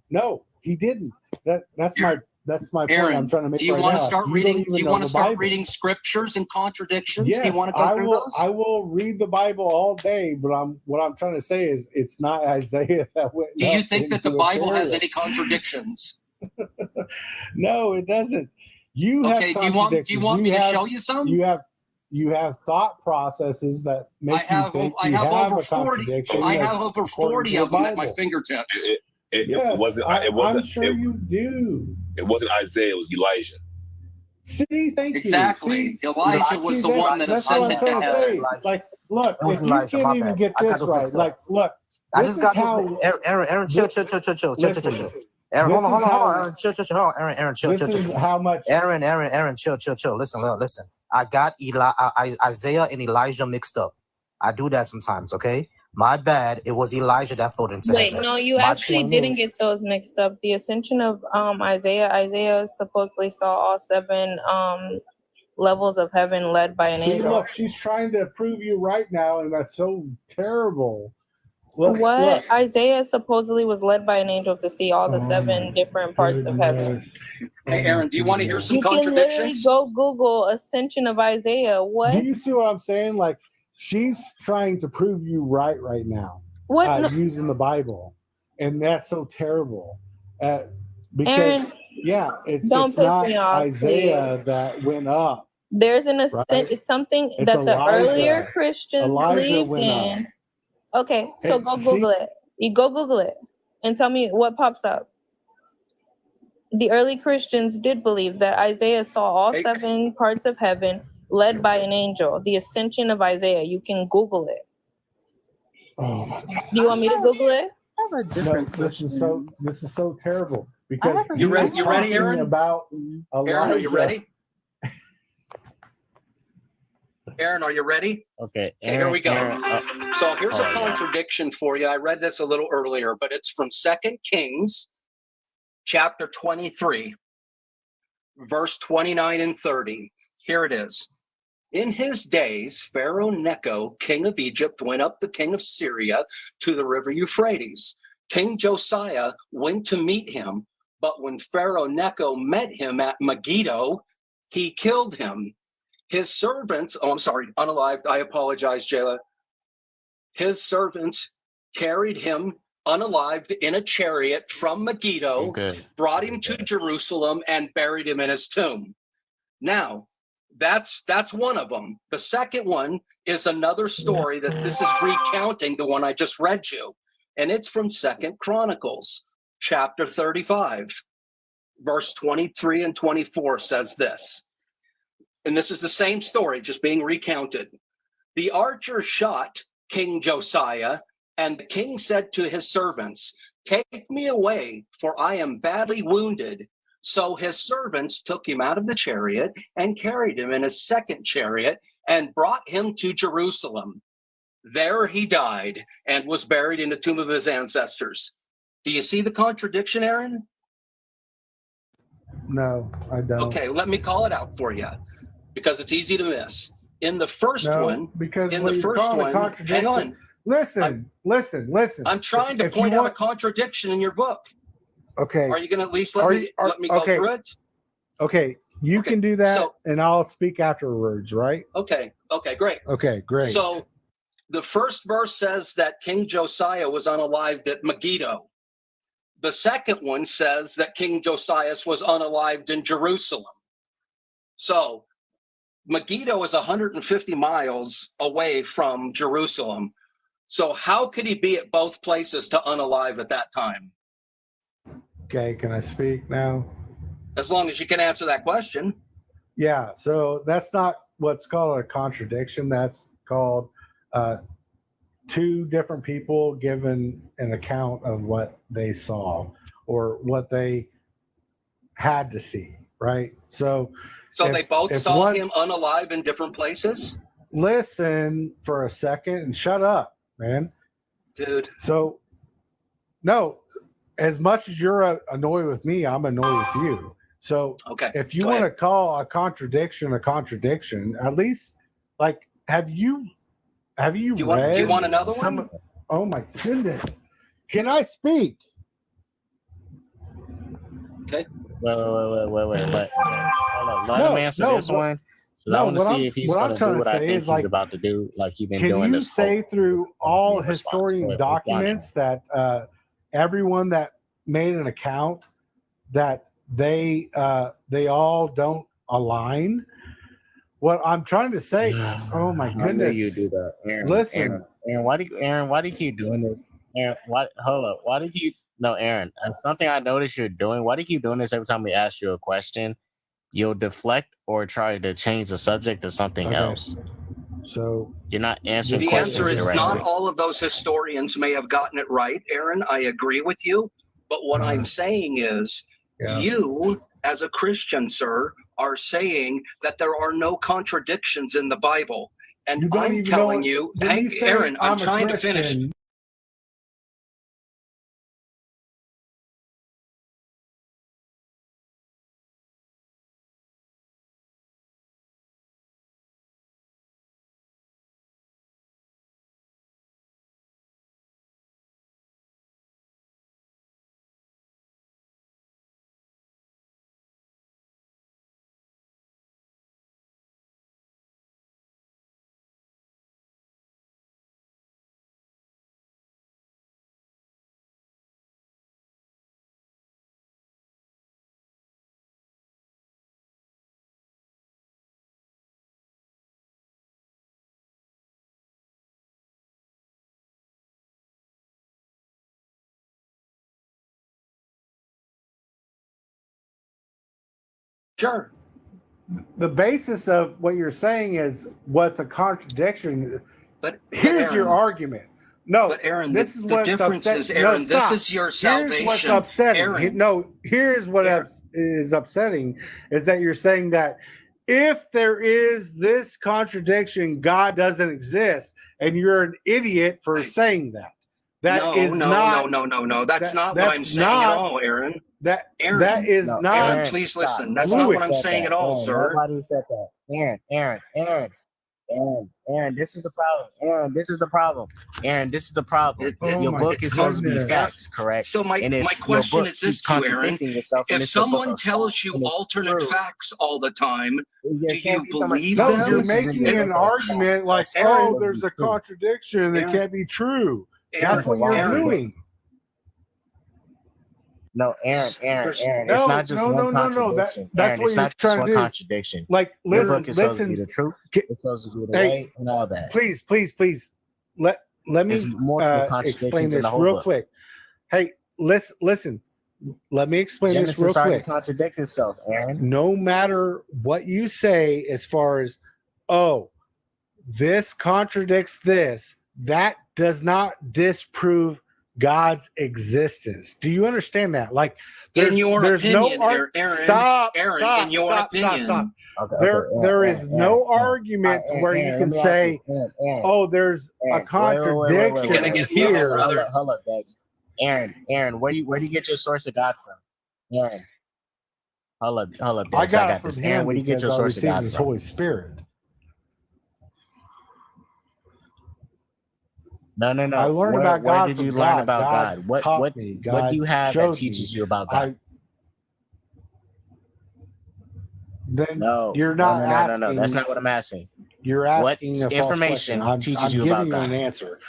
No, he didn't. That's my point Aaron, I'm trying to make do you right want now. to start You reading? don't even Do you know want to the start Bible. reading scriptures and contradictions? Yes, do you want to go I through will. those? I will read the Bible all day, but what I'm trying to say is it's not Isaiah that went. Do you up think that the into a Bible has chariot. any contradictions? No, it doesn't. You have Okay, contradictions. do you want me to show you some? You have thought processes that make you think I you have have over a 40. contradiction. I have over according 40 to the of them at my Bible. fingertips. Yes, wasn't. I'm sure you do. It wasn't Isaiah. It was Elijah. See, thank Exactly. you. See, Elijah was the that's, one that that's what I'm ascended trying to to heaven. say. Like, look, It was if you Elijah, can't my even bad. get I got this those right, mixed up. like, look, I this just is got how. Aaron, chill. Listen, Aaron, hold on, this is how- Aaron, chill. Hold on, Aaron, chill. This is how much. Aaron, chill. Listen. I got Isaiah and Elijah mixed up. I do that sometimes, okay? My bad. It was Elijah that floated into Wait, heaven. no, you My actually point didn't is- get those mixed up. The ascension of Isaiah supposedly saw all 7 levels of heaven led by an See, angel. look, she's trying to prove you right now, and that's so terrible. Look, What? Isaiah supposedly was led by an angel to see all the Oh 7 my different parts of heaven. Hey, Aaron, do you want to hear some You can literally contradictions? go Google ascension of Isaiah. What? Do you see what I'm saying? Like, she's trying to prove you right now. What? No. Using the Bible, and that's so terrible. Because Aaron, it's don't piss not me off, Isaiah please. that went up. There's an ascent. Right? It's something It's that the Elijah. earlier Christians Elijah believed went up. in. Okay, so And go see- Google it. You go Google it and tell me what pops up. The early Christians did believe that Isaiah saw all 7 parts of heaven led by an angel. The ascension of Isaiah. You can Google it. Oh my God. Do you want me to Google it? I have a different this is so terrible because You ready? he's You ready, talking Aaron? About Elijah. Aaron, are you ready? Aaron, are you ready? Okay, Okay, here we go. Aaron, So here's a oh, yeah. contradiction for you. I read this a little earlier, but it's from 2 Kings chapter 23, verse 29 and 30. Here it is. In his days, Pharaoh Necho, king of Egypt, went up the king of Syria to the river Euphrates. King Josiah went to meet him, but when Pharaoh Necho met him at Megiddo, he killed him. His servants, unalived, I apologize, Jayla. His servants carried him unalived in a chariot from Megiddo, brought him to Jerusalem, and buried him in his tomb. Now, that's one of them. The second one is another story that this is recounting the one I just read you. And it's from 2 Chronicles, chapter 35, verse 23 and 24 says this. And this is the same story, just being recounted. The archer shot King Josiah, and the king said to his servants, "Take me away, for I am badly wounded." So his servants took him out of the chariot and carried him in his second chariot and brought him to Jerusalem. There he died and was buried in the tomb of his ancestors. Do you see the contradiction, Aaron? No, I don't. Okay, let me call it out for you because it's easy to miss. In the first one, because in when the you first call it one, contradiction- hang on. Listen. I'm trying to If you point out a want- contradiction in your book. Okay. Are you going to at least let me go okay. through it? Okay, you can do that, so- and I'll speak afterwards, right? Okay, great. Okay, great. So the first verse says that King Josiah was unalived at Megiddo. The second one says that King Josias was unalived in Jerusalem. So Megiddo is 150 miles away from Jerusalem. So how could he be at both places to unalive at that time? Okay, can I speak now? As long as you can answer that question. Yeah, so that's not what's called a contradiction. That's called two different people given an account of what they saw or what they had to see, right? So They both saw one, him unalive in different places? Listen for a second and shut up, man. Dude. So, no, as much as you're annoyed with me, I'm annoyed with you. So if you want to call a contradiction, at least like have you read? Do you want another one? Oh my goodness! Can I speak? Okay. Wait. Hold on. Let him answer this one. Because I want to see if he's going to do what I think he's about to do. Like he's been doing this. Can you say through all historian documents that everyone that made an account that they all don't align? What I'm trying to say. Oh my goodness! I knew you do that, Aaron. Listen, Aaron, why do you keep doing this? Aaron, hold up. Why did you? No, Aaron. Something I noticed you're doing. Why do you keep doing this every time we ask you a question? You'll deflect or try to change the subject to something else. So you're not answering. The answer is not all of those historians may have gotten it right, Aaron. I agree with you. But what I'm saying is, you, as a Christian, sir, are saying that there are no contradictions in the Bible. And I'm telling you, Hank, Aaron, I'm trying to finish. Sure. The basis of what you're saying is what's a contradiction. But here's Aaron, your argument. No, but Aaron, this is what's difference upsetting. is, Aaron, no, this stop. is your Here's salvation. what's upsetting. Aaron, Here's what is upsetting is that you're saying that if there is this contradiction, God doesn't exist, and you're an idiot for saying that. No. That's not what I'm saying at all, Aaron. Aaron, that is not. Aaron, please listen. That's not what I'm saying at all, sir. Nobody said that. Aaron, this is the problem. Aaron, this is the problem. Your book is supposed to be facts, correct? So my question is this to you, Aaron. If someone tells you alternate facts all the time, do you believe them? No, you're making an argument like, oh, there's a contradiction. It can't be true. That's what you're doing. No, Aaron, it's not just one contradiction. That's what you're trying to do. Contradiction. Like, your book is supposed to be the truth. It's supposed to be the way and all that. Please. Let me explain this real quick. Hey, listen. Let me explain this real quick. Contradict yourself, Aaron. No matter what you say, as far as, oh, this contradicts this, that does not disprove God's existence. Do you understand that? Like, in your opinion, Aaron, stop. in your opinion. There is no argument where you can say, oh, there's a contradiction here. Hold up, Dex. Aaron, where do you get your source of God from? Aaron. Hold up, Dex. I got this. Aaron, where do you get your source of God from? Holy Spirit. No. I learned about God. Where did you learn about God? What do you have that teaches you about God? You're not asking. No. That's not what I'm asking. You're asking what information teaches you about God? I'm giving you an answer.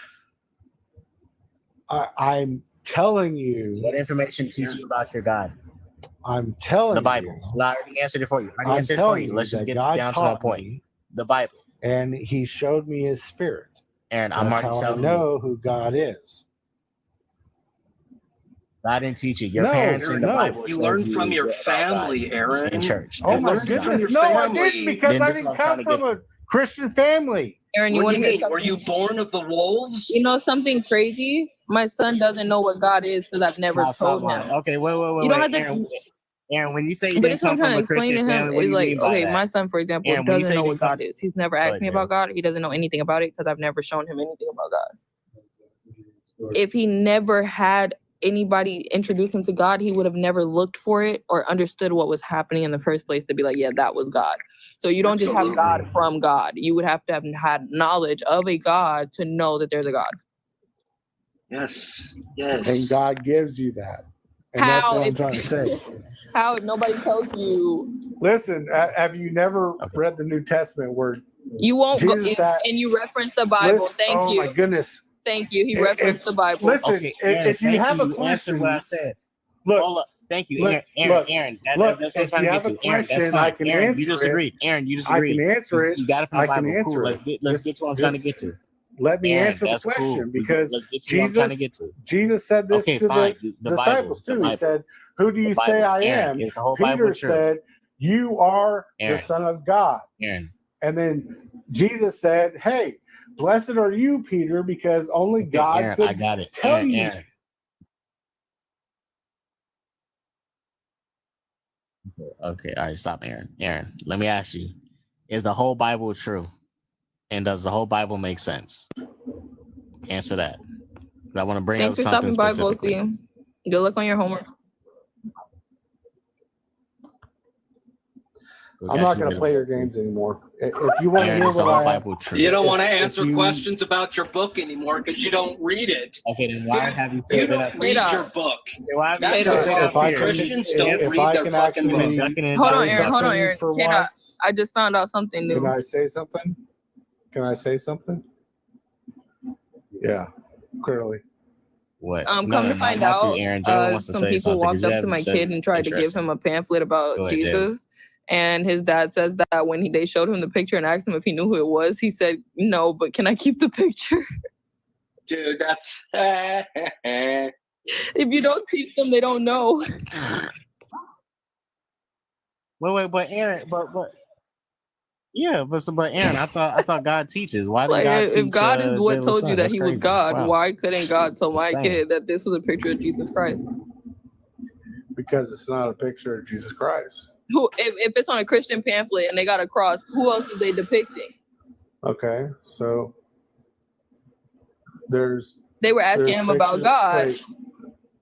I'm telling you. What information teaches you about your God? I'm telling the Bible. you. I already answered it for you. I'm telling you. Let's just that get God down to my taught point. me, The Bible. and He showed me His Spirit. And I'm That's already how I telling you. know who God is. God didn't teach you. Your No, parents in the no. Bible You showed learned you from your about family, God Aaron. in church. Oh You my learned from goodness. your No, I family. didn't, because Then I this is didn't what I'm trying come to get from a to. Christian family. Aaron, you What want do to you hear mean? Were something? you born of the wolves? You know something crazy? My son doesn't know what God is because I've never Now stop told lying. him. Okay, wait. You don't have to. Aaron, when you say you But didn't it's what come I'm trying from to a explain Christian to him. family, what do Is you like, mean by okay, that? my son, for example, Aaron, when you doesn't say know you what didn't God is. He's never asked me about God. He doesn't know anything about it because I've never shown him anything about God. If he never had anybody introduce him to God, he would have never looked for it or understood what was happening in the first place to be like, yeah, that was God. So you don't just have God from God. You would have to have had knowledge of a God to know that there's a God. Yes. And God gives you that. And that's How? what I'm trying to say. How? Nobody tells you. Listen, have you never read the New Testament where You won't go, Jesus had, and you reference the Bible. listen, Thank oh you. my goodness. Thank you. He referenced the Bible. Listen, Okay, Aaron, if you thank have you. a You answered question, what I said. look, Hold up. Thank you, look, Aaron. look, That's what I'm if trying you to have get a to. Aaron, that's question, fine. I can Aaron, answer you just it. agreed. Aaron, you just I agreed. can answer it. You got it from I the can Bible. Cool. answer Let's it. get to what I'm trying to get to. Let me Aaron, answer the that's question, cool. because Let's get to what I'm trying to Jesus, get to. Jesus said this Okay, to fine. the The disciples Bible. too. He said, "Who do you say I Aaron, am?" is the whole Bible Peter true? said, "You are Aaron. the Son of God." Aaron. And then Jesus said, "Hey, blessed are you, Peter, because only God Aaron, could I got it. tell Aaron, you." Aaron. Okay, all right, stop, Aaron. Aaron, let me ask you: is the whole Bible true? And does the whole Bible make sense? Answer that. I want to bring Thanks up for something stopping by, specifically. Bosie. Good luck on your homework. I'm not going to play your games anymore. If you want to Aaron, hear is the what whole I have, Bible true? You don't want to if answer you- questions about your book anymore because you don't read it. Okay, then why Dude, have you you still been don't up? read your book. Why have you That's still the been up problem. here? Christians don't if read I their can fucking book. actually Hold on, say Aaron. Hold on, something Aaron. for Can I once, just found out something new. can I say something? Can I say something? Yeah, clearly. What? Come to find not out, you, Aaron. Jalen wants to some say people something, 'cause walked you up to haven't my said kid and tried to give him a pamphlet about Go ahead, Jalen. Jesus. And his dad says that when they showed him the picture and asked him if he knew who it was, he said, "No, but can I keep the picture?" Dude, that's If you don't teach them, they don't know. Wait, but Aaron, but yeah, but Aaron, I thought God teaches. Why didn't Like, God if teach? God is what Jalen's told son? you that That's he was crazy. God, Wow. why couldn't God tell my Insane. kid that this was a picture of Jesus Christ? Because it's not a picture of Jesus Christ. Who, if it's on a Christian pamphlet and they got a cross, who else are they depicting? Okay, so They were asking there's him about pictures- God. wait,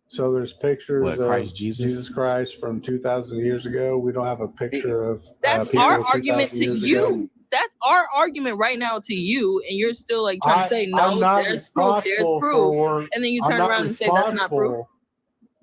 so there's pictures What, of Christ Jesus? Christ from 2,000 years ago. We don't have a picture of That's people our argument 2,000 to years you. ago. That's our argument right now to you, and you're still like trying to say no. I'm not There's proof. There's responsible proof, for. and then you I'm turn not around and say that's not proof. responsible-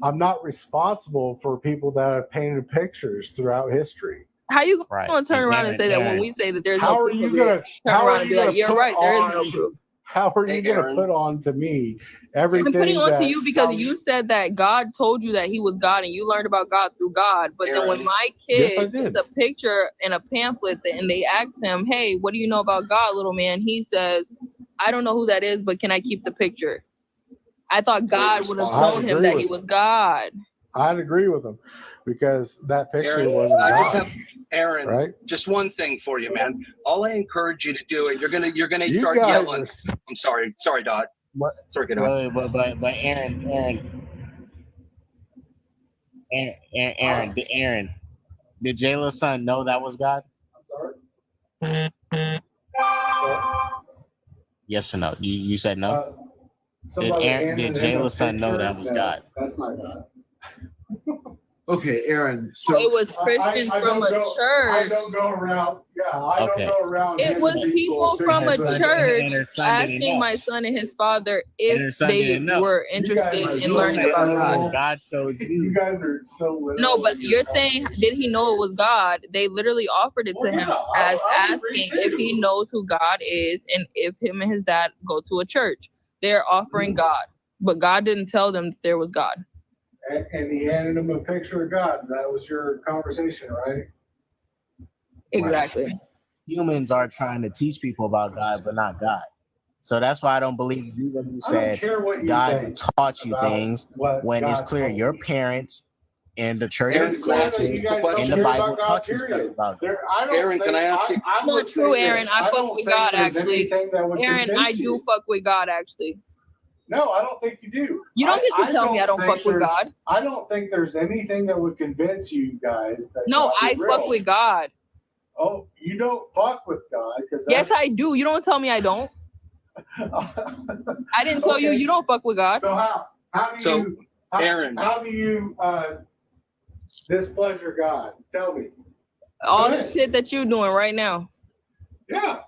I'm not responsible for people that have painted pictures throughout history. How you Right. gonna turn around and say that when Aaron, we say that there's how no are proof you of gonna? it? Turn How around are and you be like, gonna "You're put right. There is no on? proof." How are you Hey, gonna Aaron. put on to me I'm everything putting on to that you because some- you said that God told you that He was God, and you learned about God through God. But then when Aaron. my Yes, I kid did. gets a picture and a pamphlet, and they ask him, "Hey, what do you know about God, little man?" He says, "I don't know who that is, but can I keep the picture?" I thought God would have I'd told him agree that with He was God. I'd agree with him because that picture Aaron, wasn't I just God, have Aaron. right? Just one thing for you, man. All I encourage you to do, and you're gonna You start guys yelling. are- I'm sorry, Dot. What? Sorry, get on. Wait, but Aaron, did Jalen's son know that was God? Yes or no? You said no. Somebody Did handed him a Jalen's son know picture? that was No, God? That's not God. Okay, Aaron. So it was Christians from a I church. don't go around. Yeah, I Okay. don't go around. It was handing people from a pictures of- church and her son didn't asking know. my son and his father And her if son they didn't know. were You guys interested are in so learning about literal. God. God showed You you. guys are so literal. No, but in you're your saying, did he know it was God? They literally offered it to Well, him yeah, as I would agree asking if he too. knows who God is and if him and his dad go to a church. They're offering God. but God didn't tell them that there was God. And he handed him a picture of God. That was your conversation, right? Exactly. Right. Humans are trying to teach people about God, but not God. So that's why I don't believe you when you I don't said care what you God think taught you about things what when it's God clear told your you. parents and the church Aaron, It's can I clear ask that you you a guys don't in the care Bible about God, taught you stuff period. about God. I don't Aaron, can think, I ask you? I Not would true, say Aaron. this. I I fuck don't with think God there's actually. anything that would Aaron, I convince do you. fuck with God actually. No, I don't think you do. You don't get to tell me I don't think fuck with there's- God. I don't think there's anything that would convince you guys that No, God I is real. fuck with God. Oh, you don't fuck with God because Yes, I do. You don't tell me I don't. I didn't tell you Okay. you don't fuck with God. So how do So, you Aaron. how do you displeasure God? Tell me. All Go the ahead. shit that you're doing right now. Yeah.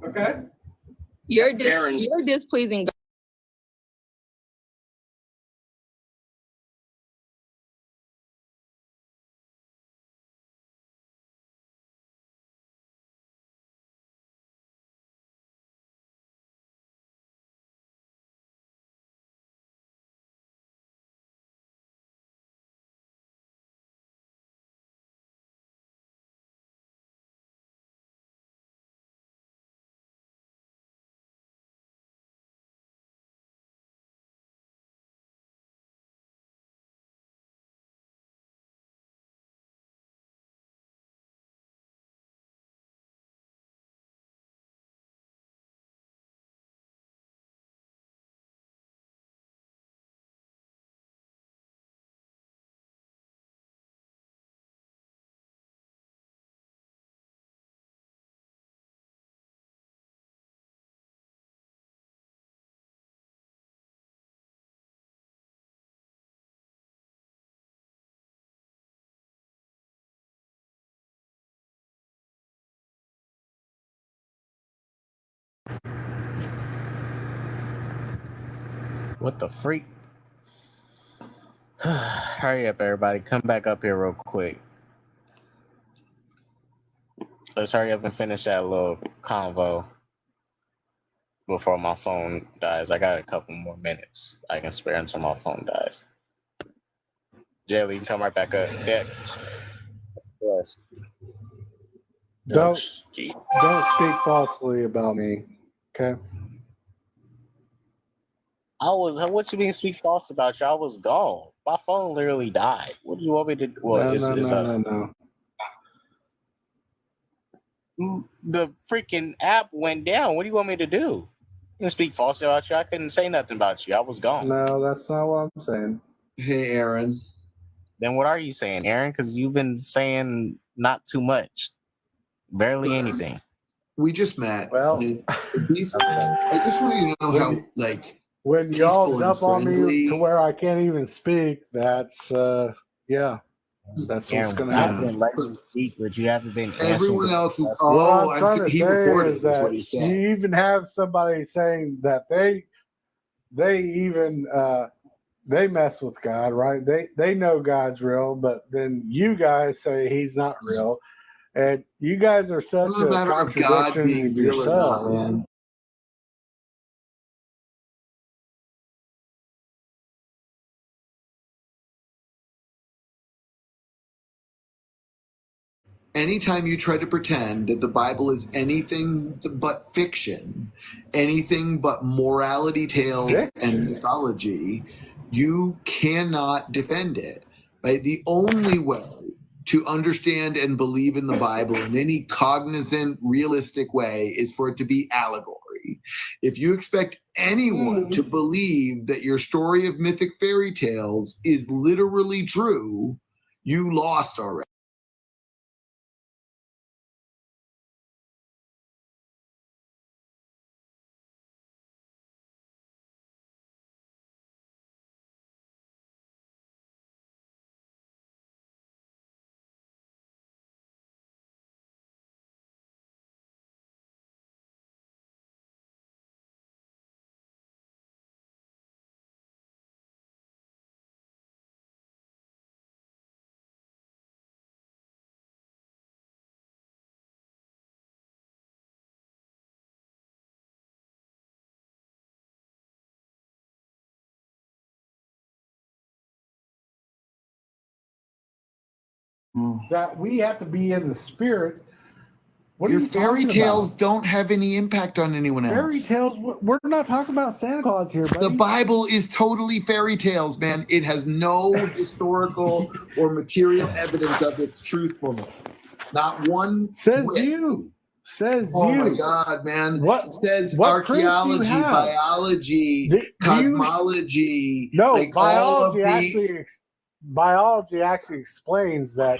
Okay. You're Aaron. you're displeasing God. What the freak? Hurry up, everybody. Come back up here real quick. Let's hurry up and finish that little convo before my phone dies. I got a couple more minutes I can spare until my phone dies. Jaylee, you can come right back up. Yeah. Yes. Don't Gee. don't speak falsely about me. Okay. What you mean speak false about you? I was gone. My phone literally died. What do you want me to do? Well, No. The freaking app went down. What do you want me to do? You can speak false about you. I couldn't say nothing about you. I was gone. No, that's not what I'm saying. Hey, Aaron. Then what are you saying, Aaron? Because you've been saying not too much. Barely anything. We just met. Well, I just want you to know how, like, when y'all peaceful and dump on me friendly. to where I can't even speak, that's yeah. That's what's Aaron, gonna I've happen. been letting you speak, but you haven't been answering. Everyone else is. What Oh, I'm trying to he say reported is it, is that what he said. you even have somebody saying that they even they mess with God, right? They know God's real, but then you guys say he's not real, and you guys are such It's not a a matter of God contradiction being of real or not, yourselves. man. Anytime you try to pretend that the Bible is anything but fiction, anything but morality tales and mythology, you cannot defend it. Right? The only way to understand and believe in the Bible in any cognizant, realistic way is for it to be allegory. If you expect anyone to believe that your story of mythic fairy tales is literally true, you lost already. that we have to be in the spirit. What are Your you fairy talking tales about? don't have any impact on anyone else. Fairy tales. We're not talking about Santa Claus here, buddy. The Bible is totally fairy tales, man. It has no historical or material evidence of its truthfulness. Not one. Says whit. you. Says Oh you. my God, man! What Says what proof do you archaeology, have? biology, Do you- cosmology. No, like all of biology actually explains that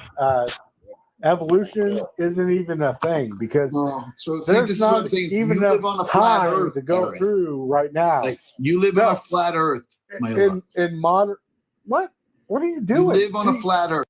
evolution isn't even a thing because so see, there's this is what I'm not saying. even You enough live on a flat time Earth, to go Aaron. through right now. Like you live on a flat Earth, my love. in modern. What are you You doing? live on a flat Earth.